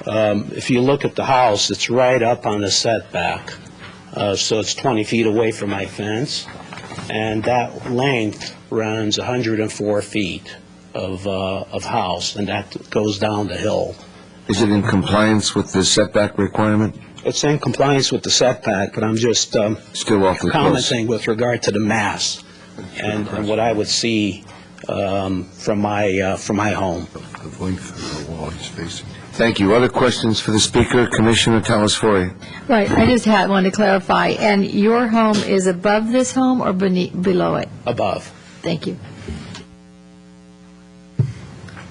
R: if you look at the house, it's right up on the setback. So it's 20 feet away from my fence, and that length runs 104 feet of house, and that goes down the hill.
A: Is it in compliance with the setback requirement?
R: It's in compliance with the setback, but I'm just
A: Still awfully close.
R: commenting with regard to the mass and what I would see from my home.
E: The length of the wall he's facing.
A: Thank you. Other questions for the speaker? Commissioner Telesfori.
I: Right, I just wanted to clarify, and your home is above this home or below it?
R: Above.
I: Thank you.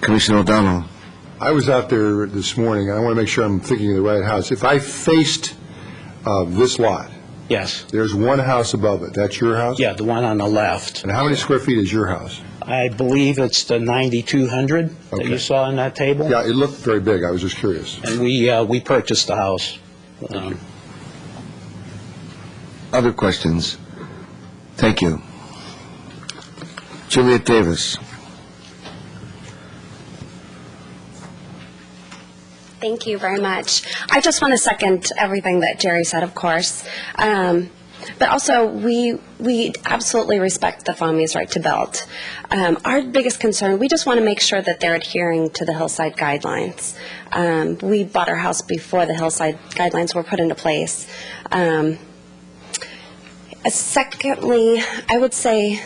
A: Commissioner O'Donnell.
E: I was out there this morning, and I want to make sure I'm thinking of the right house. If I faced this lot,
R: Yes.
E: there's one house above it. That's your house?
R: Yeah, the one on the left.
E: And how many square feet is your house?
R: I believe it's the 9,200 that you
E: Okay.
R: saw in that table.
E: Yeah, it looked very big. I was just curious.
R: And we purchased the house.
A: Other questions? Thank you. Juliet Davis.
Q: Thank you very much. I just want to second everything that Jerry said, of course. But also, we absolutely respect the family's right to build. Our biggest concern, we just want to make sure that they're adhering to the Hillside guidelines. We bought our house before the Hillside guidelines were put into place. Secondly, I would say,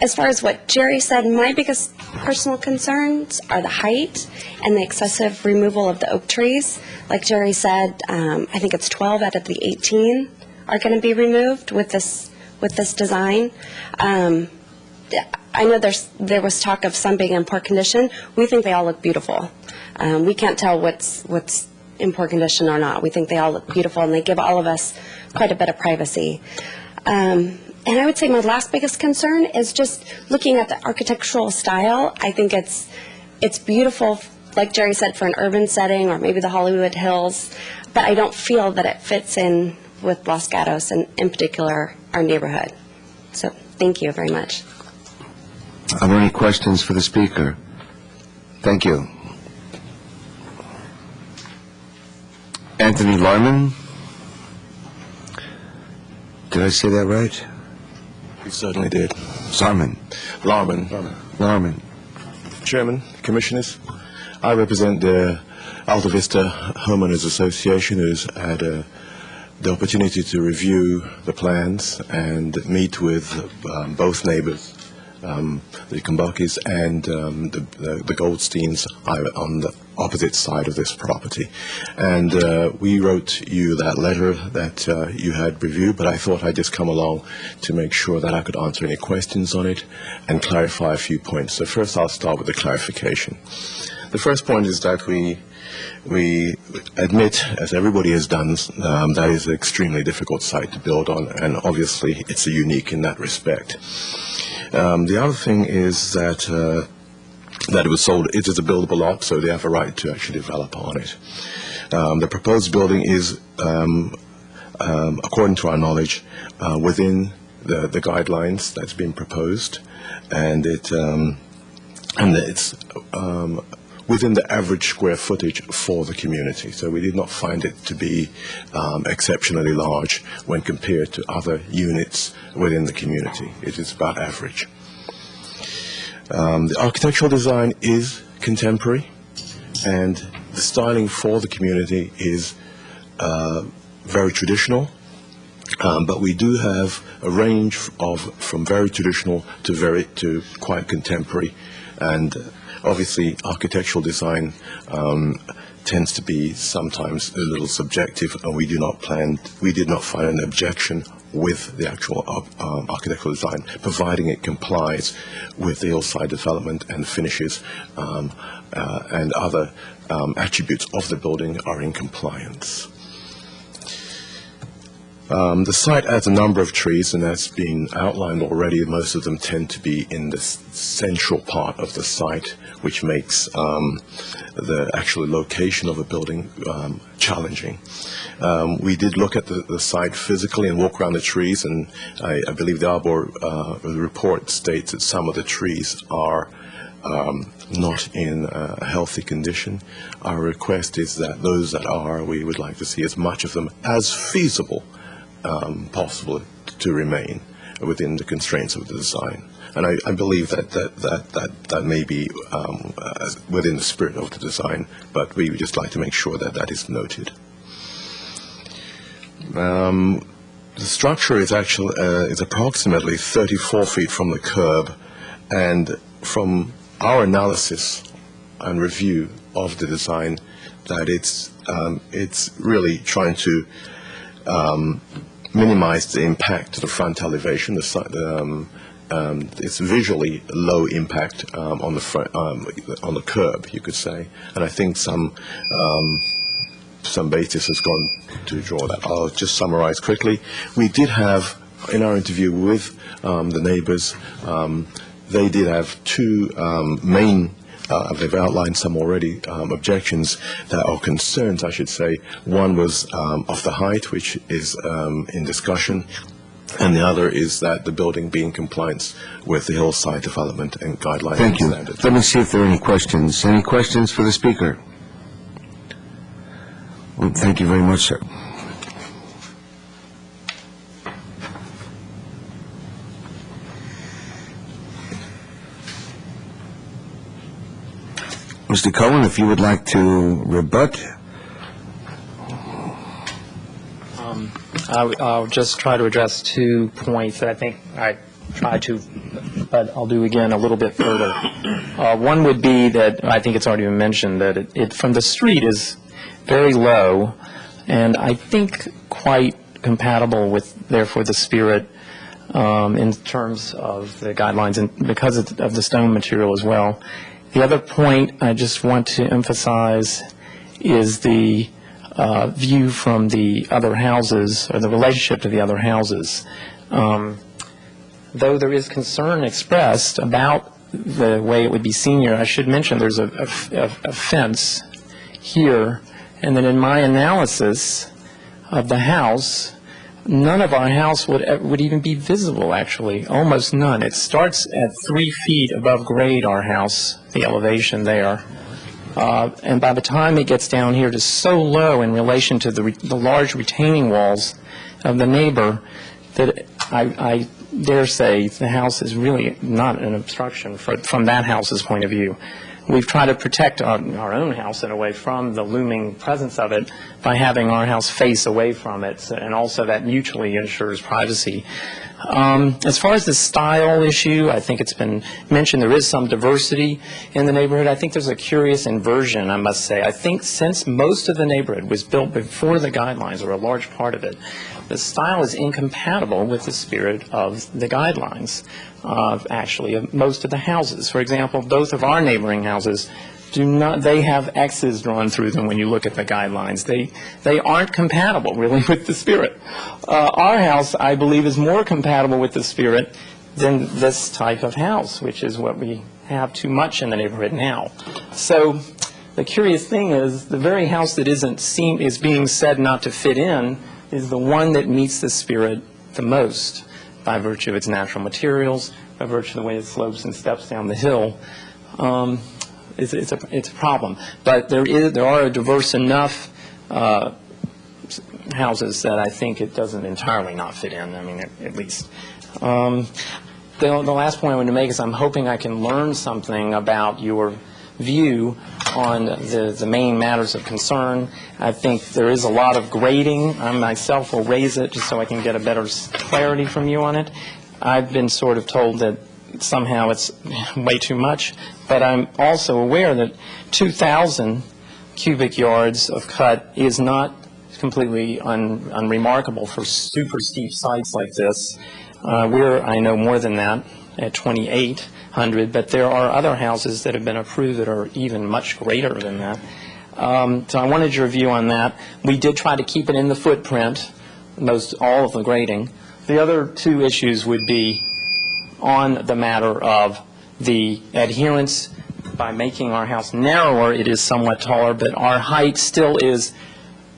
Q: as far as what Jerry said, my biggest personal concerns are the height and the excessive removal of the oak trees. Like Jerry said, I think it's 12 out of the 18 are going to be removed with this design. I know there was talk of some being in poor condition. We think they all look beautiful. We can't tell what's in poor condition or not. We think they all look beautiful, and they give all of us quite a bit of privacy. And I would say my last biggest concern is just looking at the architectural style. I think it's beautiful, like Jerry said, for an urban setting or maybe the Hollywood Hills, but I don't feel that it fits in with Los Gatos and in particular our neighborhood. So thank you very much.
A: Are there any questions for the speaker? Thank you. Anthony Larman. Did I say that right?
S: You certainly did.
A: Larman.
S: Larman. Chairman, Commissioners, I represent the Alta Vista Homeowners Association, who's had the opportunity to review the plans and meet with both neighbors, the Kumbakis and the Goldsteins on the opposite side of this property. And we wrote you that letter that you had reviewed, but I thought I'd just come along to make sure that I could answer any questions on it and clarify a few points. So first I'll start with the clarification. The first point is that we admit, as everybody has done, that is an extremely difficult site to build on, and obviously it's unique in that respect. The other thing is that it was sold, it is a buildable lot, so they have a right to actually develop on it. The proposed building is, according to our knowledge, within the guidelines that's been proposed, and it's within the average square footage for the community. So we did not find it to be exceptionally large when compared to other units within the community. It is about average. The architectural design is contemporary, and the styling for the community is very traditional, but we do have a range from very traditional to quite contemporary, and obviously architectural design tends to be sometimes a little subjective, and we did not find an objection with the actual architectural design, providing it complies with the hillside development and finishes and other attributes of the building are in compliance. The site has a number of trees, and that's been outlined already. Most of them tend to be in the central part of the site, which makes the actual location of a building challenging. We did look at the site physically and walk around the trees, and I believe the Arbor report states that some of the trees are not in a healthy condition. Our request is that those that are, we would like to see as much of them as feasible possible to remain within the constraints of the design. And I believe that may be within the spirit of the design, but we would just like to make sure that that is noted. The structure is actually is approximately 34 feet from the curb, and from our analysis and review of the design, that it's really trying to minimize the impact to the front elevation. It's visually low impact on the front, on the curb, you could say, and I think some basis has gone to draw that. I'll just summarize quickly. We did have, in our interview with the neighbors, they did have two main, they've outlined some already, objections that are concerns, I should say. One was of the height, which is in discussion, and the other is that the building be in compliance with the hillside development and guidelines
A: Thank you.
S: and standards.
A: Let me see if there are any questions. Any questions for the speaker? Well, thank you very much, sir. Mr. Cohen, if you would like to rebut.
D: I'll just try to address 2 points that I think I tried to, but I'll do again a little bit further. One would be that I think it's already been mentioned that it from the street is very low, and I think quite compatible with, therefore, the spirit in terms of the guidelines and because of the stone material as well. The other point I just want to emphasize is the view from the other houses, or the relationship to the other houses. Though there is concern expressed about the way it would be seen here, I should mention there's a fence here, and then in my analysis of the house, none of our house would even be visible, actually, almost none. It starts at 3 feet above grade, our house, the elevation there. And by the time it gets down here, it is so low in relation to the large retaining walls of the neighbor that I dare say the house is really not an obstruction from that house's point of view. We've tried to protect our own house in a way from the looming presence of it by having our house face away from it, and also that mutually ensures privacy. As far as the style issue, I think it's been mentioned there is some diversity in the neighborhood. I think there's a curious inversion, I must say. I think since most of the neighborhood was built before the guidelines, or a large part of it, the style is incompatible with the spirit of the guidelines, actually, of most of the houses. For example, both of our neighboring houses they have X's drawn through them when you look at the guidelines. They aren't compatible, really, with the spirit. Our house, I believe, is more compatible with the spirit than this type of house, which is what we have too much in the neighborhood now. So the curious thing is, the very house that is being said not to fit in is the one that meets the spirit the most, by virtue of its natural materials, by virtue of the way it slopes and steps down the hill. It's a problem. But there are diverse enough houses that I think it doesn't entirely not fit in, I mean, at least. The last point I want to make is I'm hoping I can learn something about your view on the main matters of concern. I think there is a lot of grading. I myself will raise it just so I can get a better clarity from you on it. I've been sort of told that somehow it's way too much, but I'm also aware that 2,000 cubic yards of cut is not completely unremarkable for super steep sites like this. I know more than that at 2,800, but there are other houses that have been approved that are even much greater than that. So I wanted your view on that. We did try to keep it in the footprint, all of the grading. The other two issues would be on the matter of the adherence. By making our house narrower, it is somewhat taller, but our height still is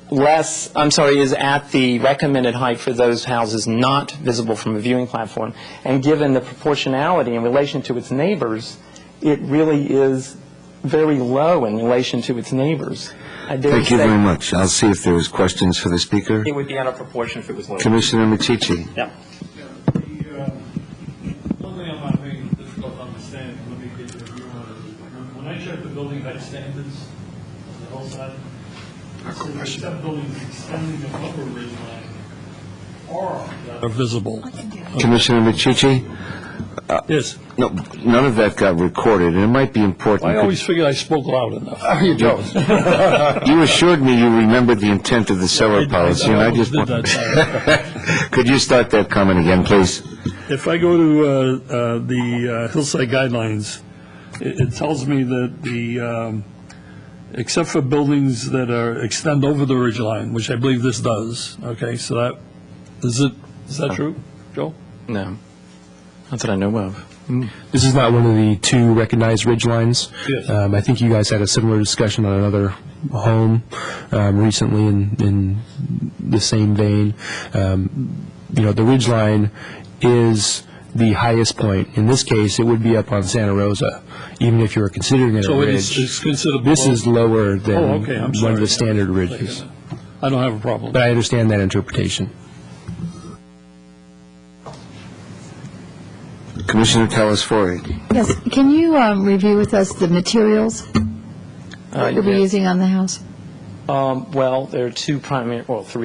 D: is at the recommended height for those houses not visible from a viewing platform. And given the proportionality in relation to its neighbors, it really is very low in relation to its neighbors.
A: Thank you very much. I'll see if there's questions for the speaker.
D: It would be out of proportion if it was low.
A: Commissioner Matici.
D: Yeah.
F: One thing I'm having difficult to understand, let me get your view on it. When I check the building height standards on the hillside, it says that building is extending above a ridge line are visible.
A: Commissioner Miccici?
F: Yes.
A: No, none of that got recorded, and it might be important.
F: I always figured I spoke loud enough.
A: You don't. You assured me you remembered the intent of the seller policy, and I just
F: did that.
A: Could you start that comment again, please?
F: If I go to the hillside guidelines, it tells me that the, except for buildings that extend over the ridge line, which I believe this does, okay, so that, is that true, Joe?
D: No, not that I know of.
N: This is not one of the two recognized ridge lines.
F: Yes.
N: I think you guys had a similar discussion on another home recently in the same vein. The ridge line is the highest point. In this case, it would be up on Santa Rosa, even if you were considering it a
F: So
N: ridge.
F: it's considered
N: This
F: below?
N: is lower than
F: Oh, okay, I'm
N: one
F: sorry.
N: of the standard ridges.
F: I don't have a problem.
N: But I understand that interpretation.
A: Commissioner Telesfori.
I: Yes, can you review with us the materials that you'll be
P: yes.
I: using on the house?
P: Well, there are three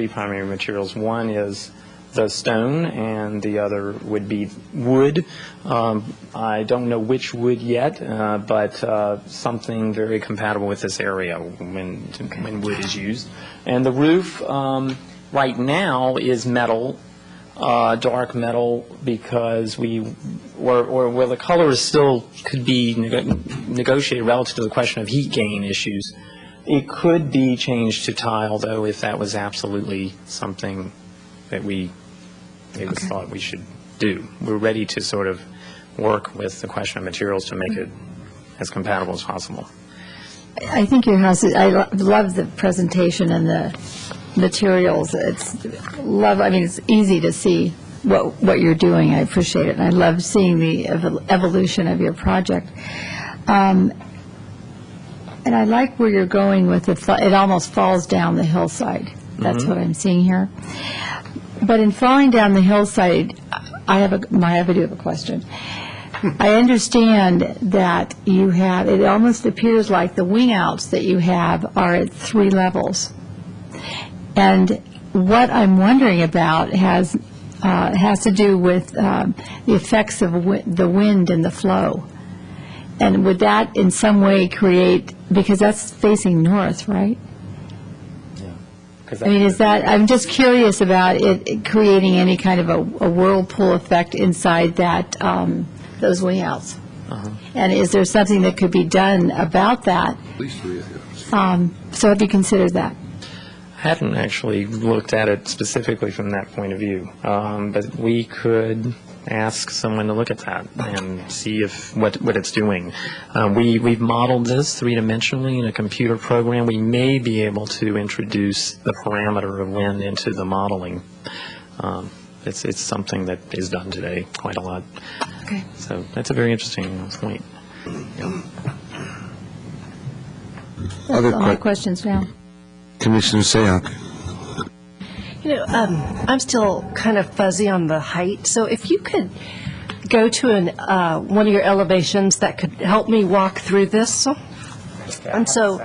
P: primary materials. One is the stone, and the other would be wood. I don't know which wood yet, but something very compatible with this area when wood is used. And the roof right now is metal, dark metal, because well, the color is still could be negotiated relative to the question of heat gain issues. It could be changed to tile, though, if that was absolutely something that we thought we should do. We're ready to sort of work with the question of materials to make it as compatible as possible.
I: I think your house, I love the presentation and the materials. It's easy to see what you're doing. I appreciate it. And I love seeing the evolution of your project. And I like where you're going with it almost falls down the hillside. That's what I'm seeing here. But in falling down the hillside, I do have a question. I understand that it almost appears like the wing outs that you have are at 3 levels. And what I'm wondering about has to do with the effects of the wind and the flow. And would that in some way create, because that's facing north, right? I'm just curious about it creating any kind of a whirlpool effect inside those wing outs. And is there something that could be done about that?
E: At least 3 of you.
I: So have you considered that?
P: I hadn't actually looked at it specifically from that point of view, but we could ask someone to look at that and see what it's doing. We've modeled this three-dimensionally in a computer program. We may be able to introduce the parameter of wind into the modeling. It's something that is done today quite a lot.
I: Okay.
P: So that's a very interesting point. Yeah.
I: That's all my questions now.
A: Commissioner Sayoc.
J: I'm still kind of fuzzy on the height, so if you could go to one of your elevations that could help me walk through this. And so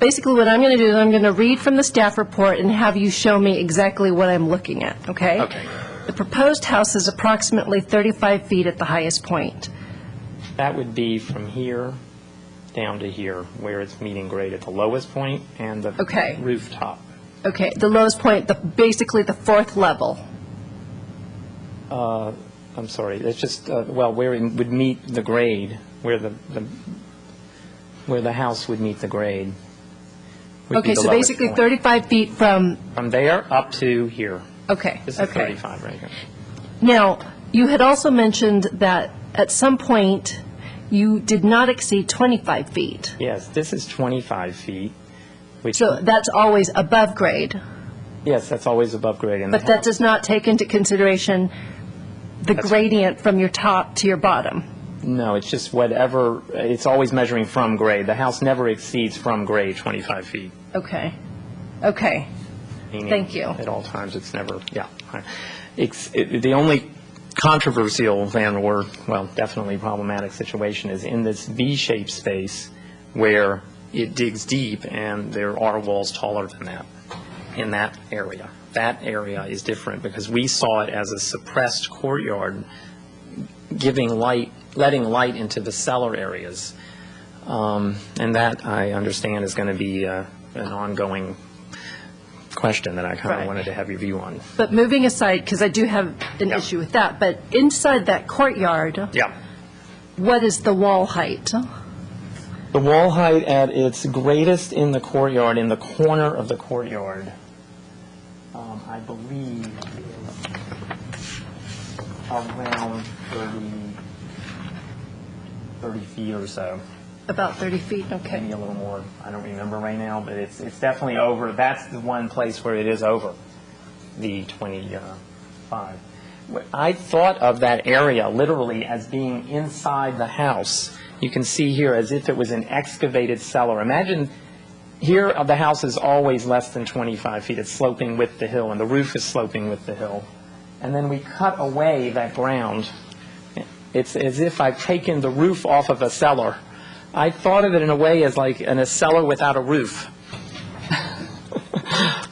J: basically what I'm going to do is I'm going to read from the staff report and have you show me exactly what I'm looking at, okay?
P: Okay.
J: The proposed house is approximately 35 feet at the highest point.
P: That would be from here down to here, where it's meeting grade at the lowest point and the rooftop.
J: Okay, the lowest point, basically the 4th level.
P: I'm sorry, it's just, where it would meet the grade, where the house would meet the grade.
J: Okay, so basically 35 feet from...
P: From there up to here.
J: Okay,
P: This is 35 right here.
J: Now, you had also mentioned that at some point you did not exceed 25 feet.
P: Yes, this is 25 feet.
J: So that's always above grade.
P: Yes, that's always above grade.
J: But that does not take into consideration the gradient from your top to your bottom.
P: No, it's just whatever, it's always measuring from grade. The house never exceeds from grade 25 feet.
J: Okay. Okay.
P: Meaning
J: Thank you.
P: At all times, it's never, the only controversial definitely problematic situation is in this V-shaped space where it digs deep and there are walls taller than that in that area. that area is different, because we saw it as a suppressed courtyard, giving light, letting light into the cellar areas. And that, I understand, is going to be an ongoing question that I kind of
J: Right.
P: wanted to have your view on.
J: But moving aside, because I do have an issue with that, but inside that courtyard,
P: Yeah.
J: what is the wall height?
P: The wall height at its greatest in the courtyard, in the corner of the courtyard, I believe around 30 feet or so.
J: About 30 feet, okay.
P: Maybe a little more. I don't remember right now, but it's definitely over. That's the one place where it is over the 25. I thought of that area literally as being inside the house. You can see here as if it was an excavated cellar. Imagine here the house is always less than 25 feet. It's sloping with the hill, and the roof is sloping with the hill. And then we cut away that ground. It's as if I've taken the roof off of a cellar. I thought of it in a way as like in a cellar without a roof.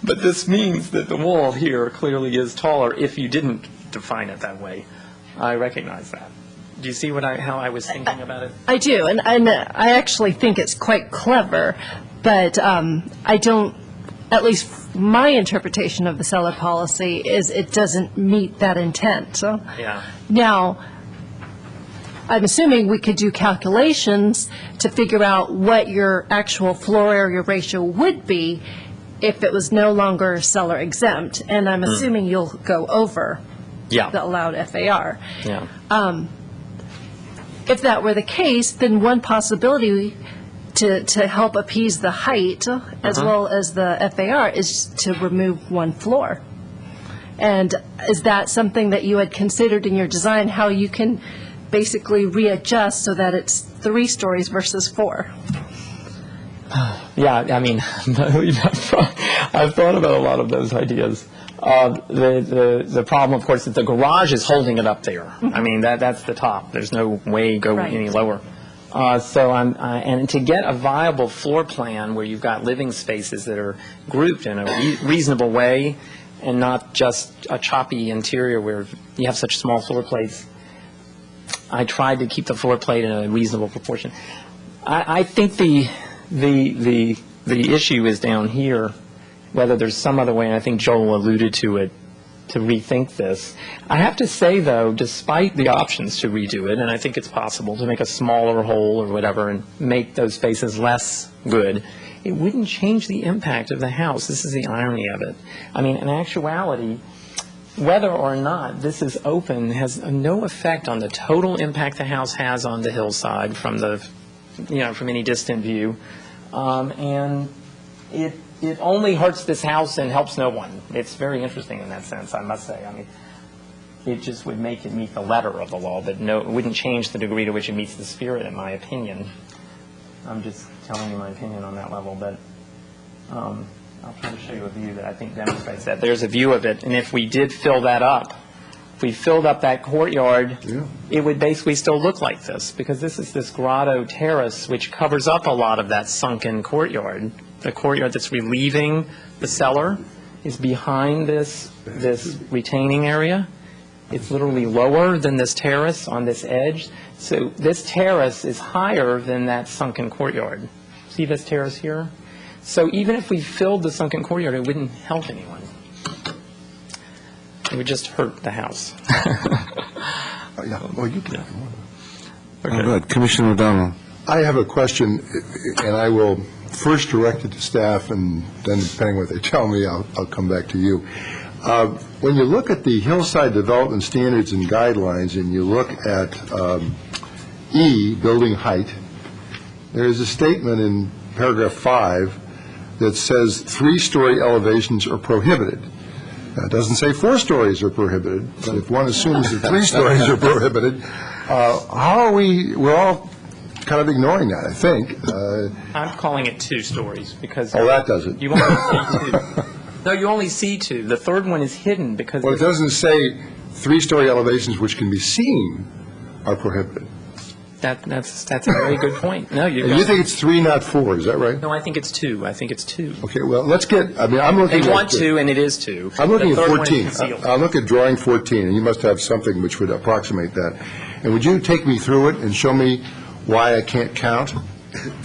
P: But this means that the wall here clearly is taller if you didn't define it that way. I recognize that. Do you see how I was thinking about it?
J: I do, and I actually think it's quite clever, but I don't, at least my interpretation of the cellar policy is it doesn't meet that intent.
P: Yeah.
J: Now, I'm assuming we could do calculations to figure out what your actual floor area ratio would be if it was no longer cellar exempt, and I'm assuming you'll go over
P: Yeah.
J: the allowed FAR.
P: Yeah.
J: If that were the case, then one possibility to help appease the height as well as the FAR is to remove one floor. And is that something that you had considered in your design, how you can basically readjust so that it's 3 stories versus 4?
P: Yeah, I mean, I've thought about a lot of those ideas. The problem, of course, is the garage is holding it up there. I mean, that's the top. There's no way to go any lower. And to get a viable floor plan where you've got living spaces that are grouped in a reasonable way and not just a choppy interior where you have such small floor plates, I tried to keep the floor plate in a reasonable proportion. I think the issue is down here, whether there's some other way, and I think Joel alluded to it, to rethink this. I have to say, though, despite the options to redo it, and I think it's possible to make a smaller hole or whatever and make those spaces less good, it wouldn't change the impact of the house. This is the irony of it. I mean, in actuality, whether or not this is open has no effect on the total impact the house has on the hillside from from any distant view. And it only hurts this house and helps no one. It's very interesting in that sense, I must say. I mean, it just would make it meet the letter of the law, but it wouldn't change the degree to which it meets the spirit, in my opinion. I'm just telling you my opinion on that level, but I'll try to show you a view that I think demonstrates that. There's a view of it, and if we did fill that up, if we filled up that courtyard, it would basically still look like this, because this is this grotto terrace which covers up a lot of that sunken courtyard. The courtyard that's relieving the cellar is behind this retaining area. It's literally lower than this terrace on this edge. So this terrace is higher than that sunken courtyard. See this terrace here? So even if we filled the sunken courtyard, it wouldn't help anyone. It would just hurt the house.
E: Well, you can.
A: Okay. Good. Commissioner O'Donnell.
E: I have a question, and I will first direct it to staff, and then depending what they tell me, I'll come back to you. When you look at the hillside development standards and guidelines, and you look at E, building height, there is a statement in paragraph 5 that says 3-story elevations are prohibited. Now, it doesn't say 4 stories are prohibited, but if one assumes that 3 stories are prohibited, how are we're all kind of ignoring that, I think.
P: I'm calling it 2 stories because...
E: that does it.
P: You only see 2. No, you only see 2. The third one is hidden because...
E: Well, it doesn't say 3-story elevations which can be seen are prohibited.
P: That's a very good point. No,
E: And you think it's 3, not 4, is that right?
P: No, I think it's 2. I think it's 2.
E: Okay, well, let's get, I'm looking at...
P: They want 2, and it is 2.
E: I'm looking
P: The
E: at
P: third one
E: 14.
P: is concealed.
E: I'll look at drawing 14, and you must have something which would approximate that. And would you take me through it and show me why I can't count?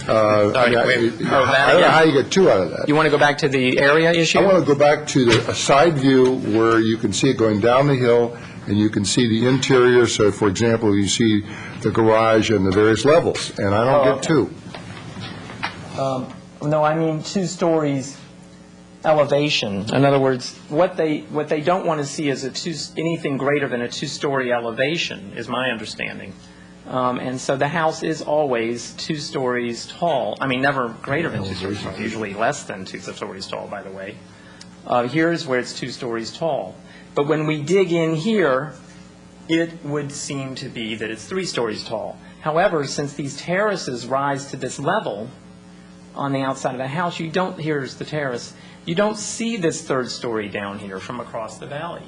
E: I don't know how you get 2 out of that.
P: You want to go back to the area issue?
E: I want to go back to a side view where you can see it going down the hill, and you can see the interior. So, for example, you see the garage and the various levels, and I don't get 2.
P: No, I mean 2 stories elevation. In other words, what they don't want to see is anything greater than a 2-story elevation, is my understanding. And so the house is always 2 stories tall. I mean, never greater than 2 stories tall, usually less than 2 stories tall, by the way. Here's where it's 2 stories tall. But when we dig in here, it would seem to be that it's 3 stories tall. However, since these terraces rise to this level on the outside of the house, here's the terrace, you don't see this 3rd story down here from across the valley.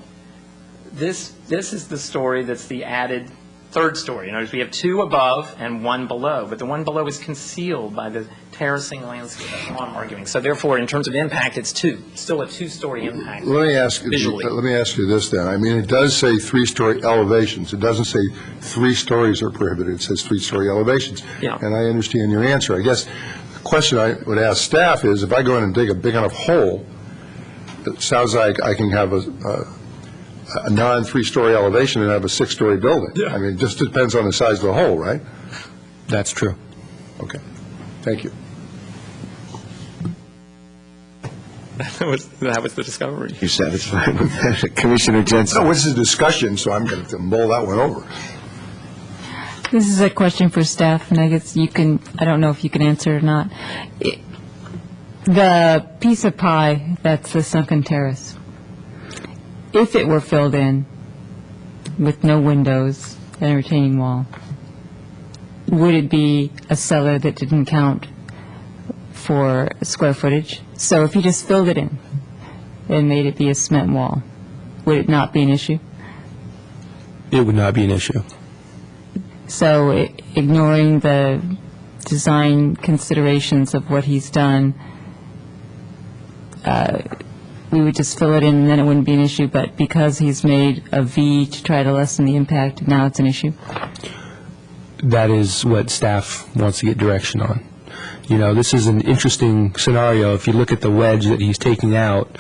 P: This is the story that's the added 3rd story. In other words, we have 2 above and 1 below, but the 1 below is concealed by the terracing landscape. That's all I'm arguing. So therefore, in terms of impact, it's 2. It's still a 2-story impact.
E: Let me ask you this then. I mean, it does say 3-story elevations. It doesn't say 3 stories are prohibited. It says 3-story elevations.
P: Yeah.
E: And I understand your answer. I guess the question I would ask staff is, if I go in and dig a big enough hole, it sounds like I can have a non-3-story elevation and have a 6-story building. Yeah. I mean, it just depends on the size of the hole, right?
N: That's true.
E: Okay. Thank you.
P: That was the discovery.
A: You satisfied with that? Commissioner Jensen?
E: No, this is a discussion, so I'm going to mull that one over.
G: This is a question for staff, and I guess I don't know if you can answer it or not. The piece of pie that's the sunken terrace, if it were filled in with no windows and a retaining wall, would it be a cellar that didn't count for square footage? So if you just filled it in and made it be a cement wall, would it not be an issue?
N: It would not be an issue.
G: So ignoring the design considerations of what he's done, we would just fill it in and then it wouldn't be an issue, but because he's made a V to try to lessen the impact, now it's an issue?
N: That is what staff wants to get direction on. You know, this is an interesting scenario. If you look at the wedge that he's taking out,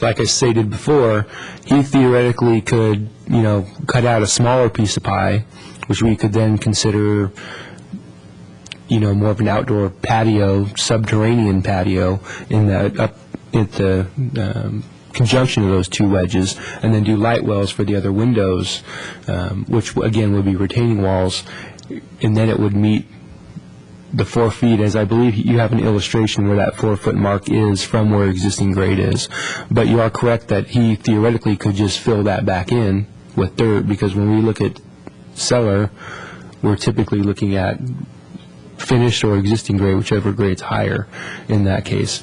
N: like I stated before, he theoretically could, cut out a smaller piece of pie, which we could then consider, more of an outdoor patio, subterranean patio up at the conjunction of those 2 wedges, and then do light wells for the other windows, which again would be retaining walls, and then it would meet the 4 feet, as I believe you have an illustration where that 4-foot mark is from where existing grade is. But you are correct that he theoretically could just fill that back in with dirt, because when we look at cellar, we're typically looking at finished or existing grade, whichever grade's higher in that case.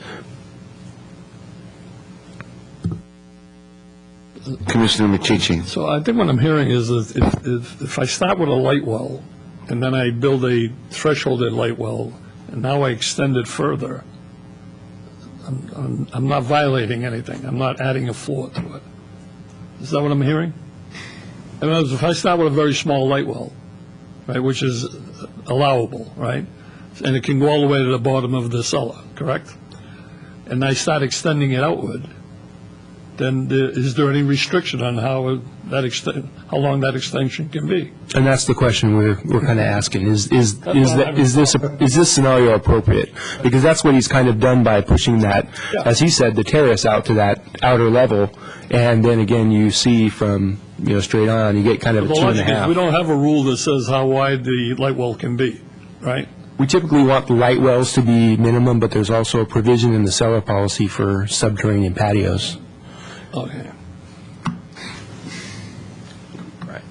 A: Commissioner Micciche.
F: So I think what I'm hearing is that if I start with a light well, and then I build a thresholded light well, and now I extend it further, I'm not violating anything. I'm not adding a floor to it. Is that what I'm hearing? In other words, if I start with a very small light well, right, which is allowable, right, and it can go all the way to the bottom of the cellar, correct? And I start extending it outward, then is there any restriction on how long that extension can be?
N: And that's the question we're kind of asking: is this scenario appropriate? Because that's what he's kind of done by pushing that, as he said, the terrace out to that outer level, and then again you see from straight on, you get kind of a 2.5.
F: We don't have a rule that says how wide the light well can be, right?
N: We typically want the light wells to be minimum, but there's also a provision in the cellar policy for subterranean patios.
F: Okay.
A: Right.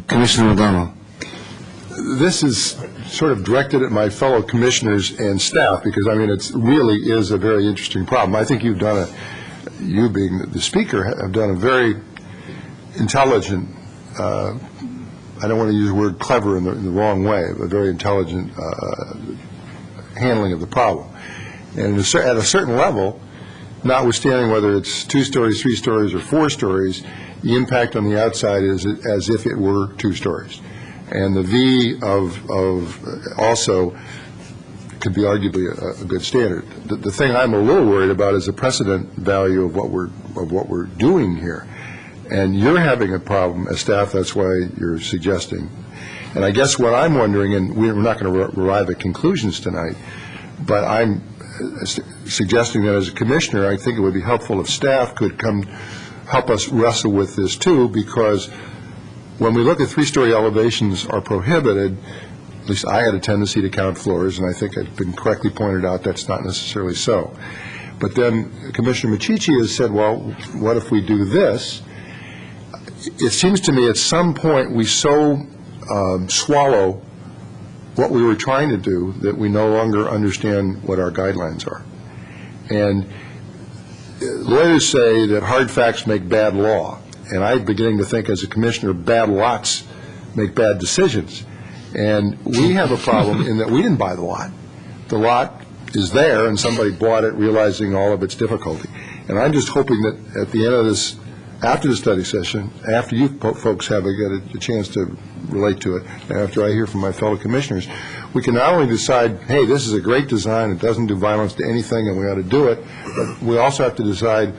A: Commissioner O'Donnell.
E: This is sort of directed at my fellow commissioners and staff, because, it really is a very interesting problem. I think you being the speaker, have done a very intelligent I don't want to use the word clever in the wrong way, but very intelligent handling of the problem. And at a certain level, notwithstanding whether it's 2 stories, 3 stories, or 4 stories, the impact on the outside is as if it were 2 stories. And the V of also could be arguably a good standard. The thing I'm a little worried about is the precedent value of what we're doing here. And you're having a problem as staff, that's why you're suggesting. And I guess what I'm wondering, and we're not going to arrive at conclusions tonight, but I'm suggesting that as a commissioner, I think it would be helpful if staff could come help us wrestle with this too, because when we look at 3-story elevations are prohibited, at least I had a tendency to count floors, and I think it's been correctly pointed out that's not necessarily so. But then Commissioner Machici has said, well, what if we do this? It seems to me at some point we so swallow what we were trying to do that we no longer understand what our guidelines are. And lawyers say that hard facts make bad law, and I'm beginning to think as a commissioner bad lots make bad decisions. And we have a problem in that we didn't buy the lot. The lot is there, and somebody bought it realizing all of its difficulty. And I'm just hoping that at the end of this, after the study session, after you folks have a chance to relate to it, and after I hear from my fellow commissioners, we can not only decide, hey, this is a great design, it doesn't do violence to anything, and we ought to do it, but we also have to decide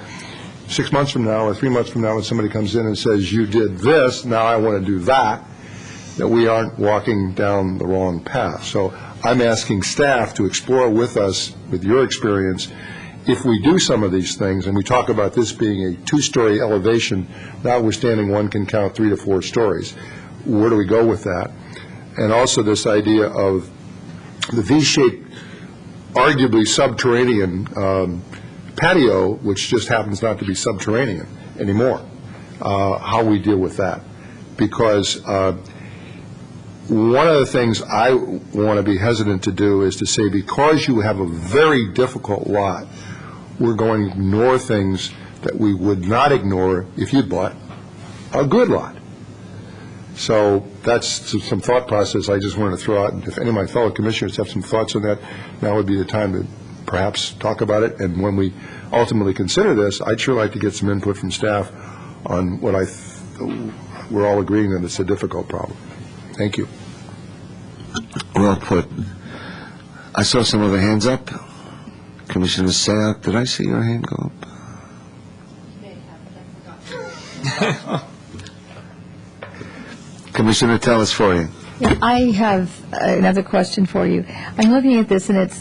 E: 6 months from now or 3 months from now when somebody comes in and says, you did this, now I want to do that, that we aren't walking down the wrong path. So I'm asking staff to explore with us, with your experience, if we do some of these things, and we talk about this being a 2-story elevation, notwithstanding one can count 3 to 4 stories, where do we go with that? And also this idea of the V-shaped, arguably subterranean patio, which just happens not to be subterranean anymore, how we deal with that. Because one of the things I want to be hesitant to do is to say, because you have a very difficult lot, we're going to ignore things that we would not ignore if you'd bought a good lot. So that's some thought process I just wanted to throw out. And if any of my fellow commissioners have some thoughts on that, now would be the time to perhaps talk about it. And when we ultimately consider this, I'd sure like to get some input from staff on what we're all agreeing that it's a difficult problem. Thank you.
A: Well put. I saw some other hands up. Commissioner Sayoc, did I see your hand go up? Commissioner Telesforian.
I: Yeah, I have another question for you. I'm looking at this, and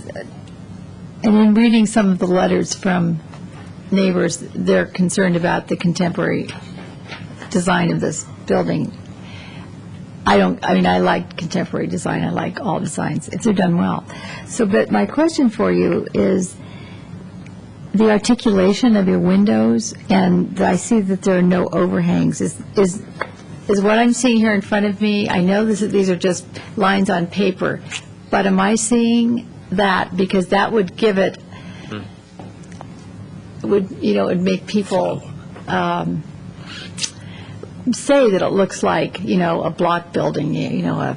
I: in reading some of the letters from neighbors, they're concerned about the contemporary design of this building. I like contemporary design. I like all designs if they're done well. So, but my question for you is the articulation of your windows, and I see that there are no overhangs. Is what I'm seeing here in front of me? I know these are just lines on paper, but am I seeing that? Because that would give it would make people say that it looks like, a block building, what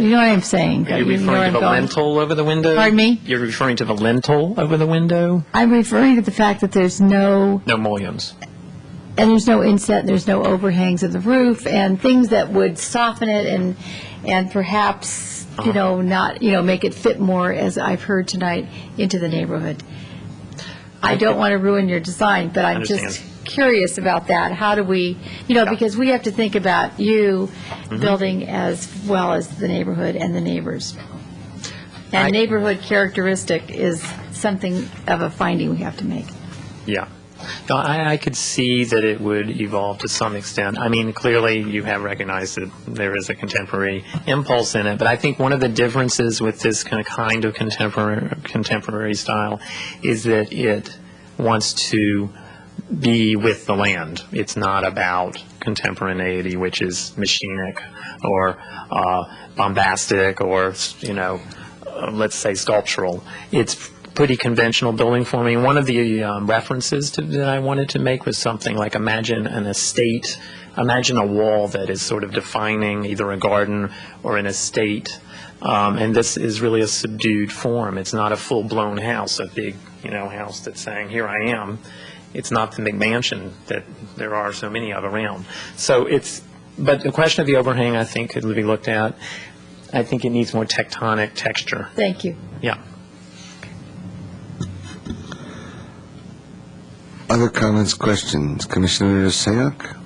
I: I'm saying?
P: Are you referring to the lintel over the window?
I: Pardon me?
P: You're referring to the lintel over the window?
I: I'm referring to the fact that there's no
P: mullions.
I: And there's no inset, and there's no overhangs of the roof, and things that would soften it and perhaps, not, make it fit more, as I've heard tonight, into the neighborhood. I don't want to ruin your design, but I'm just curious about that. How do we, because we have to think about you building as well as the neighborhood and the neighbors. And neighborhood characteristic is something of a finding we have to make.
P: Yeah. No, I could see that it would evolve to some extent. I mean, clearly you have recognized that there is a contemporary impulse in it, but I think one of the differences with this kind of contemporary style is that it wants to be with the land. It's not about contemporaneity, which is machinic or bombastic or, let's say sculptural. It's pretty conventional building for me. One of the references that I wanted to make was something like imagine an estate, imagine a wall that is sort of defining either a garden or an estate. And this is really a subdued form. It's not a full-blown house, a big, house that's saying, here I am. It's not the McMansion that there are so many of around. But the question of the overhang, I think, could be looked at. I think it needs more tectonic texture.
I: Thank you.
P: Yeah.
A: Other comments, questions? Commissioner Sayak?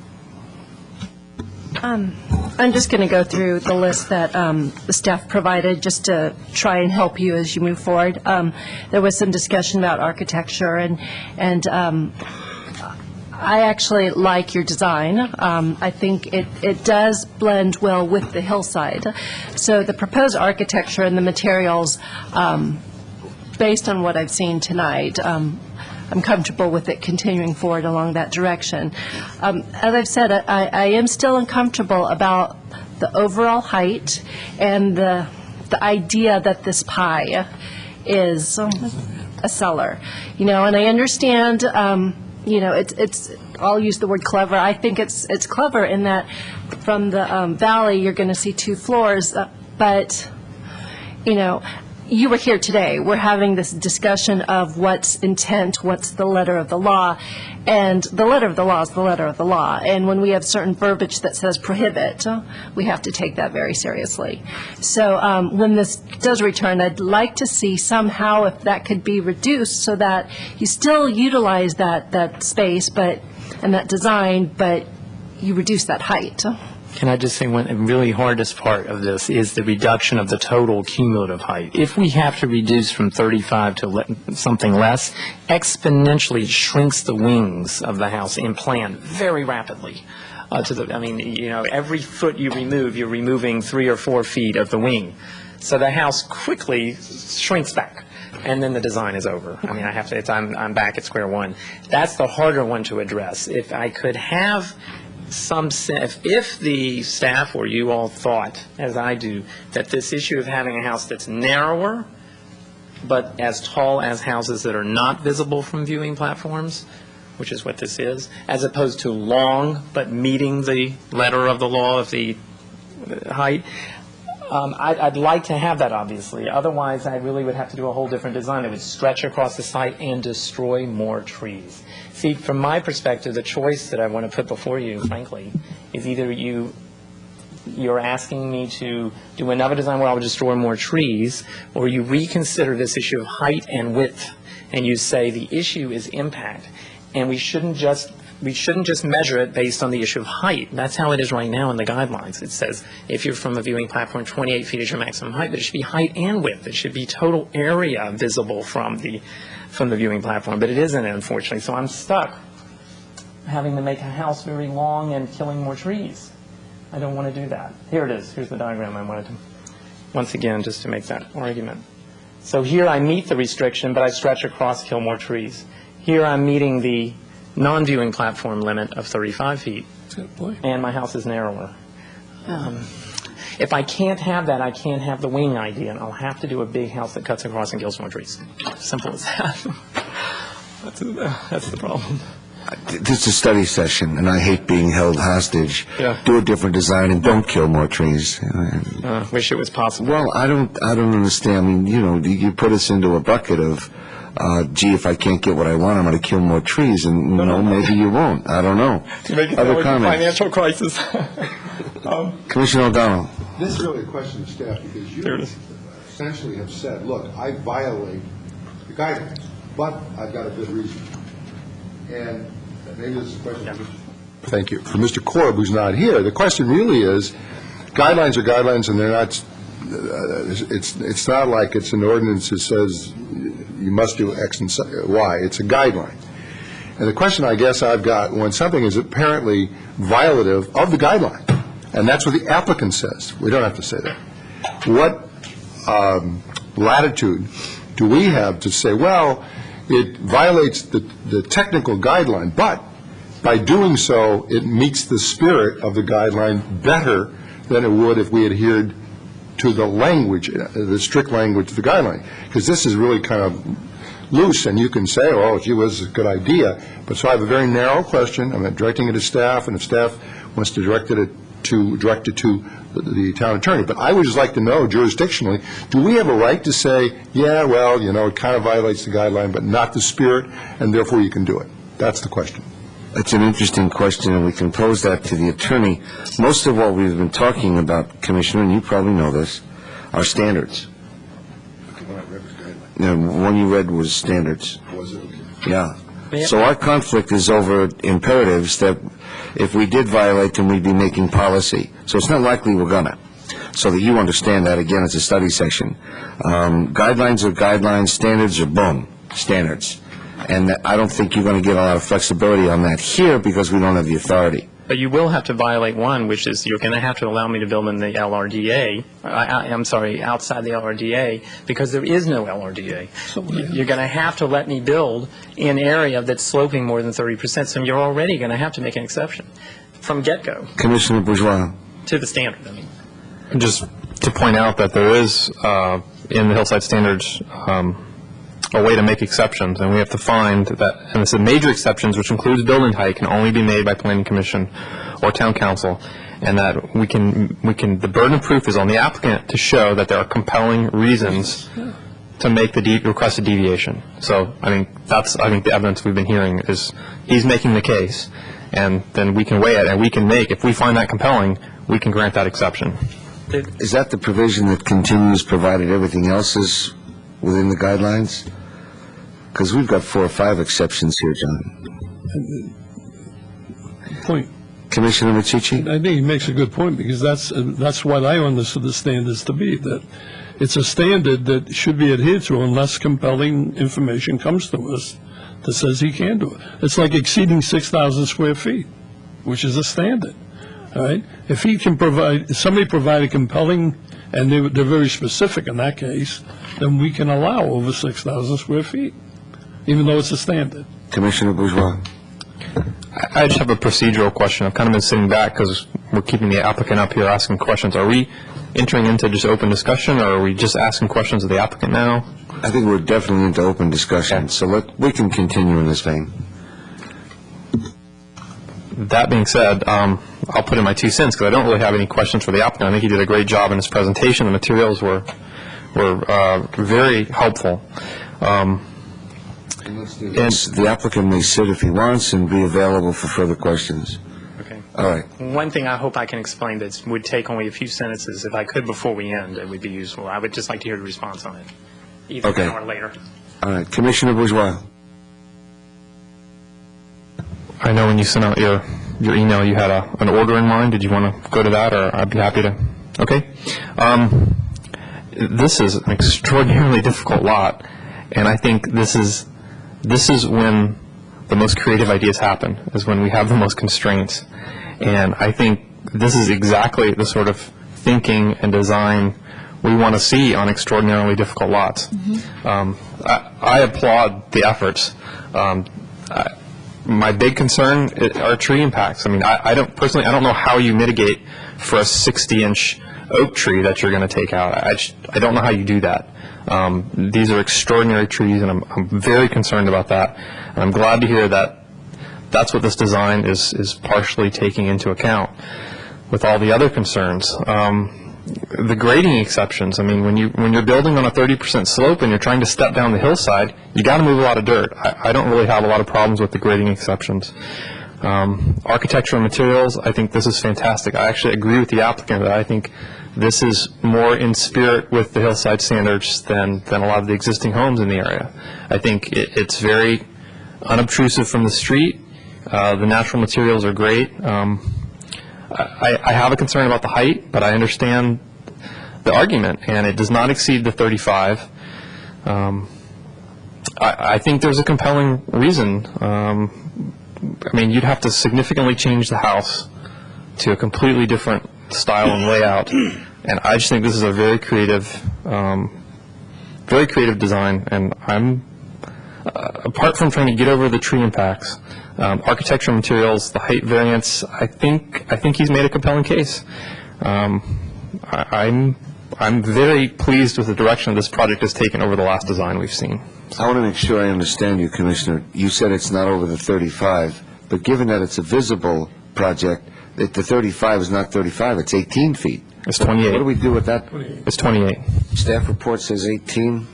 J: I'm just going to go through the list that the staff provided just to try and help you as you move forward. There was some discussion about architecture, and I actually like your design. I think it does blend well with the hillside. So the proposed architecture and the materials, based on what I've seen tonight, I'm comfortable with it continuing forward along that direction. As I've said, I am still uncomfortable about the overall height and the idea that this pie is a cellar. And I understand, it's I'll use the word clever. I think it's clever in that from the valley you're going to see 2 floors, but you were here today. We're having this discussion of what's intent, what's the letter of the law, and the letter of the law is the letter of the law. And when we have certain verbiage that says prohibit, we have to take that very seriously. So when this does return, I'd like to see somehow if that could be reduced so that you still utilize that space and that design, but you reduce that height.
P: Can I just say one really hardest part of this is the reduction of the total cumulative height. If we have to reduce from 35 to something less, exponentially shrinks the wings of the house in plan very rapidly. Every foot you remove, you're removing 3 or 4 feet of the wing. So the house quickly shrinks back. And then the design is over. I'm back at square one. That's the harder one to address. If I could have if the staff or you all thought, as I do, that this issue of having a house that's narrower but as tall as houses that are not visible from viewing platforms, which is what this is, as opposed to long but meeting the letter of the law of the height, I'd like to have that, obviously. Otherwise, I really would have to do a whole different design. It would stretch across the site and destroy more trees. See, from my perspective, the choice that I want to put before you, frankly, is either you're asking me to do another design where I would destroy more trees, or you reconsider this issue of height and width, and you say the issue is impact, and we shouldn't just measure it based on the issue of height. That's how it is right now in the guidelines. It says if you're from a viewing platform, 28 feet is your maximum height, but it should be height and width. It should be total area visible from the viewing platform, but it isn't, unfortunately. So I'm stuck having to make a house very long and killing more trees. I don't want to do that. Here it is. Here's the diagram I wanted to, once again, just to make that argument. So here I meet the restriction, but I stretch across, kill more trees. Here I'm meeting the non-viewing platform limit of 35 feet, and my house is narrower. If I can't have that, I can't have the wing idea, and I'll have to do a big house that cuts across and kills more trees. Simple as that. That's the problem.
A: This is a study session, and I hate being held hostage.
P: Yeah.
A: Do a different design and don't kill more trees.
P: Wish it was possible.
A: Well, I don't understand. You put us into a bucket of, gee, if I can't get what I want, I'm going to kill more trees, and maybe you won't. I don't know. Other comments?
P: Financial crisis.
A: Commissioner O'Donnell.
E: This is really a question of staff, because you essentially have said, look, I violate the guidelines, but I've got a good reason. And maybe this is a question. Thank you. For Mr. Korb, who's not here, the question really is, guidelines are guidelines, and they're not. It's not like it's an ordinance that says you must do X and Y. It's a guideline. And the question I guess I've got, when something is apparently violative of the guideline, and that's what the applicant says. We don't have to say that. What latitude do we have to say, well, it violates the technical guideline, but by doing so, it meets the spirit of the guideline better than it would if we adhered to the language, the strict language of the guideline? Because this is really kind of loose, and you can say, oh, gee, was a good idea. But so I have a very narrow question. I'm directing it to staff, and if staff wants to direct it to the town attorney. But I would just like to know, jurisdictionally, do we have a right to say, yeah, well, it kind of violates the guideline, but not the spirit, and therefore you can do it? That's the question.
A: That's an interesting question, and we can pose that to the attorney. Most of what we've been talking about, Commissioner, and you probably know this, are standards. The one you read was standards.
E: Was it?
A: Yeah. So our conflict is over imperatives that if we did violate them, we'd be making policy. So it's not likely we're gonna. So that you understand that, again, it's a study session. Guidelines are guidelines, standards are boom, standards. And I don't think you're going to get a lot of flexibility on that here because we don't have the authority.
D: But you will have to violate one, which is you're going to have to allow me to build in the LRDA. I'm sorry, outside the LRDA, because there is no LRDA. You're going to have to let me build in an area that's sloping more than 30%, so you're already going to have to make an exception from get-go.
A: Commissioner Bourgeois.
D: To the standard, I mean. Just to point out that there is, in the Hillside Standards, a way to make exceptions, and we have to find that, and it's the major exceptions, which includes building height, can only be made by Planning Commission or Town Council, and that the burden of proof is on the applicant to show that there are compelling reasons to make the requested deviation. So, I think the evidence we've been hearing is he's making the case, and then we can weigh it, and we can if we find that compelling, we can grant that exception.
A: Is that the provision that continues provided everything else is within the guidelines? Because we've got 4 or 5 exceptions here, John.
F: Point.
A: Commissioner Miccici?
F: I think he makes a good point, because that's what I understood the standards to be, that it's a standard that should be adhered to unless compelling information comes to us that says he can do it. It's like exceeding 6,000 square feet, which is a standard. All right? If he can somebody provide a compelling, and they're very specific in that case, then we can allow over 6,000 square feet, even though it's a standard.
A: Commissioner Bourgeois.
D: I just have a procedural question. I've kind of been sitting back because we're keeping the applicant up here asking questions. Are we entering into just open discussion, or are we just asking questions of the applicant now?
A: I think we're definitely into open discussion, okay. So we can continue in this vein.
D: That being said, I'll put in my 2 cents because I don't really have any questions for the applicant. I think he did a great job in his presentation. The materials were very helpful.
A: And the applicant may sit if he wants and be available for further questions.
D: Okay.
A: All right.
D: One thing I hope I can explain that would take only a few sentences, if I could before we end, it would be useful. I would just like to hear the response on it, either now or later.
A: All right. Commissioner Bourgeois. I
D: know when you sent out your email, you had an order in mind. Did you want to go to that, or I'd be happy to? Okay. This is an extraordinarily difficult lot, and I think this is when the most creative ideas happen, is when we have the most constraints. And I think this is exactly the sort of thinking and design we want to see on extraordinarily difficult lots. Mm-hmm. I applaud the efforts. My big concern are tree impacts. I mean, I don't know how you mitigate for a 60-inch oak tree that you're going to take out. I don't know how you do that. These are extraordinary trees, and I'm very concerned about that. And I'm glad to hear that that's what this design is partially taking into account with all the other concerns. The grading exceptions, I mean, when you're building on a 30% slope and you're trying to step down the hillside, you got to move a lot of dirt. I don't really have a lot of problems with the grading exceptions. Architectural materials, I think this is fantastic. I actually agree with the applicant that I think this is more in spirit with the hillside standards than a lot of the existing homes in the area. I think it's very unobtrusive from the street. The natural materials are great. I have a concern about the height, but I understand the argument, and it does not exceed the 35. I think there's a compelling reason. I mean, you'd have to significantly change the house to a completely different style and layout, and I just think this is a very creative design, and I'm, apart from trying to get over the tree impacts, architectural materials, the height variance, I think he's made a compelling case. I'm I'm very pleased with the direction this project has taken over the last design we've seen.
A: I want to make sure I understand you, Commissioner. You said it's not over the 35, but given that it's a visible project, that the 35 is not 35, it's 18 feet.
D: It's 28.
A: What do we do with that?
D: It's 28.
A: Staff report says 18.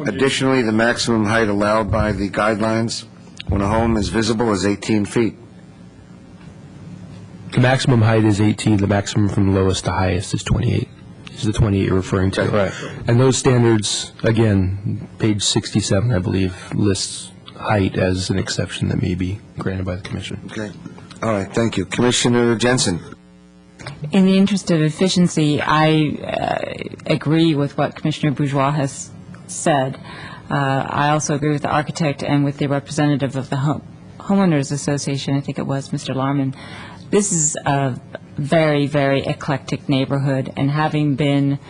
A: Additionally, the maximum height allowed by the guidelines when a home is visible is 18 feet.
N: The maximum height is 18, the maximum from lowest to highest is 28. Is the 28 you're referring to?
D: Right.
N: And those standards, again, page 67, I believe, lists height as an exception that may be granted by the commission.
A: Okay. All right, thank you. Commissioner Jensen.
G: In the interest of efficiency, I agree with what Commissioner Bourgeois has said. I also agree with the architect and with the representative of the Homeowners Association, I think it was Mr. Larman. This is a very, very eclectic neighborhood, and having been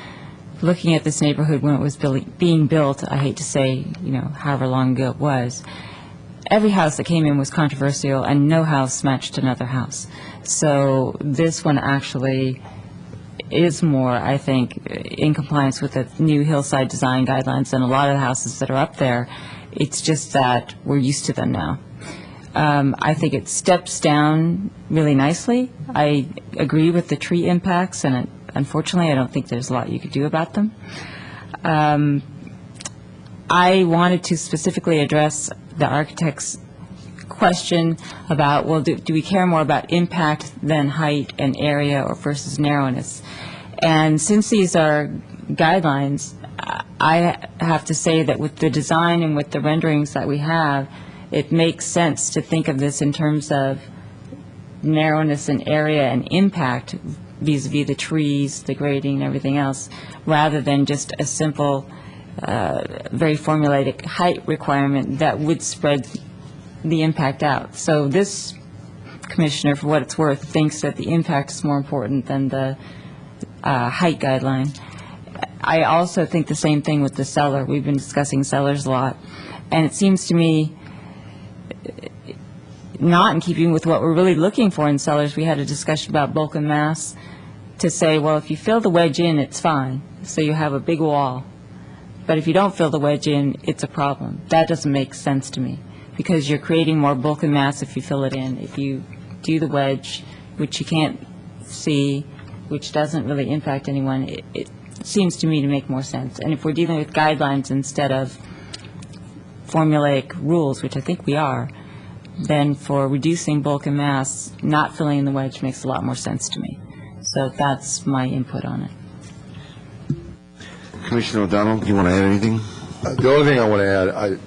G: looking at this neighborhood when it was being built, I hate to say, however long ago it was, every house that came in was controversial, and no house matched another house. So this one actually is more, I think, in compliance with the new hillside design guidelines than a lot of the houses that are up there. It's just that we're used to them now. I think it steps down really nicely. I agree with the tree impacts, and unfortunately, I don't think there's a lot you could do about them. I wanted to specifically address the architect's question about, well, do we care more about impact than height and area or versus narrowness? And since these are guidelines, I have to say that with the design and with the renderings that we have, it makes sense to think of this in terms of narrowness and area and impact vis-a-vis the trees, the grading, and everything else, rather than just a simple, very formulaic height requirement that would spread the impact out. So this commissioner, for what it's worth, thinks that the impact is more important than the height guideline. I also think the same thing with the cellar. We've been discussing cellars a lot, and it seems to me not in keeping with what we're really looking for in cellars. We had a discussion about bulk and mass to say, well, if you fill the wedge in, it's fine, so you have a big wall. But if you don't fill the wedge in, it's a problem. That doesn't make sense to me, because you're creating more bulk and mass if you fill it in. If you do the wedge, which you can't see, which doesn't really impact anyone, it seems to me to make more sense. And if we're dealing with guidelines instead of formulaic rules, which I think we are, then for reducing bulk and mass, not filling in the wedge makes a lot more sense to me. So that's my input on it.
A: Commissioner O'Donnell, do you want to add anything?
E: The only thing I want to add,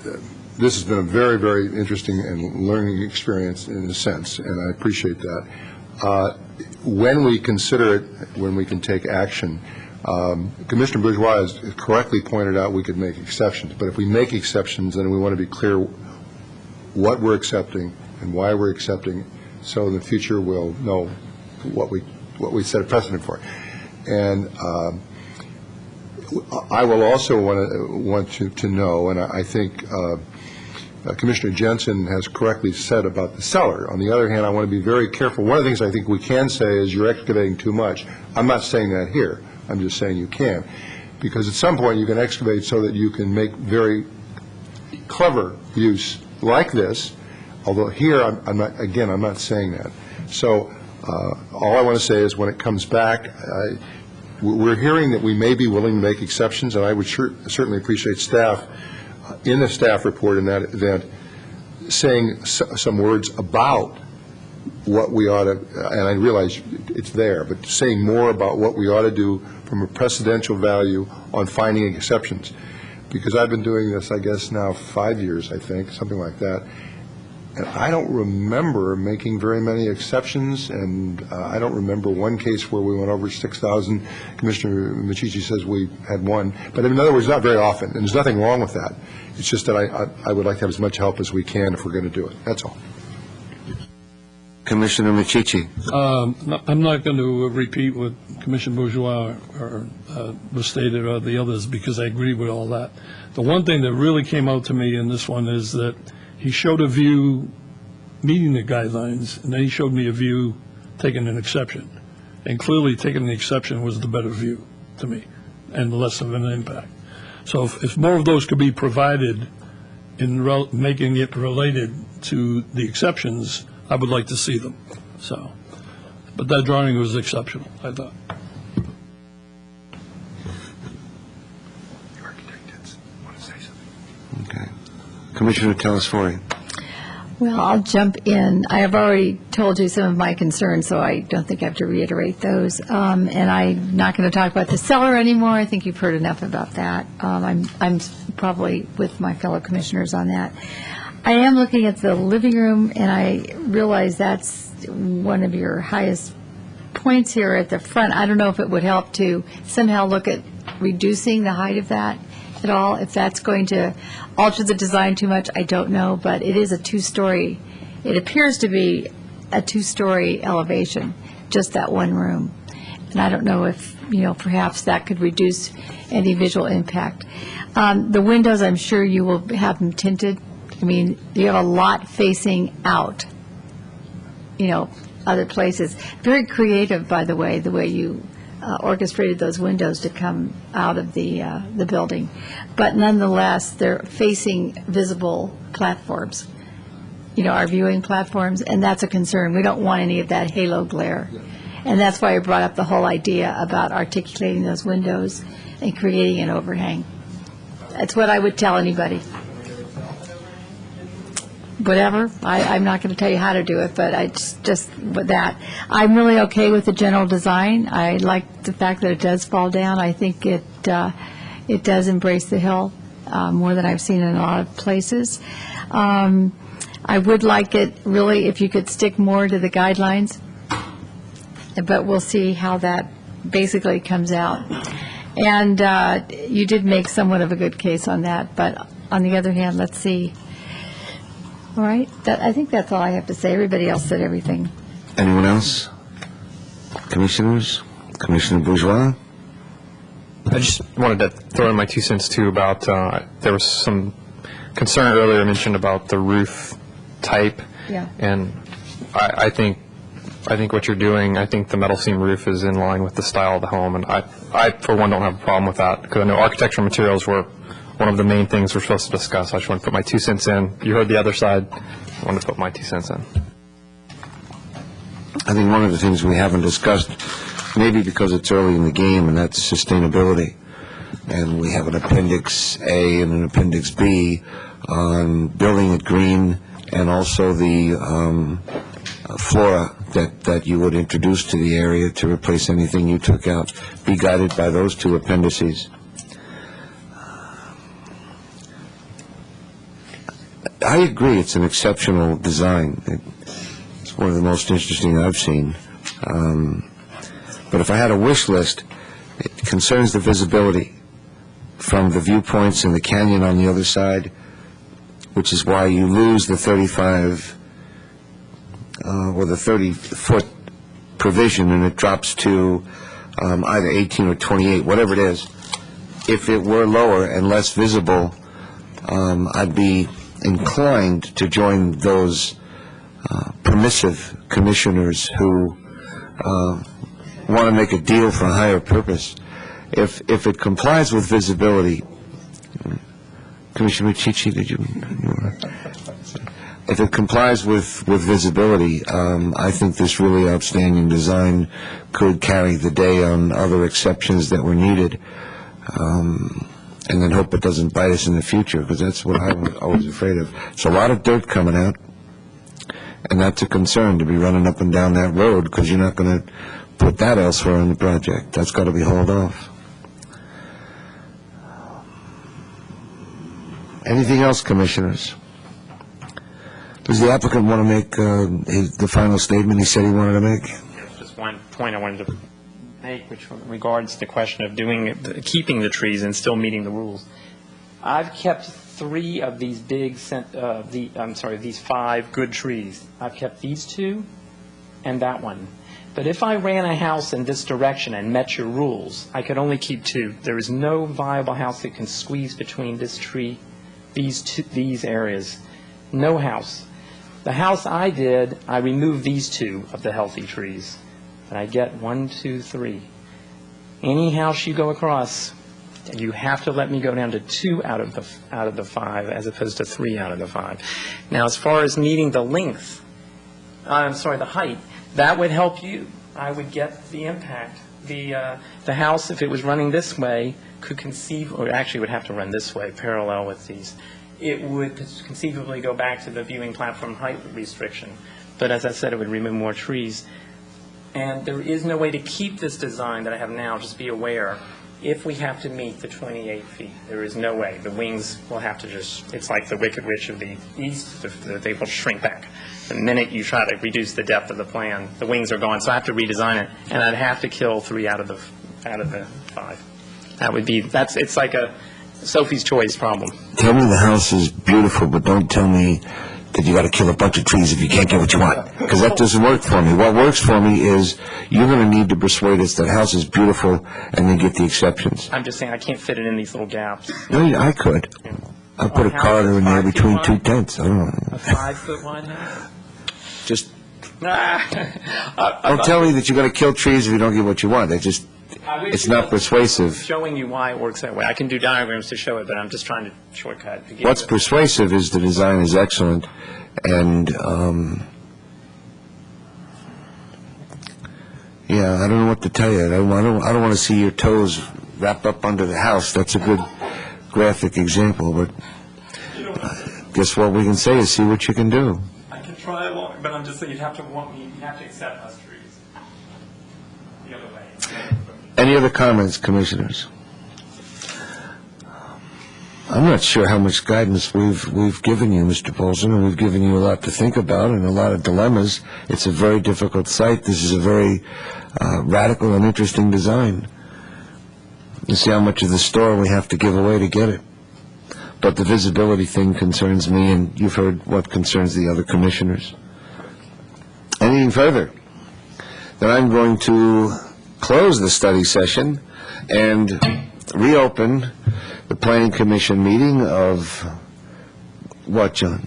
E: this has been a very, very interesting and learning experience in a sense, and I appreciate that. When we consider it, when we can take action, Commissioner Bourgeois has correctly pointed out we could make exceptions, but if we make exceptions, then we want to be clear what we're accepting and why we're accepting, so in the future we'll know what we set a precedent for. And I will also want to know, and I think Commissioner Jensen has correctly said about the cellar. On the other hand, I want to be very careful. One of the things I think we can say is you're excavating too much. I'm not saying that here. I'm just saying you can. Because at some point you can excavate so that you can make very clever use like this, although here, I'm not saying that. So all I want to say is when it comes back, we're hearing that we may be willing to make exceptions, and I would certainly appreciate staff in the staff report in that event saying some words about what we ought to, and I realize it's there, but saying more about what we ought to do from a precedential value on finding exceptions. Because I've been doing this, I guess, now 5 years, I think, something like that. And I don't remember making very many exceptions, and I don't remember one case where we went over 6,000. Commissioner Michichi says we had one. But in other words, not very often, and there's nothing wrong with that. It's just that I would like to have as much help as we can if we're going to do it. That's all.
A: Commissioner Michichi.
F: I'm not going to repeat what Commissioner Bourgeois was stated or the others, because I agree with all that. The one thing that really came out to me in this one is that he showed a view meeting the guidelines, and then he showed me a view taking an exception. and clearly taking the exception was the better view to me, and less of an impact. So if more of those could be provided in making it related to the exceptions, I would like to see them. So, but that drawing was exceptional, I thought.
A: Okay. Commissioner Telesfori.
I: Well, I'll jump in. I have already told you some of my concerns, so I don't think I have to reiterate those. And I'm not going to talk about the cellar anymore. I think you've heard enough about that. I'm probably with my fellow commissioners on that. I am looking at the living room, and I realize that's one of your highest points here at the front. I don't know if it would help to somehow look at reducing the height of that at all. If that's going to alter the design too much, I don't know, but it is a two-story, it appears to be a two-story elevation, just that one room. And I don't know if, perhaps that could reduce any visual impact. The windows, I'm sure you will have them tinted. I mean, you have a lot facing out, other places. Very creative, by the way you orchestrated those windows to come out of the building. But nonetheless, they're facing visible platforms, our viewing platforms, and that's a concern. We don't want any of that halo glare. And that's why I brought up the whole idea about articulating those windows and creating an overhang. That's what I would tell anybody. Whatever. I'm not going to tell you how to do it, but I just with that. I'm really okay with the general design. I like the fact that it does fall down. I think it does embrace the hill more than I've seen in a lot of places. I would like it really if you could stick more to the guidelines, but we'll see how that basically comes out. And you did make somewhat of a good case on that, but on the other hand, let's see. All right, I think that's all I have to say. Everybody else said everything.
A: Anyone else? Commissioners? Commissioner Bourgeois?
D: I just wanted to throw in my 2 cents, too, about there was some concern earlier mentioned about the roof type.
I: Yeah.
D: And I think what you're doing, I think the metal seam roof is in line with the style of the home. And I for one, don't have a problem with that, because I know architectural materials were one of the main things we're supposed to discuss. I just want to put my 2 cents in. You heard the other side. I wanted to put my 2 cents in.
A: I think one of the things we haven't discussed, maybe because it's early in the game, and that's sustainability. And we have an Appendix A and an Appendix B on building it green, and also the flora that you would introduce to the area to replace anything you took out. Be guided by those two appendices. I agree, it's an exceptional design. It's one of the most interesting I've seen. But if I had a wish list, it concerns the visibility from the viewpoints in the canyon on the other side, which is why you lose the 35 or the 30-foot provision, and it drops to either 18 or 28, whatever it is. If it were lower and less visible, I'd be inclined to join those permissive commissioners who want to make a deal for a higher purpose. If it complies with visibility, Commissioner Chichi, did you? If it complies with visibility, I think this really outstanding design could carry the day on other exceptions that were needed. And then hope it doesn't bite us in the future, because that's what I'm always afraid of. It's a lot of dirt coming out, and that's a concern, to be running up and down that road, because you're not going to put that elsewhere in the project. That's got to be hauled off. Anything else, commissioners? Does the applicant want to make the final statement he said he wanted to make?
P: Just one point I wanted to make, which regards the question of keeping the trees and still meeting the rules. I've kept 3 of these these 5 good trees. I've kept these 2 and that one. But if I ran a house in this direction and met your rules, I could only keep 2. There is no viable house that can squeeze between this tree, these areas. No house. The house I did, I removed these 2 of the healthy trees. but I get 1, 2, 3. Any house you go across, you have to let me go down to 2 out of the 5 as opposed to 3 out of the 5. Now, as far as meeting the length, the height, that would help you. I would get the impact. The house, if it was running this way, could conceive, or actually would have to run this way, parallel with these. It would conceivably go back to the viewing platform height restriction. But as I said, it would remove more trees. And there is no way to keep this design that I have now, just be aware, if we have to meet the 28 feet. There is no way. The wings will have to just, it's like the Wicked Witch of the East, they will shrink back. The minute you try to reduce the depth of the plan, the wings are gone. So I have to redesign it, and I'd have to kill 3 out of the 5. That would be, it's like a Sophie's Choice problem.
A: Tell me the house is beautiful, but don't tell me that you got to kill a bunch of trees if you can't get what you want, because that doesn't work for me. What works for me is you're going to need to persuade us that house is beautiful and then get the exceptions.
P: I'm just saying I can't fit it in these little gaps.
A: No, I could. I'll put a corridor in there between 2 tents. I don't know.
P: A 5-foot wide house?
A: Just don't tell me that you got to kill trees if you don't get what you want. It's not persuasive.
P: Showing you why it works that way. I can do diagrams to show it, but I'm just trying to shortcut.
A: What's persuasive is the design is excellent, and yeah, I don't know what to tell you. I don't want to see your toes wrapped up under the house. That's a good graphic example, but guess what we can say is see what you can do.
P: I can try, but I'm just saying you'd have to accept us trees the other way.
A: Any other comments, commissioners? I'm not sure how much guidance we've given you, Mr. Polson, and we've given you a lot to think about and a lot of dilemmas. It's a very difficult site. This is a very radical and interesting design. You see how much of the store we have to give away to get it. But the visibility thing concerns me, and you've heard what concerns the other commissioners. Anything further? Then I'm going to close the study session and reopen the Planning Commission meeting of what, John?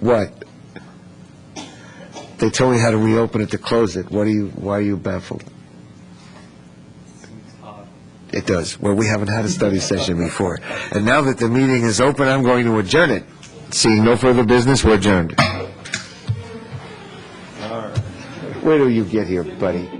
A: What? They told me how to reopen it to close it. Why are you baffled? It does. Well, we haven't had a study session before. And now that the meeting is open, I'm going to adjourn it. Seeing no further business, we're adjourned. All right. Where do you get here, buddy?